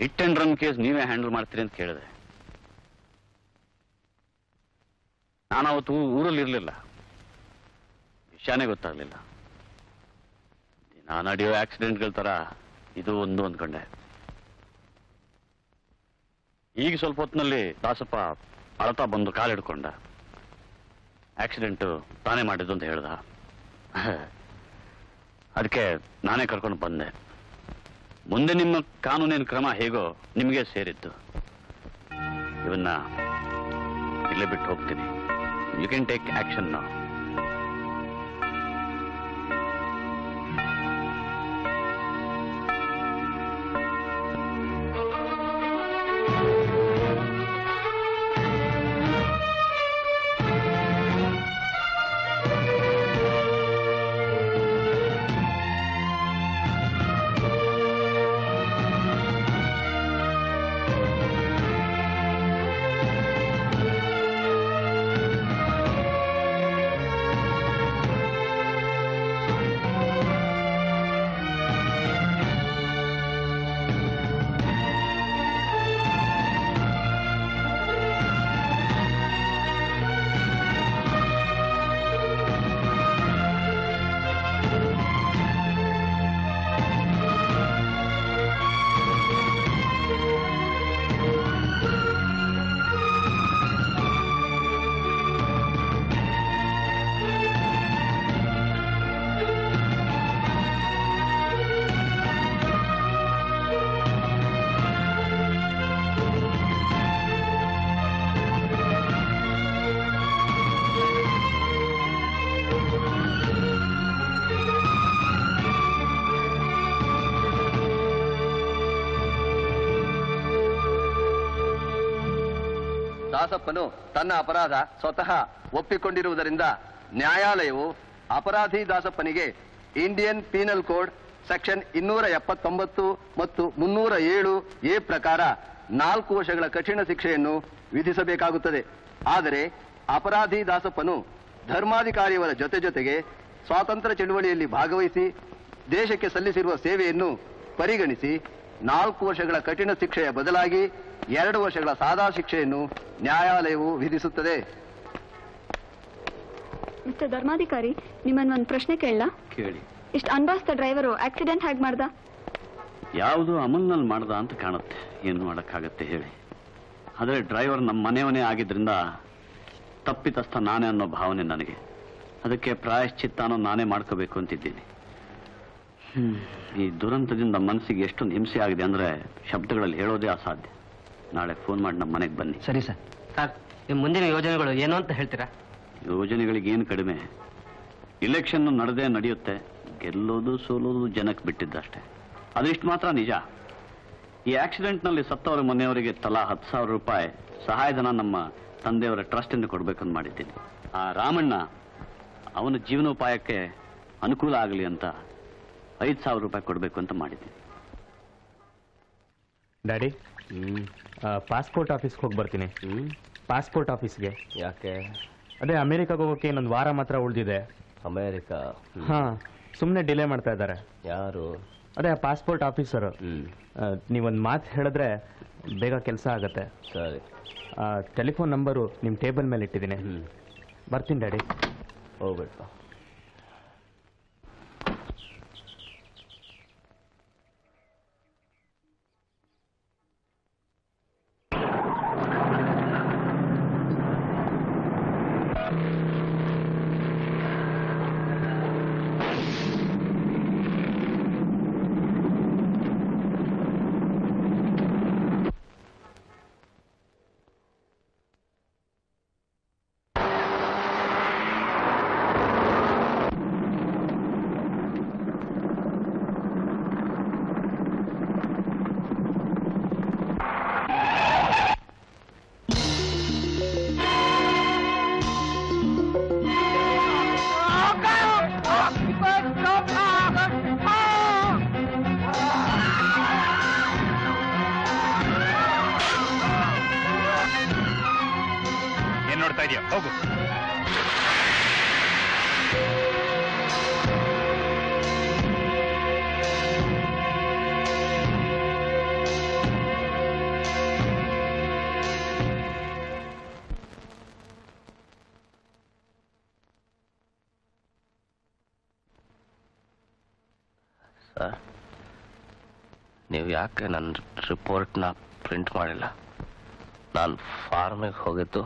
ಹಿಟ್ ಅಂಡ್ ರನ್ ಕೇಸ್ ನೀವೇ ಹ್ಯಾಂಡಲ್ ಮಾಡ್ತೀರಿ ಅಂತ ಕೇಳಿದೆ. ನಾನವತ್ತು ಊರಲ್ಲಿರಲಿಲ್ಲ, ವಿಷಯನೇ ಗೊತ್ತಾಗ್ಲಿಲ್ಲ. ನಾನು ನಡೆಯೋ ಆಕ್ಸಿಡೆಂಟ್ಗಳ ತರ ಇದು ಒಂದು ಅಂದ್ಕೊಂಡೆ. ಈಗ ಸ್ವಲ್ಪ ಹೊತ್ತಿನಲ್ಲಿ ದಾಸಪ್ಪ ಅಳತಾ ಬಂದು ಕಾಲಿಡ್ಕೊಂಡ. ಆಕ್ಸಿಡೆಂಟ್ ತಾನೇ ಮಾಡಿದ್ದು ಅಂತ ಹೇಳ್ದ. ಅದಕ್ಕೆ ನಾನೇ ಕರ್ಕೊಂಡು ಬಂದೆ. ಮುಂದೆ ನಿಮ್ಮ ಕಾನೂನಿನ ಕ್ರಮ ಹೇಗೋ ನಿಮಗೆ ಸೇರಿದ್ದು. ಇವನ್ನ ಇಲ್ಲೇ ಬಿಟ್ಟು ಹೋಗ್ತೀನಿ. You can take action now. ದಾಸಪ್ಪನು ತನ್ನ ಅಪರಾಧ ಸ್ವತಃ ಒಪ್ಪಿಕೊಂಡಿರುವುದರಿಂದ ನ್ಯಾಯಾಲಯವು ಅಪರಾಧಿ ದಾಸಪ್ಪನಿಗೆ ಇಂಡಿಯನ್ ಪೀನಲ್ ಕೋಡ್ ಸೆಕ್ಷನ್ 279 ಮತ್ತು 307 ಪ್ರಕಾರ 4 ವರ್ಷಗಳ ಕಠಿಣ ಶಿಕ್ಷೆಯನ್ನು ವಿಧಿಸಬೇಕಾಗುತ್ತದೆ. ಆದರೆ ಅಪರಾಧಿ ದಾಸಪ್ಪನು ಧರ್ಮಾಧಿಕಾರಿಯವರ ಜೊತೆಗೆ ಸ್ವಾತಂತ್ರ್ಯ ಚಳುವಳಿಯಲ್ಲಿ ಭಾಗವಹಿಸಿ ದೇಶಕ್ಕೆ ಸಲ್ಲಿಸಿರುವ ಸೇವೆಯನ್ನು ಪರಿಗಣಿಸಿ 4 ವರ್ಷಗಳ ಕಠಿಣ ಶಿಕ್ಷೆಯ ಬದಲಾಗಿ 2 ವರ್ಷಗಳ ಸಾದಾ ಶಿಕ್ಷೆಯನ್ನು ನ್ಯಾಯಾಲಯವು ವಿಧಿಸುತ್ತದೆ. ಮಿಸ್ಟರ್ ಧರ್ಮಾಧಿಕಾರಿ, ನಿಮ್ಮನ್ನ ಒಂದು ಪ್ರಶ್ನೆ ಕೇಳಲಾ? ಕೇಳಿ. ಇಷ್ಟು ಅನ್ಭವಿಸ್ತ ಡ್ರೈವರು ಆಕ್ಸಿಡೆಂಟ್ ಹೇಗೆ ಮಾಡ್ದ? ಯಾವುದು ಅಮಲ್ನಲ್ಲಿ ಮಾಡ್ದ ಅಂತ ಕಾಣುತ್ತೆ. ಏನು ಮಾಡೋಕ್ಕಾಗತ್ತೆ ಹೇಳಿ. ಆದರೆ ಡ್ರೈವರ್ ನಮ್ಮ ಮನೆಯವನೇ ಆಗಿದ್ರಿಂದ ತಪ್ಪಿತಸ್ಥ ನಾನೇ ಅನ್ನೋ ಭಾವನೆ ನನಗೆ. ಅದಕ್ಕೆ ಪ್ರಾಯಶ್ಚಿತ್ತಾನೋ ನಾನೇ ಮಾಡ್ಕೋಬೇಕು ಅಂತಿದ್ದೀನಿ. ಈ ದುರಂತದಿಂದ ಮನಸ್ಸಿಗೆ ಎಷ್ಟೊಂದು ಹಿಂಸೆ ಆಗಿದೆ ಅಂದ್ರೆ ಶಬ್ದಗಳಲ್ಲಿ ಹೇಳೋದೇ ಅಸಾಧ್ಯ. ನಾಳೆ ಫೋನ್ ಮಾಡಿ ನಮ್ಮ ಮನೆಗೆ ಬನ್ನಿ. ಸರಿ ಸರ್. ಸರ್, ನಿಮ್ಮ ಮುಂದಿನ ಯೋಜನೆಗಳು ಏನು ಅಂತ ಹೇಳ್ತೀರಾ? ಯೋಜನೆಗಳಿಗೇನು ಕಡಿಮೆ. ಇಲೆಕ್ಷನ್ ನಡೆಯುತ್ತೆ. ಗೆಲ್ಲೋದು ಸೋಲೋದು ಜನಕ್ಕೆ ಬಿಟ್ಟಿದ್ದಷ್ಟೇ. ಅದಿಷ್ಟು ಮಾತ್ರ ನಿಜ. ಈ ಆಕ್ಸಿಡೆಂಟ್ನಲ್ಲಿ ಸತ್ತವರ ಮನೆಯವರಿಗೆ ತಲಾ 10,000 ರೂಪಾಯಿ ಸಹಾಯಧನ ನಮ್ಮ ತಂದೆಯವರ ಟ್ರಸ್ಟ್ ಇಂದ ಕೊಡ್ಬೇಕಂತ ಮಾಡಿದ್ದೀನಿ. ಆ ರಾಮಣ್ಣ ಅವನ ಜೀವನೋಪಾಯಕ್ಕೆ ಅನುಕೂಲ ಆಗಲಿ ಅಂತ 5,000 ರೂಪಾಯಿ ಕೊಡಬೇಕು ಅಂತ ಮಾಡಿದ್ದೀನಿ. ಡ್ಯಾಡಿ, ಪಾಸ್ಪೋರ್ಟ್ ಆಫೀಸ್ಗೆ ಹೋಗಿ ಬರ್ತೀನಿ. ಪಾಸ್ಪೋರ್ಟ್ ಆಫೀಸ್ಗೆ? ಯಾಕೆ? ಅದೇ ಅಮೆರಿಕಾಗೆ ಹೋಗೋಕೆ ಇನ್ನೊಂದು ವಾರ ಮಾತ್ರ ಉಳಿದಿದೆ. ಅಮೇರಿಕಾ? ಹಾಂ, ಸುಮ್ಮನೆ ಡಿಲೇ ಮಾಡ್ತಾ ಇದ್ದಾರೆ. ಯಾರು? ಅದೇ ಆ ಪಾಸ್ಪೋರ್ಟ್ ಆಫೀಸರು. ನೀವೊಂದು ಮಾತು ಹೇಳಿದ್ರೆ ಬೇಗ ಕೆಲಸ ಆಗತ್ತೆ. ಸರಿ. ಟೆಲಿಫೋನ್ ನಂಬರು ನಿಮ್ಮ ಟೇಬಲ್ ಮೇಲೆ ಇಟ್ಟಿದ್ದೀನಿ. ಬರ್ತೀನಿ ಡ್ಯಾಡಿ. ಹೋಗ್ಬಿಟ್ಟು. ಸರ್, ನೀವು ಯಾಕೆ ನನ್ನ ರಿಪೋರ್ಟ್ನ ಪ್ರಿಂಟ್ ಮಾಡಿಲ್ಲ? ನಾನು ಫಾರ್ಮಿಗೆ ಹೋಗಿದ್ದು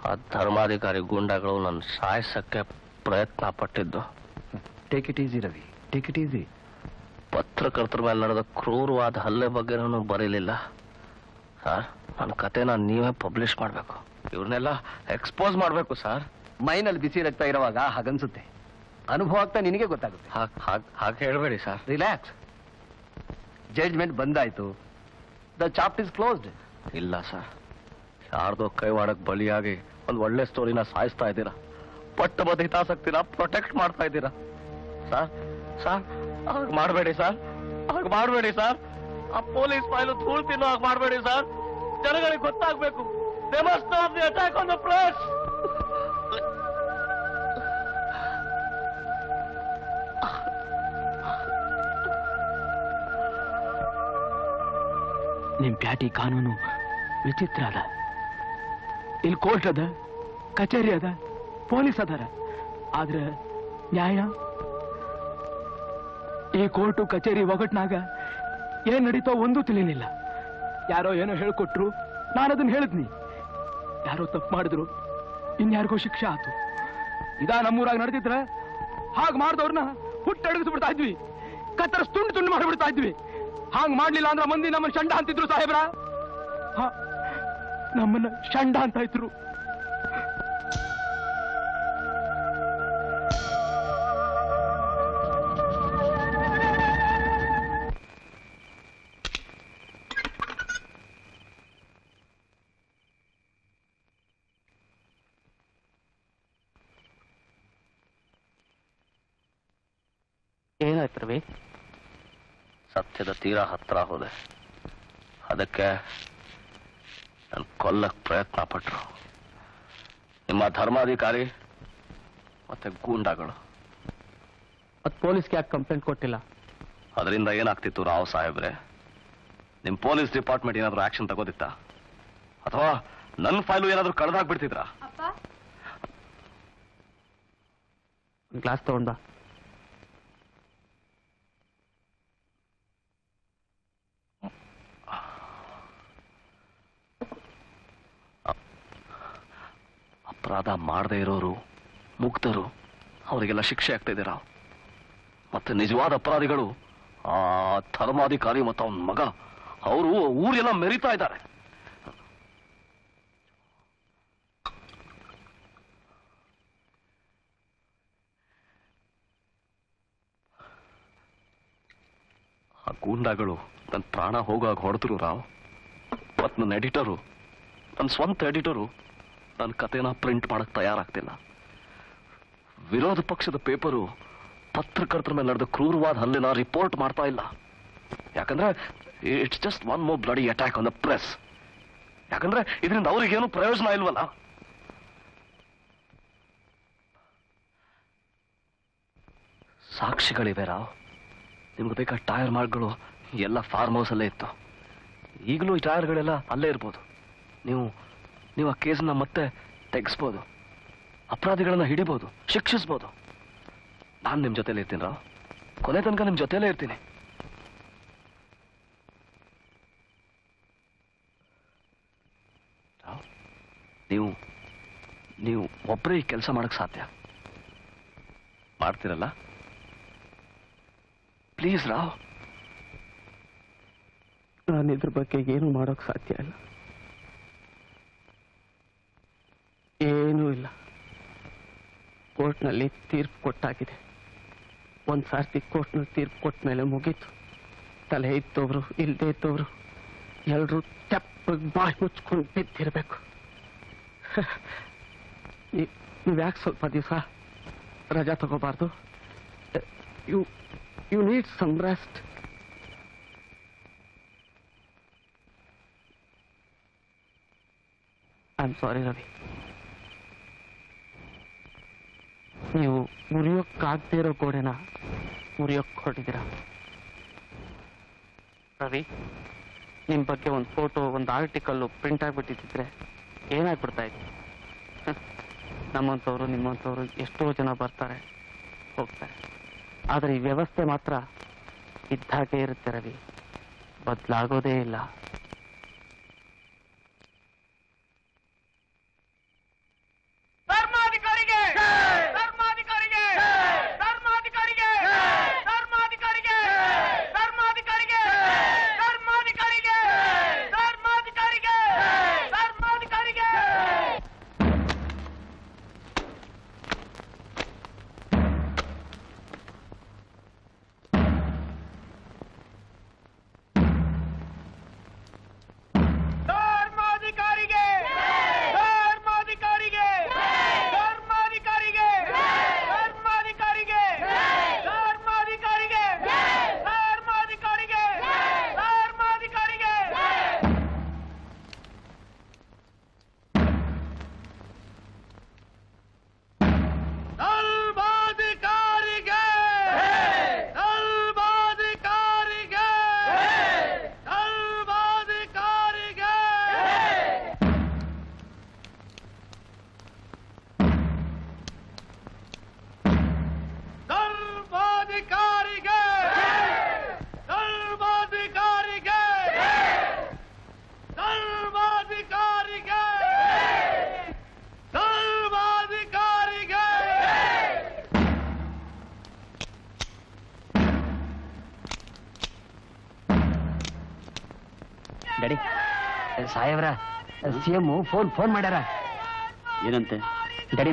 ಆ ಧರ್ಮಾಧಿಕಾರಿ ಗೂಂಡಾಗಳು ನನ್ನ ಸಾಯಿಸಕ್ಕೆ ಪ್ರಯತ್ನ ಪಟ್ಟಿದ್ದು. Take it easy Ravi, take it easy. ಪತ್ರಕರ್ತರ ಮೇಲೆ ನಡೆದ ಕ್ರೂರವಾದ ಹಲ್ಲೆ ಬಗ್ಗೆನೂ ಬರೀಲಿಲ್ಲ ಸರ್. ನನ್ನ ಕತೆನ ನೀವೇ ಪಬ್ಲಿಷ್ ಮಾಡಬೇಕು, ಇವ್ರನ್ನೆಲ್ಲ ಎಕ್ಸ್ಪೋಸ್ ಮಾಡಬೇಕು ಸರ್. ಮೈನಲ್ಲಿ ಬಿಸಿ ರಕ್ತ ಇರುವಾಗ ಹಾಗನ್ಸುತ್ತೆ, ಅನುಭವ ಆಗ್ತಾ ನಿನಗೆ ಗೊತ್ತಾಗುತ್ತೆ. ಹಾಗೆ ಹೇಳ್ಬೇಡಿ ಸರ್. ರಿಲ್ಯಾಕ್ಸ್, ಜಡ್ಜ್ಮೆಂಟ್ ಬಂದಾಯ್ತು, ದ ಚಾಪ್ಟ್ ಇಸ್ ಕ್ಲೋಸ್ಡ್. ಇಲ್ಲ ಸರ್, ಯಾರ್ದೋ ಕೈವಾಡಕ್ ಬಲಿಯಾಗಿ ಒಂದು ಒಳ್ಳೆ ಸ್ಟೋರಿನ ಸಾಯಿಸ್ತಾ ಇದ್ದೀರಾ. ಪಟ್ಟಬದ್ಧ ಹಿತಾಸಕ್ತಿನ ಪ್ರೊಟೆಕ್ಟ್ ಮಾಡ್ತಾ ಇದ್ದೀರಾ ಸರ್. ಸರ್ ಹಾಗೆ ಮಾಡಬೇಡಿ ಸರ್, ಹಾಗೆ ಮಾಡಬೇಡಿ ಸರ್. ಆ ಪೊಲೀಸ್ ಫೈಲು ಧೂಳ್ ತಿನ್ನೋ ಹಾಗೆ ಮಾಡಬೇಡಿ ಸರ್. ಜನಗಳಿಗೆ ಗೊತ್ತಾಗಬೇಕು. They must stop the attack on the press. ನಿಮ್ ಪ್ಯಾಟಿ ಕಾನೂನು ವಿಚಿತ್ರ ಅದ. ಇಲ್ಲಿ ಕೋರ್ಟ್ ಅದ, ಕಚೇರಿ ಅದ, ಪೊಲೀಸ್ ಅದಾರ, ಆದ್ರೆ ನ್ಯಾಯ ಈ ಕೋರ್ಟು ಕಚೇರಿ ಒಗಟ್ನಾಗ ಏನ್ ನಡೀತೋ ಒಂದೂ ತಿಳಿಲಿಲ್ಲ. ಯಾರೋ ಏನೋ ಹೇಳ್ಕೊಟ್ರು, ನಾನದನ್ನ ಹೇಳಿದ್ನಿ. ಯಾರೋ ತಪ್ಪು ಮಾಡಿದ್ರು, ಇನ್ಯಾರಿಗೋ ಶಿಕ್ಷೆ ಆತು. ಇದಾ ನಮ್ಮೂರಾಗ ನಡೆದಿದ್ರ ಹಾಗೆ ಮಾಡಿದವ್ರನ್ನ ಹುಟ್ಟಡಗಿಸ್ಬಿಡ್ತಾ ಇದ್ವಿ, ಕತ್ತರಿಸ್ ತುಂಡು ತುಂಡು ಮಾಡಿಬಿಡ್ತಾ ಇದ್ವಿ. ಹಾಂಗ್ ಮಾಡ್ಲಿಲ್ಲ ಅಂದ್ರೆ ಮಂದಿ ನಮ್ಮನ್ನ ಶಂಡ ಅಂತಿದ್ರು ಸಾಹೇಬ್ರ. ನಮ್ಮನ್ನ ಶಂಡ ಅಂತ ಇದ್ರು. ಏನಾಯ್ತು ರವಿ? ಸತ್ಯದ ತೀರಾ ಹತ್ರ ಹೋದೆ, ಅದಕ್ಕೆ ನಾನು ಕೊಲ್ಲಕ್ ಪ್ರಯತ್ನ ಪಟ್ರು ನಿಮ್ಮ ಧರ್ಮಾಧಿಕಾರಿ ಮತ್ತೆ ಗೂಂಡಾಗಳು. ಮತ್ ಪೊಲೀಸ್ಗೆ ಯಾಕೆ ಕಂಪ್ಲೇಂಟ್ ಕೊಟ್ಟಿಲ್ಲ? ಅದರಿಂದ ಏನಾಗ್ತಿತ್ತು ರಾವ್ ಸಾಹೇಬ್ರೆ? ನಿಮ್ ಪೊಲೀಸ್ ಡಿಪಾರ್ಟ್ಮೆಂಟ್ ಏನಾದ್ರು ಆಕ್ಷನ್ ತಗೋದಿತ್ತಾ? ಅಥವಾ ನನ್ನ ಫೈಲು ಏನಾದ್ರು ಕಳೆದಾಗ್ಬಿಡ್ತಿದ್ರಾ? ಗ್ಲಾಸ್ ತಗೊಂಡ ಅಪರಾಧ ಮಾಡದೇ ಇರೋರು, ಮುಗ್ಧರು, ಅವರಿಗೆಲ್ಲ ಶಿಕ್ಷೆ ಆಗ್ತಾ ಇದೆ ರಾವ್. ಮತ್ತೆ ನಿಜವಾದ ಅಪರಾಧಿಗಳು ಆ ಧರ್ಮಾಧಿಕಾರಿ ಮತ್ತು ಅವನ ಮಗ, ಅವರು ಊರೆಲ್ಲ ಮೆರಿತಾ ಇದ್ದಾರೆ. ಆ ಗೂಂಡಾಗಳು ನನ್ನ ಪ್ರಾಣ ಹೋಗಾಗ ಹೊಡೆದ್ರು ರಾವ್. ಮತ್ ನನ್ನ ಎಡಿಟರು, ನನ್ನ ಸ್ವಂತ ಎಡಿಟರು ನನ್ನ ಕತೆನ ಪ್ರಿಂಟ್ ಮಾಡಕ್ ತಯಾರಾಗ್ತಿಲ್ಲ. ವಿರೋಧ ಪಕ್ಷದ ಪೇಪರು ಪತ್ರಕರ್ತರ ಮೇಲೆ ನಡೆದ ಕ್ರೂರವಾದ ಹಲ್ಲೆನ ರಿಪೋರ್ಟ್ ಮಾಡ್ತಾ ಇಲ್ಲ. ಯಾಕಂದ್ರೆ it's just one more bloody attack on the press. ಯಾಕಂದ್ರೆ ಇದರಿಂದ ಅವ್ರಿಗೇನು ಪ್ರಯೋಜನ ಇಲ್ವಲ್ಲ. ಸಾಕ್ಷಿಗಳಿವೆ ರಾವ್. ನಿಮ್ಗೆ ಬೇಕಾ ಟೈರ್ ಮಾರ್ಕ್ಗಳು ಎಲ್ಲ ಫಾರ್ಮ್ ಹೌಸ್ ಅಲ್ಲೇ ಇತ್ತು. ಈಗಲೂ ಈ ಟೈರ್ಗಳೆಲ್ಲ ಅಲ್ಲೇ ಇರ್ಬೋದು. ನೀವು ಆ ಕೇಸನ್ನ ಮತ್ತೆ ತೆಗೆಸ್ಬೋದು, ಅಪರಾಧಿಗಳನ್ನ ಹಿಡಿಬೋದು, ಶಿಕ್ಷಿಸ್ಬೋದು. ನಾನು ನಿಮ್ ಜೊತೆಲಿ ಇರ್ತೀನಿ ರಾವ್, ಕೊನೆ ತನಕ ನಿಮ್ ಜೊತೆಲೇ ಇರ್ತೀನಿ. ರಾವ್, ನೀವು ಒಬ್ಬರೇ ಈ ಕೆಲಸ ಮಾಡಕ್ ಸಾಧ್ಯ ಮಾಡ್ತೀರಲ್ಲ? ಪ್ಲೀಸ್ ರಾವ್. ನಾನು ಇದ್ರ ಬಗ್ಗೆ ಏನು ಮಾಡೋಕ್ ಸಾಧ್ಯ ಇಲ್ಲ. ಏನೂ ಇಲ್ಲ. ಕೋರ್ಟ್ನಲ್ಲಿ ತೀರ್ಪು ಕೊಟ್ಟಾಗಿದೆ. ಒಂದ್ ಸಾರ್ತಿ ಕೋರ್ಟ್ನಲ್ಲಿ ತೀರ್ಪು ಕೊಟ್ಟ ಮೇಲೆ ಮುಗೀತು. ತಲೆ ಇದ್ದವ್ರು ಇಲ್ಲದೆ ಇದ್ದವ್ರು ಎಲ್ರೂ ತೆಪ್ಪಗೆ ಬಾಯಿ ಮುಚ್ಕೊಂಡು ಬಿದ್ದಿರ್ಬೇಕು. ನೀವ್ಯಾಕೆ ಸ್ವಲ್ಪ ದಿವಸ ರಜಾ ತಗೋಬಾರ್ದು? You need some rest. I am sorry Ravi. ನೀವು ಮುರಿಯೋಕ್ಕಾಗದೇ ಇರೋ ಗೋಡೆನ ಮುರಿಯೋಕ್ ಹೊರಟಿದ್ದೀರ. ರವಿ, ನಿಮ್ ಬಗ್ಗೆ ಒಂದು ಫೋಟೋ, ಒಂದು ಆರ್ಟಿಕಲ್ ಪ್ರಿಂಟ್ ಆಗ್ಬಿಟ್ಟಿದ್ರೆ ಏನಾಗ್ಬಿಡ್ತಾ ಇತ್ತು? ನಮ್ಮಂಥವ್ರು ನಿಮ್ಮಂಥವ್ರು ಎಷ್ಟೋ ಜನ ಬರ್ತಾರೆ ಹೋಗ್ತಾರೆ. ಆದರೆ ಈ ವ್ಯವಸ್ಥೆ ಮಾತ್ರ ಇದ್ದಾಗೆ ಇರುತ್ತೆ ರವಿ, ಬದಲಾಗೋದೇ ಇಲ್ಲ. ಡ್ಯಾಡಿ, ಸಾಹೇಬ್ರ CM ಫೋನ್ ಮಾಡ್ಯಾರ. ಏನಂತೆ? ಡ್ಯಾಡಿ,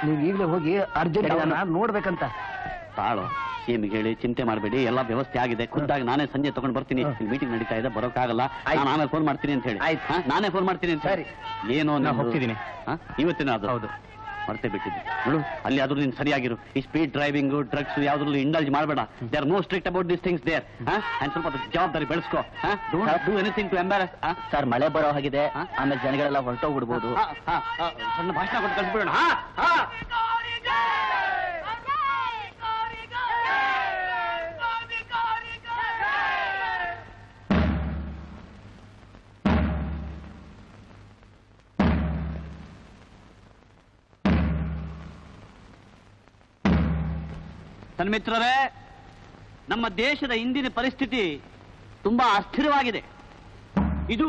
ನೀವು ಈಗಲೇ ಹೋಗಿ ಅರ್ಜೆಂಟ್ ನೋಡ್ಬೇಕಂತ. ತಾಳು, CM ಹೇಳಿ ಚಿಂತೆ ಮಾಡಬೇಡಿ, ಎಲ್ಲ ವ್ಯವಸ್ಥೆ ಆಗಿದೆ. ಖುದ್ದಾಗಿ ನಾನೇ ಸಂಜೆ ತಗೊಂಡು ಬರ್ತೀನಿ. ಮೀಟಿಂಗ್ ನಡೀತಾ ಇದೆ, ಬರೋಕ್ಕಾಗಲ್ಲ, ನಾನು ಆಮೇಲೆ ಫೋನ್ ಮಾಡ್ತೀನಿ ಅಂತ ಹೇಳಿ. ನಾನೇ ಫೋನ್ ಮಾಡ್ತೀನಿ ಅಂತ. ಸರಿ, ಏನು ಹೋಗ್ತಿದ್ದೀನಿ ಇವತ್ತಿನ? ಅದು ಹೌದು, ಮರ್ತೇ ಬಿಟ್ಟಿದ್ದೆ ನೋಡು. ಅಲ್ಲಿ ಆದ್ರೂ ನೀನು ಸರಿಯಾಗಿರು. ಈ ಸ್ಪೀಡ್ ಡ್ರೈವಿಂಗ್, ಡ್ರಗ್ಸ್ ಯಾವ್ದ್ರಲ್ಲೂ ಇಂಡಲ್ಜ್ ಮಾಡಬೇಡ. They are no strict about this things there. And ಸ್ವಲ್ಪ ಜವಾಬ್ದಾರಿ ಬೆಳೆಸ್ಕೋ. Don't do anything to embarrass. Sir, ಮಳೆ ಬರೋ ಹಾಗಿದೆ, ಆಮೇಲೆ ಜನಗಳೆಲ್ಲ ಹೊರಟೋಗ್ಬಿಡ್ಬೋದು. ಸಣ್ಣ ಭಾಷಣ ಕೊಟ್ಟು ಕಳ್ಸ್ಬಿಡೋಣ. ಸನ್ಮಿತ್ರರೇ, ನಮ್ಮ ದೇಶದ ಇಂದಿನ ಪರಿಸ್ಥಿತಿ ತುಂಬಾ ಅಸ್ಥಿರವಾಗಿದೆ. ಇದು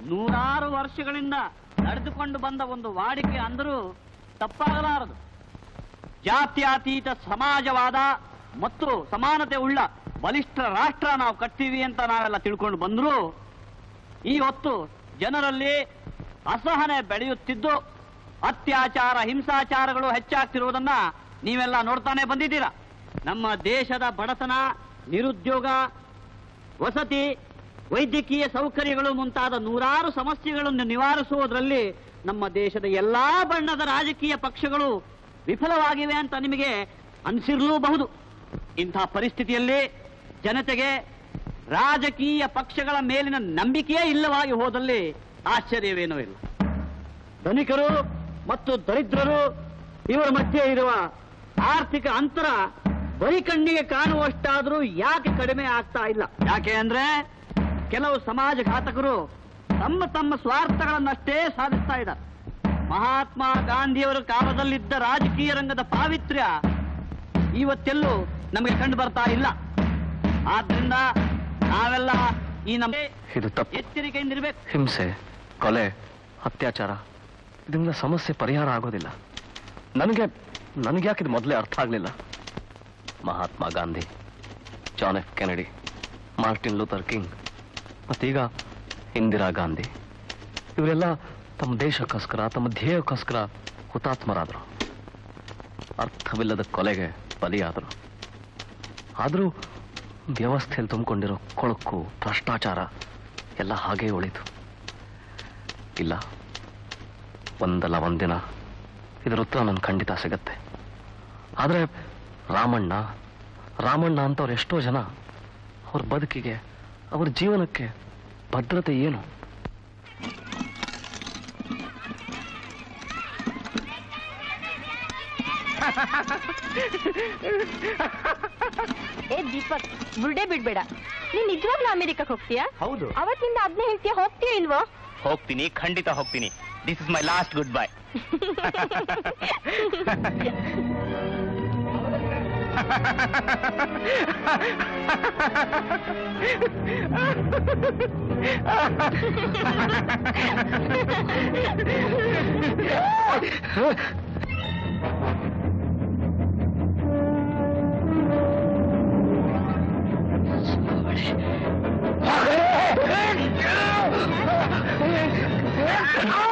ನೂರಾರು ವರ್ಷಗಳಿಂದ ನಡೆದುಕೊಂಡು ಬಂದ ಒಂದು ವಾಡಿಕೆ ಅಂದರೂ ತಪ್ಪಾಗಲಾರದು. ಜಾತ್ಯತೀತ ಸಮಾಜವಾದ ಮತ್ತು ಸಮಾನತೆ ಉಳ್ಳ ಬಲಿಷ್ಠ ರಾಷ್ಟ್ರ ನಾವು ಕಟ್ತೀವಿ ಅಂತ ನಾವೆಲ್ಲ ತಿಳ್ಕೊಂಡು ಬಂದರೂ ಈ ಹೊತ್ತು ಜನರಲ್ಲಿ ಅಸಹನೆ ಬೆಳೆಯುತ್ತಿದ್ದು ಅತ್ಯಾಚಾರ, ಹಿಂಸಾಚಾರಗಳು ಹೆಚ್ಚಾಗ್ತಿರುವುದನ್ನ ನೀವೆಲ್ಲ ನೋಡ್ತಾನೆ ಬಂದಿದ್ದೀರಾ. ನಮ್ಮ ದೇಶದ ಬಡತನ, ನಿರುದ್ಯೋಗ, ವಸತಿ, ವೈದ್ಯಕೀಯ ಸೌಕರ್ಯಗಳು ಮುಂತಾದ ನೂರಾರು ಸಮಸ್ಯೆಗಳನ್ನು ನಿವಾರಿಸುವುದರಲ್ಲಿ ನಮ್ಮ ದೇಶದ ಎಲ್ಲಾ ಬಣ್ಣದ ರಾಜಕೀಯ ಪಕ್ಷಗಳು ವಿಫಲವಾಗಿವೆ ಅಂತ ನಿಮಗೆ ಅನಿಸಿರಲೂಬಹುದು. ಇಂಥ ಪರಿಸ್ಥಿತಿಯಲ್ಲಿ ಜನತೆಗೆ ರಾಜಕೀಯ ಪಕ್ಷಗಳ ಮೇಲಿನ ನಂಬಿಕೆಯೇ ಇಲ್ಲವಾಗಿ ಹೋದಲ್ಲಿ ಆಶ್ಚರ್ಯವೇನೂ ಇಲ್ಲ. ಧನಿಕರು ಮತ್ತು ದರಿದ್ರರು ಇವರ ಮಧ್ಯೆ ಇರುವ ಆರ್ಥಿಕ ಅಂತರ ಬರಿಕಣ್ಣಿಗೆ ಕಾಣುವಷ್ಟಾದರೂ ಯಾಕೆ ಕಡಿಮೆ ಆಗ್ತಾ ಇಲ್ಲ? ಯಾಕೆ ಅಂದ್ರೆ ಕೆಲವು ಸಮಾಜಘಾತಕರು ತಮ್ಮ ತಮ್ಮ ಸ್ವಾರ್ಥಗಳನ್ನಷ್ಟೇ ಸಾಧಿಸ್ತಾ ಇದ್ದಾರೆ. ಮಹಾತ್ಮ ಗಾಂಧಿಯವರ ಕಾಲದಲ್ಲಿದ್ದ ರಾಜಕೀಯ ರಂಗದ ಪಾವಿತ್ರ್ಯ ಇವತ್ತೆಲ್ಲೂ ನಮಗೆ ಕಂಡು ಬರ್ತಾ ಇಲ್ಲ. ಆದ್ರಿಂದ ನಾವೆಲ್ಲ ಈ ನಮ್ಮ ಇದು ತಪ್ಪು. ಎಚ್ಚರಿಕೆಯಿಂದಿರ್ಬೇಕು. ಹಿಂಸೆ, ಕೊಲೆ, ಅತ್ಯಾಚಾರ ಇದರಿಂದ ಸಮಸ್ಯೆ ಪರಿಹಾರ ಆಗೋದಿಲ್ಲ. ನನಗೆ ಯಾಕಿದು ಮೊದಲೇ ಅರ್ಥ ಆಗಲಿಲ್ಲ? Mahatma Gandhi, John F Kennedy, Martin Luther King ಮತ್ತೀಗ ಇಂದಿರಾ ಗಾಂಧಿ ಇವರೆಲ್ಲ ತಮ್ಮ ದೇಶಕ್ಕೋಸ್ಕರ, ತಮ್ಮ ಧ್ಯೇಯಕ್ಕೋಸ್ಕರ ಹುತಾತ್ಮರಾದರು. ಅರ್ಥವಿಲ್ಲದ ಕೊಲೆಗೆ ಬಲಿಯಾದರು. ಆದರೂ ವ್ಯವಸ್ಥೆಯಲ್ಲಿ ತುಂಬಿಕೊಂಡಿರೋ ಕೊಳಕು, ಭ್ರಷ್ಟಾಚಾರ ಎಲ್ಲ ಹಾಗೇ ಉಳಿತು. ಇಲ್ಲ, ಒಂದಲ್ಲ ಒಂದಿನ ಇದರ ಉತ್ತರ ನನ್ಗೆ ಖಂಡಿತ ಸಿಗತ್ತೆ. ಆದರೆ ರಾಮಣ್ಣ ಅಂತವ್ರು ಎಷ್ಟೋ ಜನ, ಅವ್ರ ಬದುಕಿಗೆ, ಅವ್ರ ಜೀವನಕ್ಕೆ ಭದ್ರತೆ ಏನು? ಏ ದೀಪಕ್, ಬುರ್ಡೆ ಬಿಡ್ಬೇಡ. ನೀನ್ ನಿಜವಾಗ್ಲೂ ಅಮೆರಿಕಕ್ಕೆ ಹೋಗ್ತೀಯಾ? ಹೌದು. ಅವತ್ತಿಂದ ಅದನ್ನೇ ಹೇಳ್ತೀಯ, ಹೋಗ್ತೀಯ ಇಲ್ವೋ? ಹೋಗ್ತೀನಿ, ಖಂಡಿತ ಹೋಗ್ತೀನಿ. This is my last good bye. Ah!